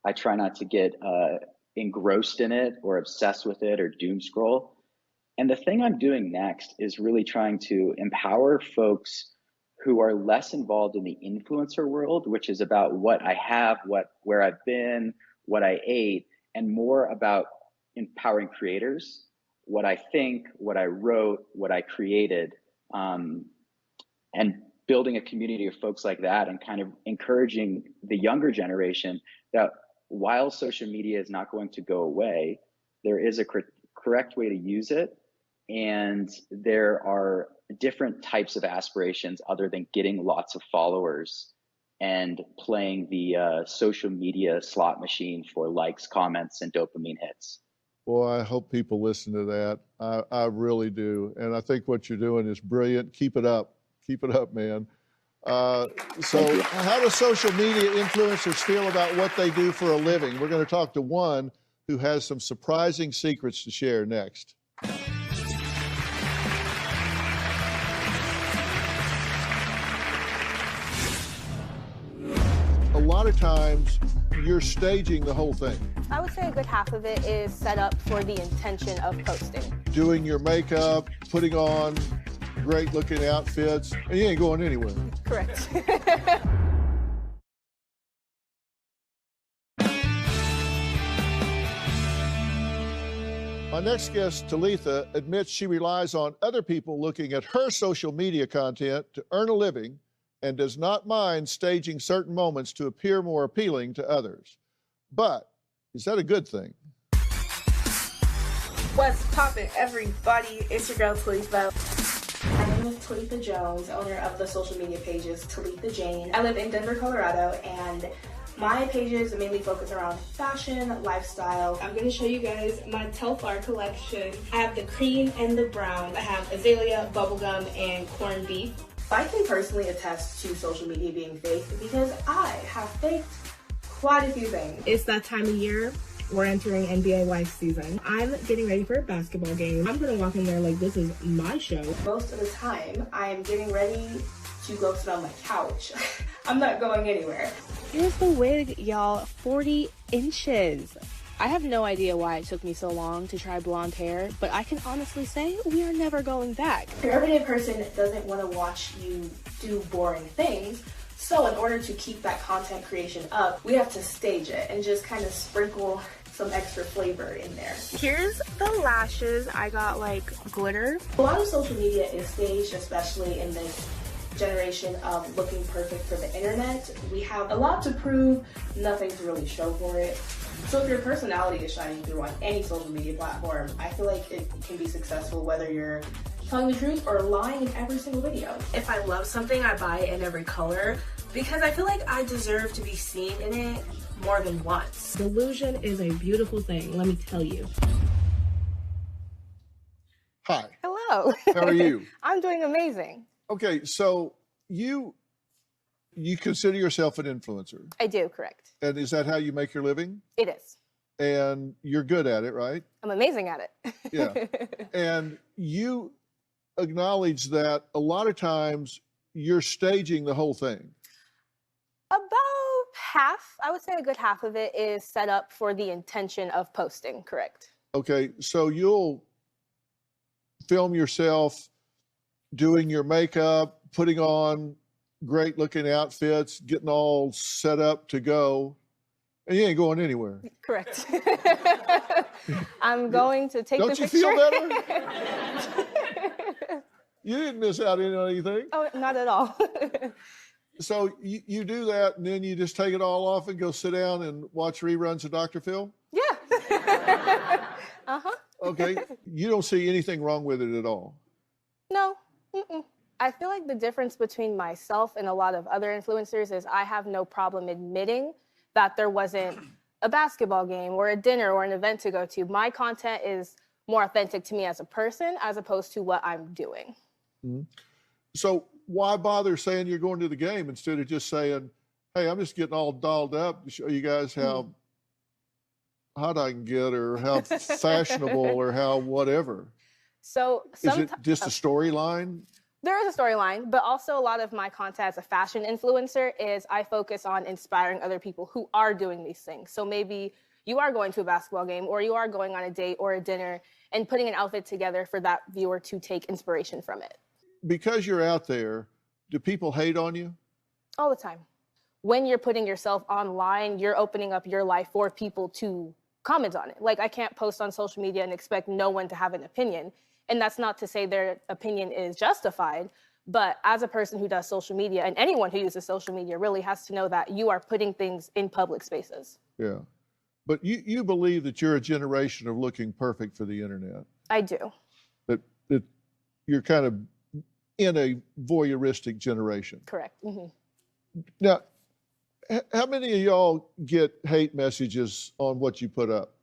I try not to get engrossed in it or obsessed with it or doom scroll. And the thing I'm doing next is really trying to empower folks who are less involved in the influencer world, which is about what I have, where I've been, what I ate, and more about empowering creators, what I think, what I wrote, what I created, and building a community of folks like that, and kind of encouraging the younger generation that while social media is not going to go away, there is a correct way to use it. And there are different types of aspirations other than getting lots of followers and playing the social media slot machine for likes, comments, and dopamine hits. Boy, I hope people listen to that. I really do. And I think what you're doing is brilliant. Keep it up. Keep it up, man. So how do social media influencers feel about what they do for a living? We're going to talk to one who has some surprising secrets to share next. A lot of times you're staging the whole thing. I would say a good half of it is set up for the intention of posting. Doing your makeup, putting on great looking outfits, and you ain't going anywhere. Correct. My next guest, Talitha, admits she relies on other people looking at her social media content to earn a living, and does not mind staging certain moments to appear more appealing to others. But is that a good thing? What's poppin', everybody? It's your girl, Talitha. My name is Talitha Jones, owner of the social media pages Talitha Jane. I live in Denver, Colorado, and my pages mainly focus around fashion, lifestyle. I'm gonna show you guys my Telfar collection. I have the cream and the brown. I have azalea, bubblegum, and corned beef. I can personally attest to social media being fake because I have faked quite a few things. It's that time of year. We're entering NBA Live season. I'm getting ready for a basketball game. I'm gonna walk in there like this is my show. Most of the time, I am getting ready to go sit on my couch. I'm not going anywhere. Here's the wig, y'all, 40 inches. I have no idea why it took me so long to try blonde hair, but I can honestly say we are never going back. Your everyday person doesn't want to watch you do boring things, so in order to keep that content creation up, we have to stage it and just kind of sprinkle some extra flavor in there. Here's the lashes. I got like glitter. A lot of social media is staged, especially in this generation of looking perfect for the internet. We have a lot to prove, nothing to really show for it. So if your personality is shining through on any social media platform, I feel like it can be successful whether you're telling the truth or lying in every single video. If I love something, I buy it in every color because I feel like I deserve to be seen in it more than once. Delusion is a beautiful thing, let me tell you. Hi. Hello. How are you? I'm doing amazing. Okay, so you consider yourself an influencer. I do, correct. And is that how you make your living? It is. And you're good at it, right? I'm amazing at it. Yeah. And you acknowledge that a lot of times you're staging the whole thing. About half, I would say a good half of it is set up for the intention of posting, correct. Okay, so you'll film yourself doing your makeup, putting on great looking outfits, getting all set up to go, and you ain't going anywhere. Correct. I'm going to take the picture. Don't you feel better? You didn't miss out on anything. Oh, not at all. So you do that, and then you just take it all off and go sit down and watch reruns of Dr. Phil? Yeah. Uh-huh. Okay. You don't see anything wrong with it at all? No. Mm-mm. I feel like the difference between myself and a lot of other influencers is I have no problem admitting that there wasn't a basketball game or a dinner or an event to go to. My content is more authentic to me as a person as opposed to what I'm doing. Mm-hmm. So why bother saying you're going to the game instead of just saying, hey, I'm just getting all dolled up to show you guys how hot I can get or how fashionable or how whatever? So is it just a storyline? There is a storyline, but also a lot of my content as a fashion influencer is I focus on inspiring other people who are doing these things. So maybe you are going to a basketball game or you are going on a date or a dinner and putting an outfit together for that viewer to take inspiration from it. Because you're out there, do people hate on you? All the time. When you're putting yourself online, you're opening up your life for people to comment on it. Like I can't post on social media and expect no one to have an opinion. And that's not to say their opinion is justified, but as a person who does social media and anyone who uses social media really has to know that you are putting things in public spaces. Yeah. But you believe that you're a generation of looking perfect for the internet. I do. That you're kind of in a voyeuristic generation. Correct. Mm-hmm. Now, how many of y'all get hate messages on what you put up?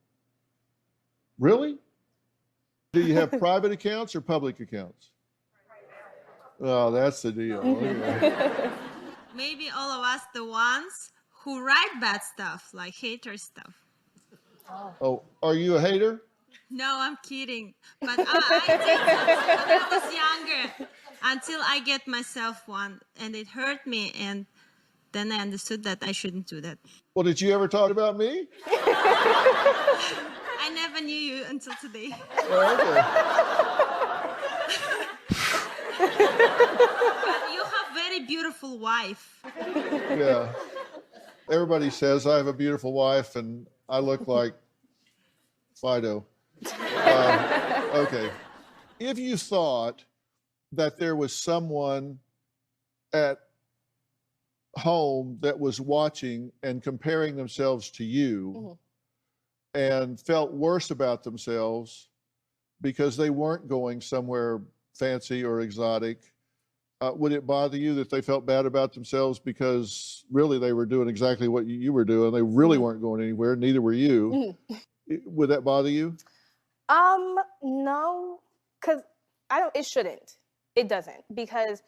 Really? Do you have private accounts or public accounts? Oh, that's the deal. Okay. Maybe all of us, the ones who write bad stuff, like hater stuff. Oh, are you a hater? No, I'm kidding. But I did when I was younger until I get myself one, and it hurt me, and then I understood that I shouldn't do that. Well, did you ever talk about me? I never knew you until today. Oh, But you have very beautiful wife. okay. Yeah. Everybody says I have a beautiful wife and I look like Fido. Okay. If you thought that there was someone at home that was watching and comparing themselves to you and felt worse about themselves because they weren't going somewhere fancy or exotic, would it bother you that they felt bad about themselves because really they were doing exactly what you were doing? They really weren't going anywhere, neither were you. Would that bother you? No, because it shouldn't. It doesn't, because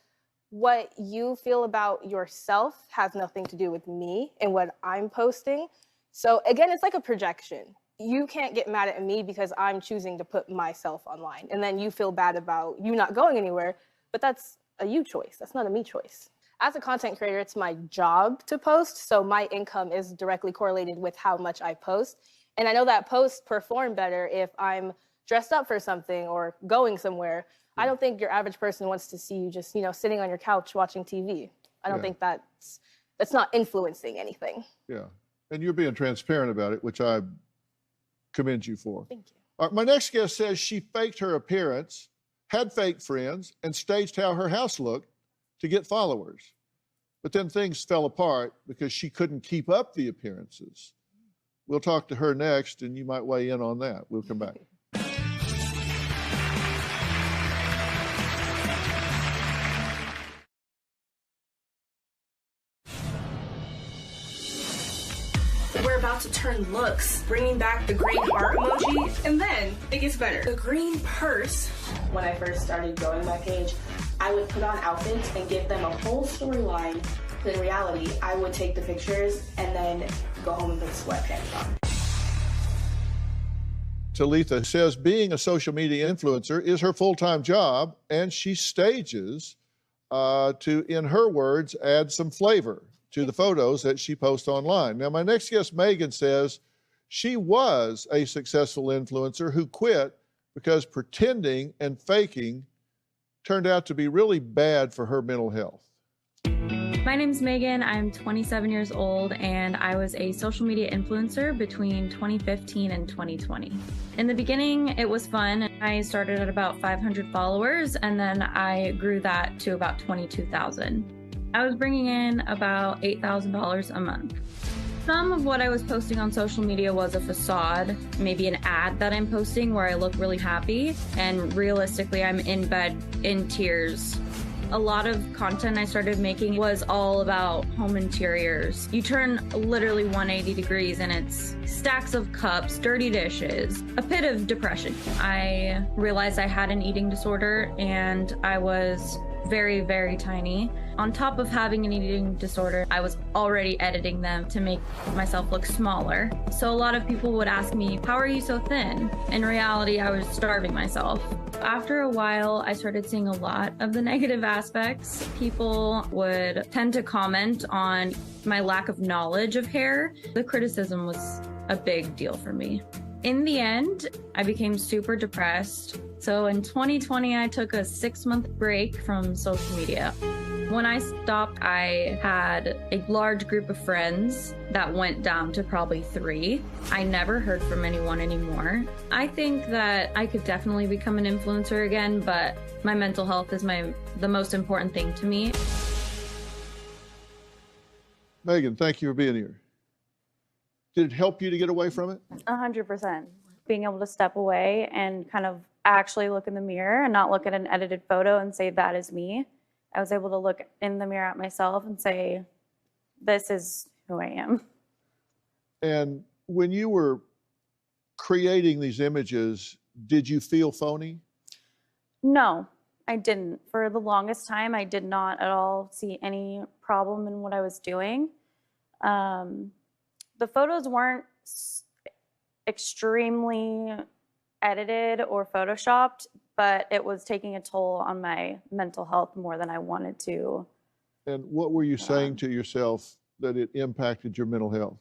what you feel about yourself has nothing to do with me and what I'm posting. So again, it's like a projection. You can't get mad at me because I'm choosing to put myself online. And then you feel bad about you not going anywhere, but that's a you choice. That's not a me choice. As a content creator, it's my job to post. So my income is directly correlated with how much I post. And I know that post perform better if I'm dressed up for something or going somewhere. I don't think your average person wants to see you just, sitting on your couch watching TV. I don't think that's not influencing anything. Yeah. And you're being transparent about it, which I commend you for. Thank you. All right, my next guest says she faked her appearance, had fake friends, and staged how her house looked to get followers. But then things fell apart because she couldn't keep up the appearances. We'll talk to her next, and you might weigh in on that. We'll come back. We're about to turn looks, bringing back the green heart emoji, and then it gets better. The green purse. When I first started growing my page, I would put on outfits and give them a whole storyline. But in reality, I would take the pictures and then go home and put sweatpants on. Talitha says being a social media influencer is her full-time job, and she stages to, in her words, add some flavor to the photos that she posts online. Now, my next guest, Megan, says she was a successful influencer who quit because pretending and faking turned out to be really bad for her mental health. My name's Megan. I'm 27 years old, and I was a social media influencer between 2015 and 2020. In the beginning, it was fun. I started at about 500 followers, and then I grew that to about 22,000. I was bringing in about $8,000 a month. Some of what I was posting on social media was a facade, maybe an ad that I'm posting where I look really happy, and realistically, I'm in bed in tears. A lot of content I started making was all about home interiors. You turn literally 180 degrees and it's stacks of cups, dirty dishes, a pit of depression. I realized I had an eating disorder and I was very, very tiny. On top of having an eating disorder, I was already editing them to make myself look smaller. So a lot of people would ask me, how are you so thin? In reality, I was starving myself. After a while, I started seeing a lot of the negative aspects. People would tend to comment on my lack of knowledge of hair. The criticism was a big deal for me. In the end, I became super depressed. So in 2020, I took a 6-month break from social media. When I stopped, I had a large group of friends that went down to probably 3. I never heard from anyone anymore. I think that I could definitely become an influencer again, but my mental health is the most important thing to me. Megan, thank you for being here. Did it help you to get away from it? 100%. Being able to step away and kind of actually look in the mirror and not look at an edited photo and say, that is me. I was able to look in the mirror at myself and say, this is who I am. And when you were creating these images, did you feel phony? No, I didn't. For the longest time, I did not at all see any problem in what I was doing. The photos weren't extremely edited or photoshopped, but it was taking a toll on my mental health more than I wanted to. And what were you saying to yourself that it impacted your mental health?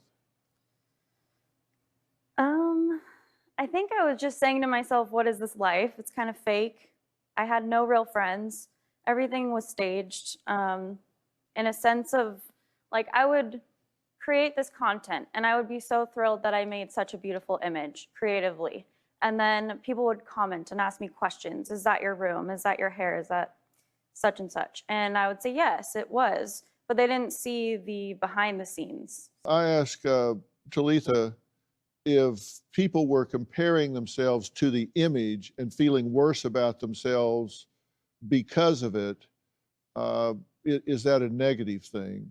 I think I was just saying to myself, what is this life? It's kind of fake. I had no real friends. Everything was staged. In a sense of, like, I would create this content and I would be so thrilled that I made such a beautiful image creatively. And then people would comment and ask me questions. Is that your room? Is that your hair? Is that such and such? And I would say, yes, it was. But they didn't see the behind the scenes. I asked Talitha if people were comparing themselves to the image and feeling worse about themselves because of it. Is that a negative thing?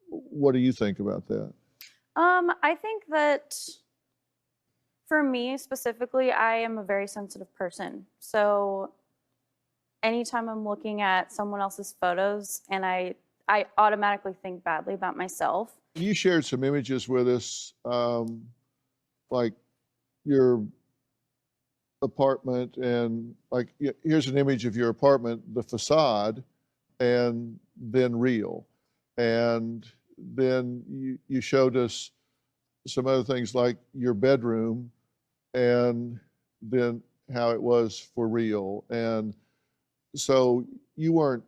What do you think about that? I think that for me specifically, I am a very sensitive person. So anytime I'm looking at someone else's photos and I automatically think badly about myself. You shared some images with us, like your apartment, and like, here's an image of your apartment, the facade, and then real. And then you showed us some other things like your bedroom and then how it was for real. And so you weren't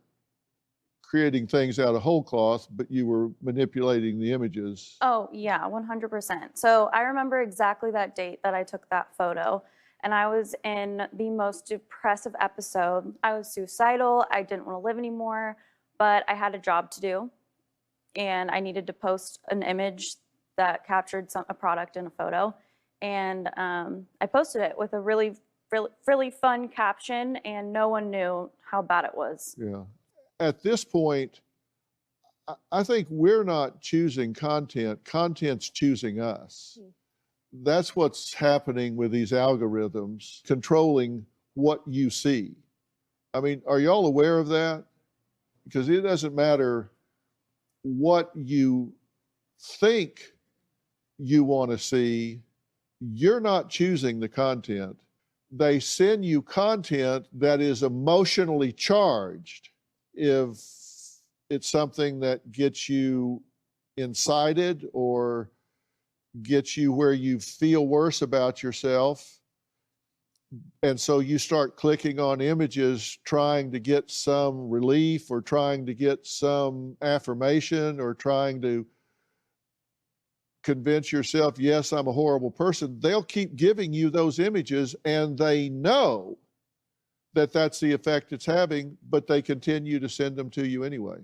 creating things out of whole cloth, but you were manipulating the images. Oh, yeah, 100%. So I remember exactly that date that I took that photo, and I was in the most depressive episode. I was suicidal. I didn't want to live anymore, but I had a job to do, and I needed to post an image that captured a product in a photo. And I posted it with a really fun caption, and no one knew how bad it was. Yeah. At this point, I think we're not choosing content, content's choosing us. That's what's happening with these algorithms, controlling what you see. I mean, are y'all aware of that? Because it doesn't matter what you think you want to see, you're not choosing the content. They send you content that is emotionally charged. If it's something that gets you incited or gets you where you feel worse about yourself, and so you start clicking on images trying to get some relief or trying to get some affirmation or trying to convince yourself, yes, I'm a horrible person, they'll keep giving you those images, and they know that that's the effect it's having, but they continue to send them to you anyway.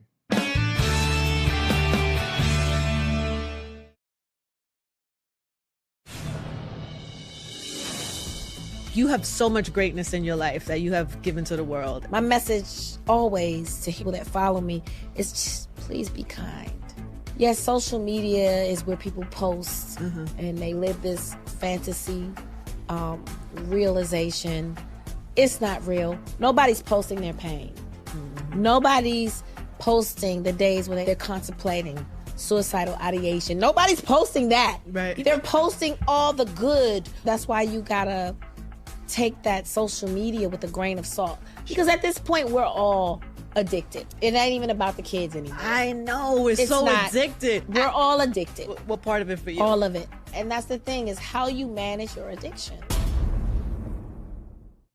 You have so much greatness in your life that you have given to the world. My message always to people that follow me is just please be kind. Yes, social media is where people post and they live this fantasy realization. It's not real. Nobody's posting their pain. Nobody's posting the days when they're contemplating suicidal ideation. Nobody's posting that. Right. They're posting all the good. That's why you gotta take that social media with a grain of salt. Because at this point, we're all addicted. It ain't even about the kids anymore. I know, it's so not. addicted. We're all addicted. What part of it for you? All of it. And that's the thing, is how you manage your addiction.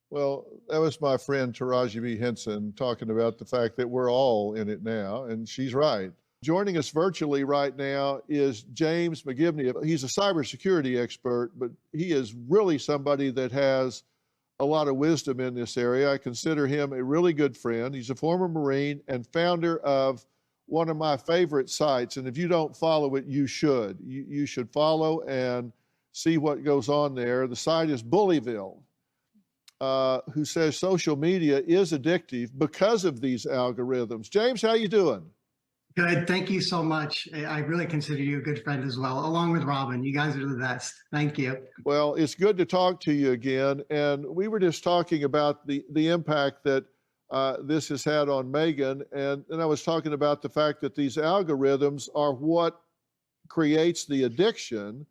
Well, that was my friend Taraji B. Henson talking about the fact that we're all in it now, and she's right. Joining us virtually right now is James McGivney. He's a cybersecurity expert, but he is really somebody that has a lot of wisdom in this area. I consider him a really good friend. He's a former Marine and founder of one of my favorite sites, and if you don't follow it, you should. You should follow and see what goes on there. The site is Bullyville. Who says social media is addictive because of these algorithms. James, how you doing? Good. Thank you so much. I really consider you a good friend as well, along with Robin. You guys are the best. Thank you. Well, it's good to talk to you again. And we were just talking about the impact that this has had on Megan. And I was talking about the fact that these algorithms are what creates the addiction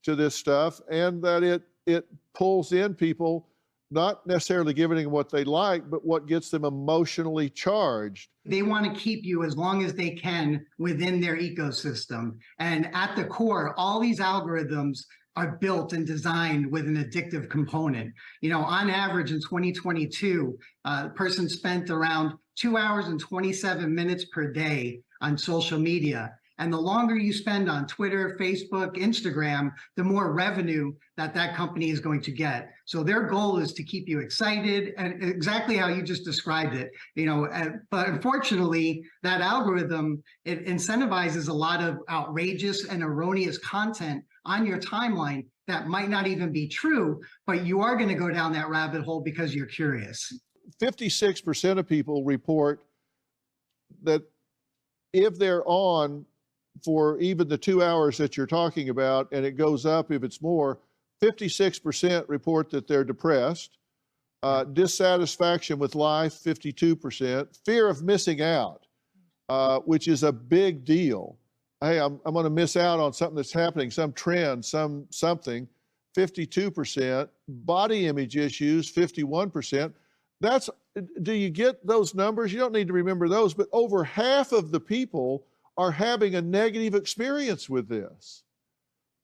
to this stuff, and that it pulls in people, not necessarily giving them what they like, but what gets them emotionally charged. They want to keep you as long as they can within their ecosystem. And at the core, all these algorithms are built and designed with an addictive component. You know, on average in 2022, a person spent around 2 hours and 27 minutes per day on social media. And the longer you spend on Twitter, Facebook, Instagram, the more revenue that company is going to get. So their goal is to keep you excited, and exactly how you just described it. You know, but unfortunately, that algorithm, it incentivizes a lot of outrageous and erroneous content on your timeline that might not even be true, but you are going to go down that rabbit hole because you're curious. 56% of people report that if they're on for even the 2 hours that you're talking about, and it goes up if it's more, 56% report that they're depressed, dissatisfaction with life, 52%, fear of missing out, which is a big deal. Hey, I'm going to miss out on something that's happening, some trend, something, 52%, body image issues, 51%. Do you get those numbers? You don't need to remember those, but over half of the people are having a negative experience with this.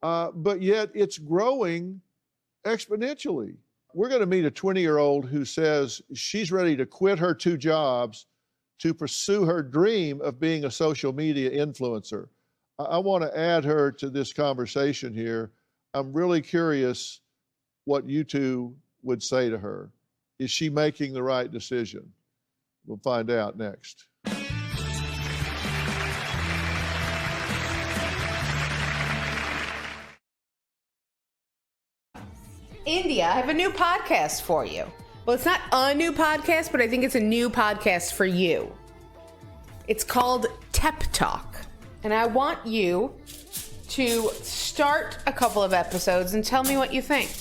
but yet it's growing exponentially. We're going to meet a 20-year-old who says she's ready to quit her 2 jobs to pursue her dream of being a social media influencer. I want to add her to this conversation here. I'm really curious what you two would say to her. Is she making the right decision? We'll find out next. India, I have a new podcast for you. Well, it's not a new podcast, but I think it's a new podcast for you. It's called Tep Talk. And I want you to start a couple of episodes and tell me what you think.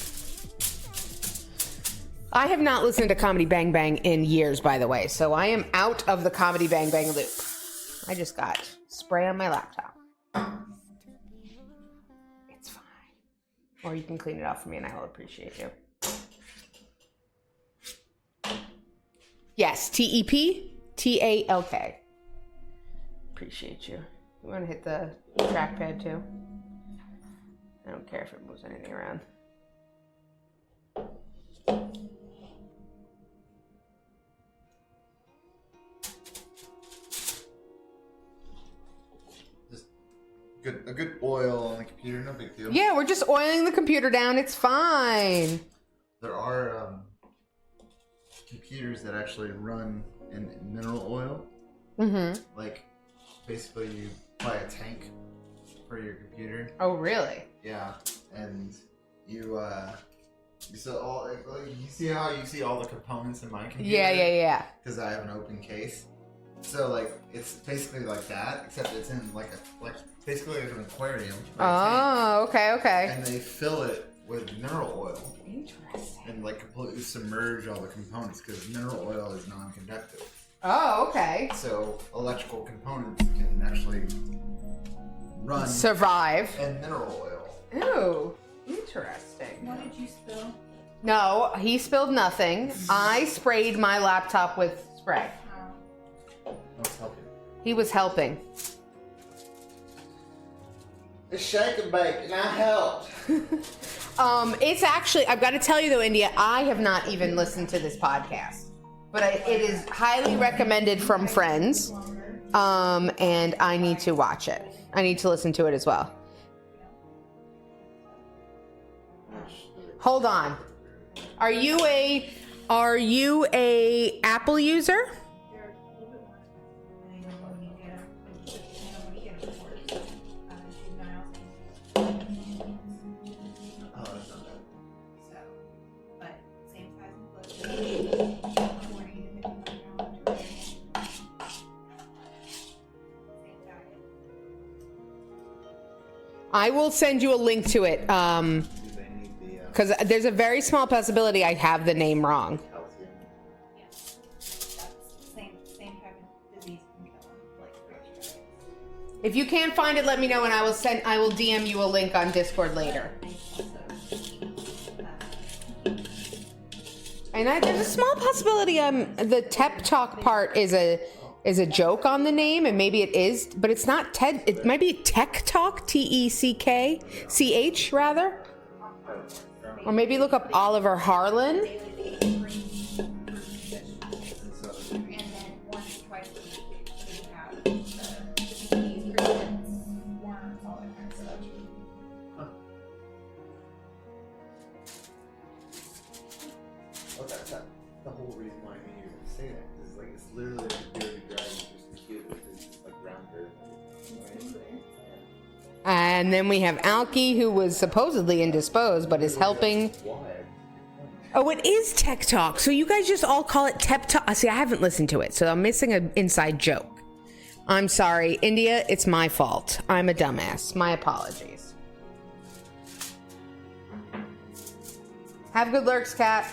I have not listened to Comedy Bang Bang in years, by the way, so I am out of the Comedy Bang Bang loop. I just got spray on my laptop. It's fine. Or you can clean it off for me and I will appreciate you. Yes, TEPTALK. Appreciate you. You want to hit the trackpad too? I don't care if it moves anything around. Just a good oil on the computer, no big deal. Yeah, we're just oiling the computer down. It's fine. There are computers that actually run in mineral oil. Mm-hmm. Like, basically you buy a tank for your computer. Oh, really? Yeah, and you so all like, you see how you see all the components in my computer? Yeah. Because I have an open case. So like it's basically like that, except it's in like basically like an aquarium. Oh, okay. And they fill it with mineral oil. Interesting. And like completely submerge all the components because mineral oil is non-conductive. Oh, okay. So electrical components can actually survive. And mineral oil. Ooh, interesting. What did you spill? No, he spilled nothing. I sprayed my laptop with spray. I was helping. He was helping. It's shake and bake, and I helped. It's actually, I've got to tell you though, India, I have not even listened to this podcast. But it is highly recommended from friends, and I need to watch it. I need to listen to it as well. Hold on. Are you a Apple user? I will send you a link to it, because there's a very small possibility I have the name wrong. If you can't find it, let me know, and I will DM you a link on Discord later. And there's a small possibility the Tep Talk part is a joke on the name, and maybe it is, but it's not TED. It might be Tech Talk, TECKCH rather, or maybe look up Oliver Harlan. The whole reason why I made you say that is like it's literally like a bearded dragon just cute with his like round hair. And then we have Alki, who was supposedly indisposed but is helping. Oh, it is Tech Talk. So you guys just all call it Tep Talk. See, I haven't listened to it, so I'm missing an inside joke. I'm sorry, India. It's my fault. I'm a dumbass. My apologies. Have good lurks, Kat.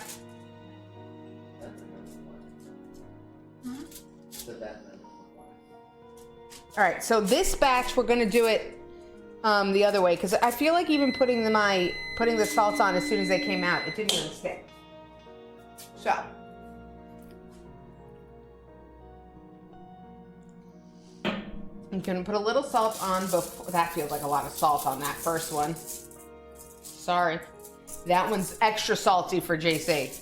All right, so this batch we're gonna do it the other way because I feel like even putting the salts on as soon as they came out, it didn't even stick. So. I'm gonna put a little salt on before. That feels like a lot of salt on that first one. Sorry. That one's extra salty for JC.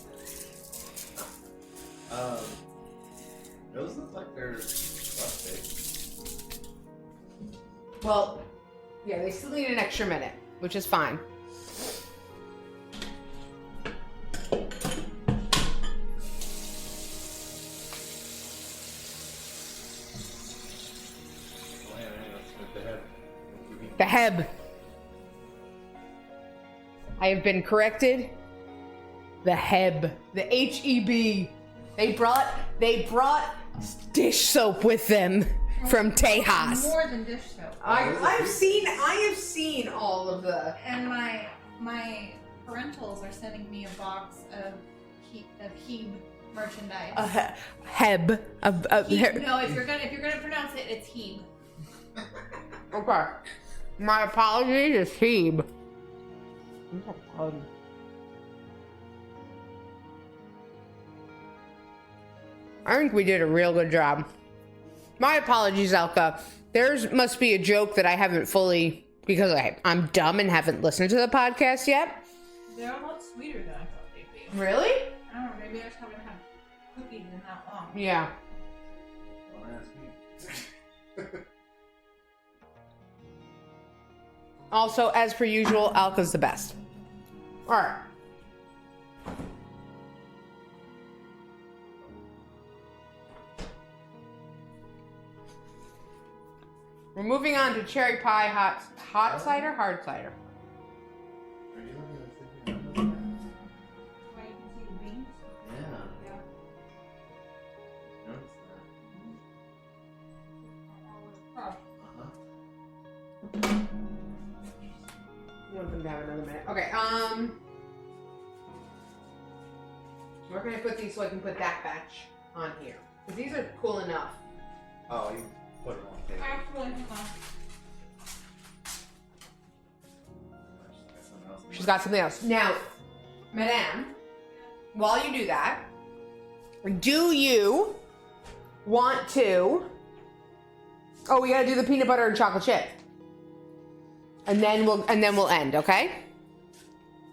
Those look like they're rustic. Well, yeah, they still need an extra minute, which is fine. The Heb. I have been corrected. The Heb. The H-E-B. They brought dish soap with them from Tejas. More than dish soap. I have seen all of the. And my parentals are sending me a box of Heb merchandise. Heb. No, if you're gonna pronounce it, it's Heb. Okay. My apologies, it's Heb. I think we did a real good job. My apologies, Elka. There must be a joke that I haven't fully, because I'm dumb and haven't listened to the podcast yet. They're a lot sweeter than I thought they'd be. Really? I don't know, maybe I just haven't had cookies in that long. Yeah. Don't ask me. Also, as per usual, Alka's the best. All right. We're moving on to cherry pie hot cider, hard cider. Are you looking at the thing? Where you can see the beans? Yeah. Notice that. I want them to have another minute. Okay, where can I put these so I can put that batch on here? Because these are cool enough. Oh, you put them on the table. Actually, She's got something else. Now, Madame, while you do that, do you want to... Oh, we gotta do the peanut butter and chocolate chip. And then we'll end, okay?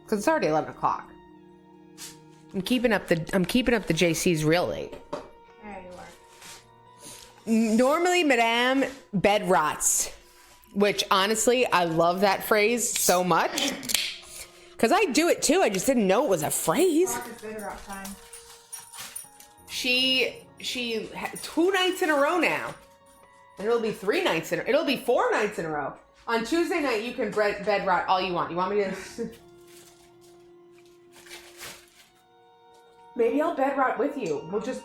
Because it's already 11 o'clock. I'm keeping up the JC's real late. there you are. Normally, Madame bed rots, which honestly, I love that phrase so much. Because I do it too, I just didn't know it was a phrase. She 2 nights in a row now. And it'll be 4 nights in a row. On Tuesday night, you can bed rot all you want. You want me to... Maybe I'll bed rot with you.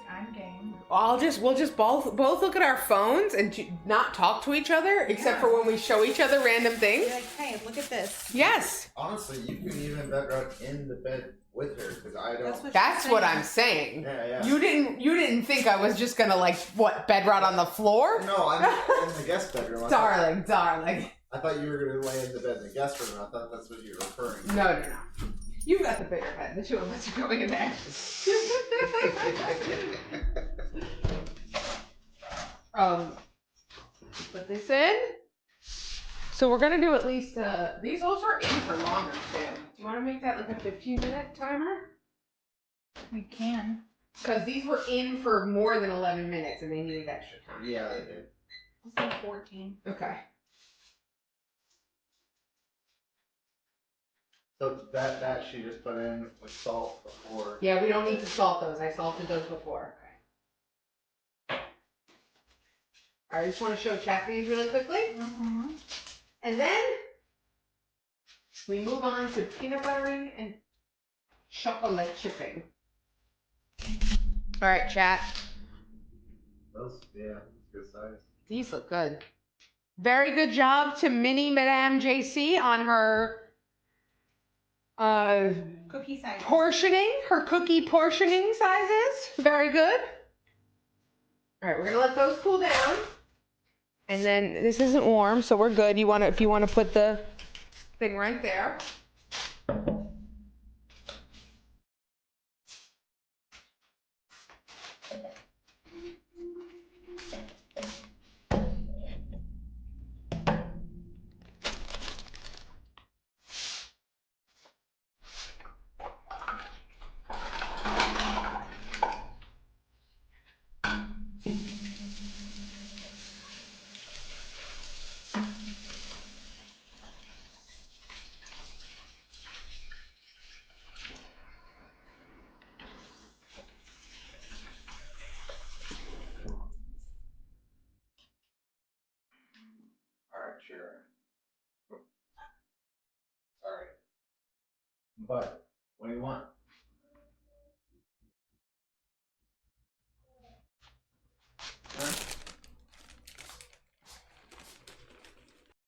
I'm game. We'll just both look at our phones and not talk to each other, except for when we show each other random things. You're like, hey, look at this. Yes. Honestly, you can even bed rot in the bed with her, because I don't. That's what I'm saying. Yeah. You didn't think I was just gonna bed rot on the floor? No, I'm in the guest bedroom. Darling. I thought you were gonna lay in the bed in the guest room. I thought that's what you were referring to. No. You've got the bigger bed. The two of us are going in there. Put this in. So we're gonna do at least these also are in for longer too. Do you want to make that like a 15-minute timer? We can. Because these were in for more than 11 minutes and they needed extra time. Yeah, they did. Let's do 14. Okay. So that she just put in with salt before. Yeah, we don't need to salt those. I salted those before. Okay. I just want to show chat these really quickly. Mm-hmm. And then we move on to peanut buttering and chocolate chipping. All right, chat. Those, yeah, good size. These look good. Very good job to Mini Madame JC on her cookie size portioning, her cookie portioning sizes. Very good. All right, we're gonna let those cool down. And then this isn't warm, so we're good. If you want to put the thing right there. But what do you want? Huh?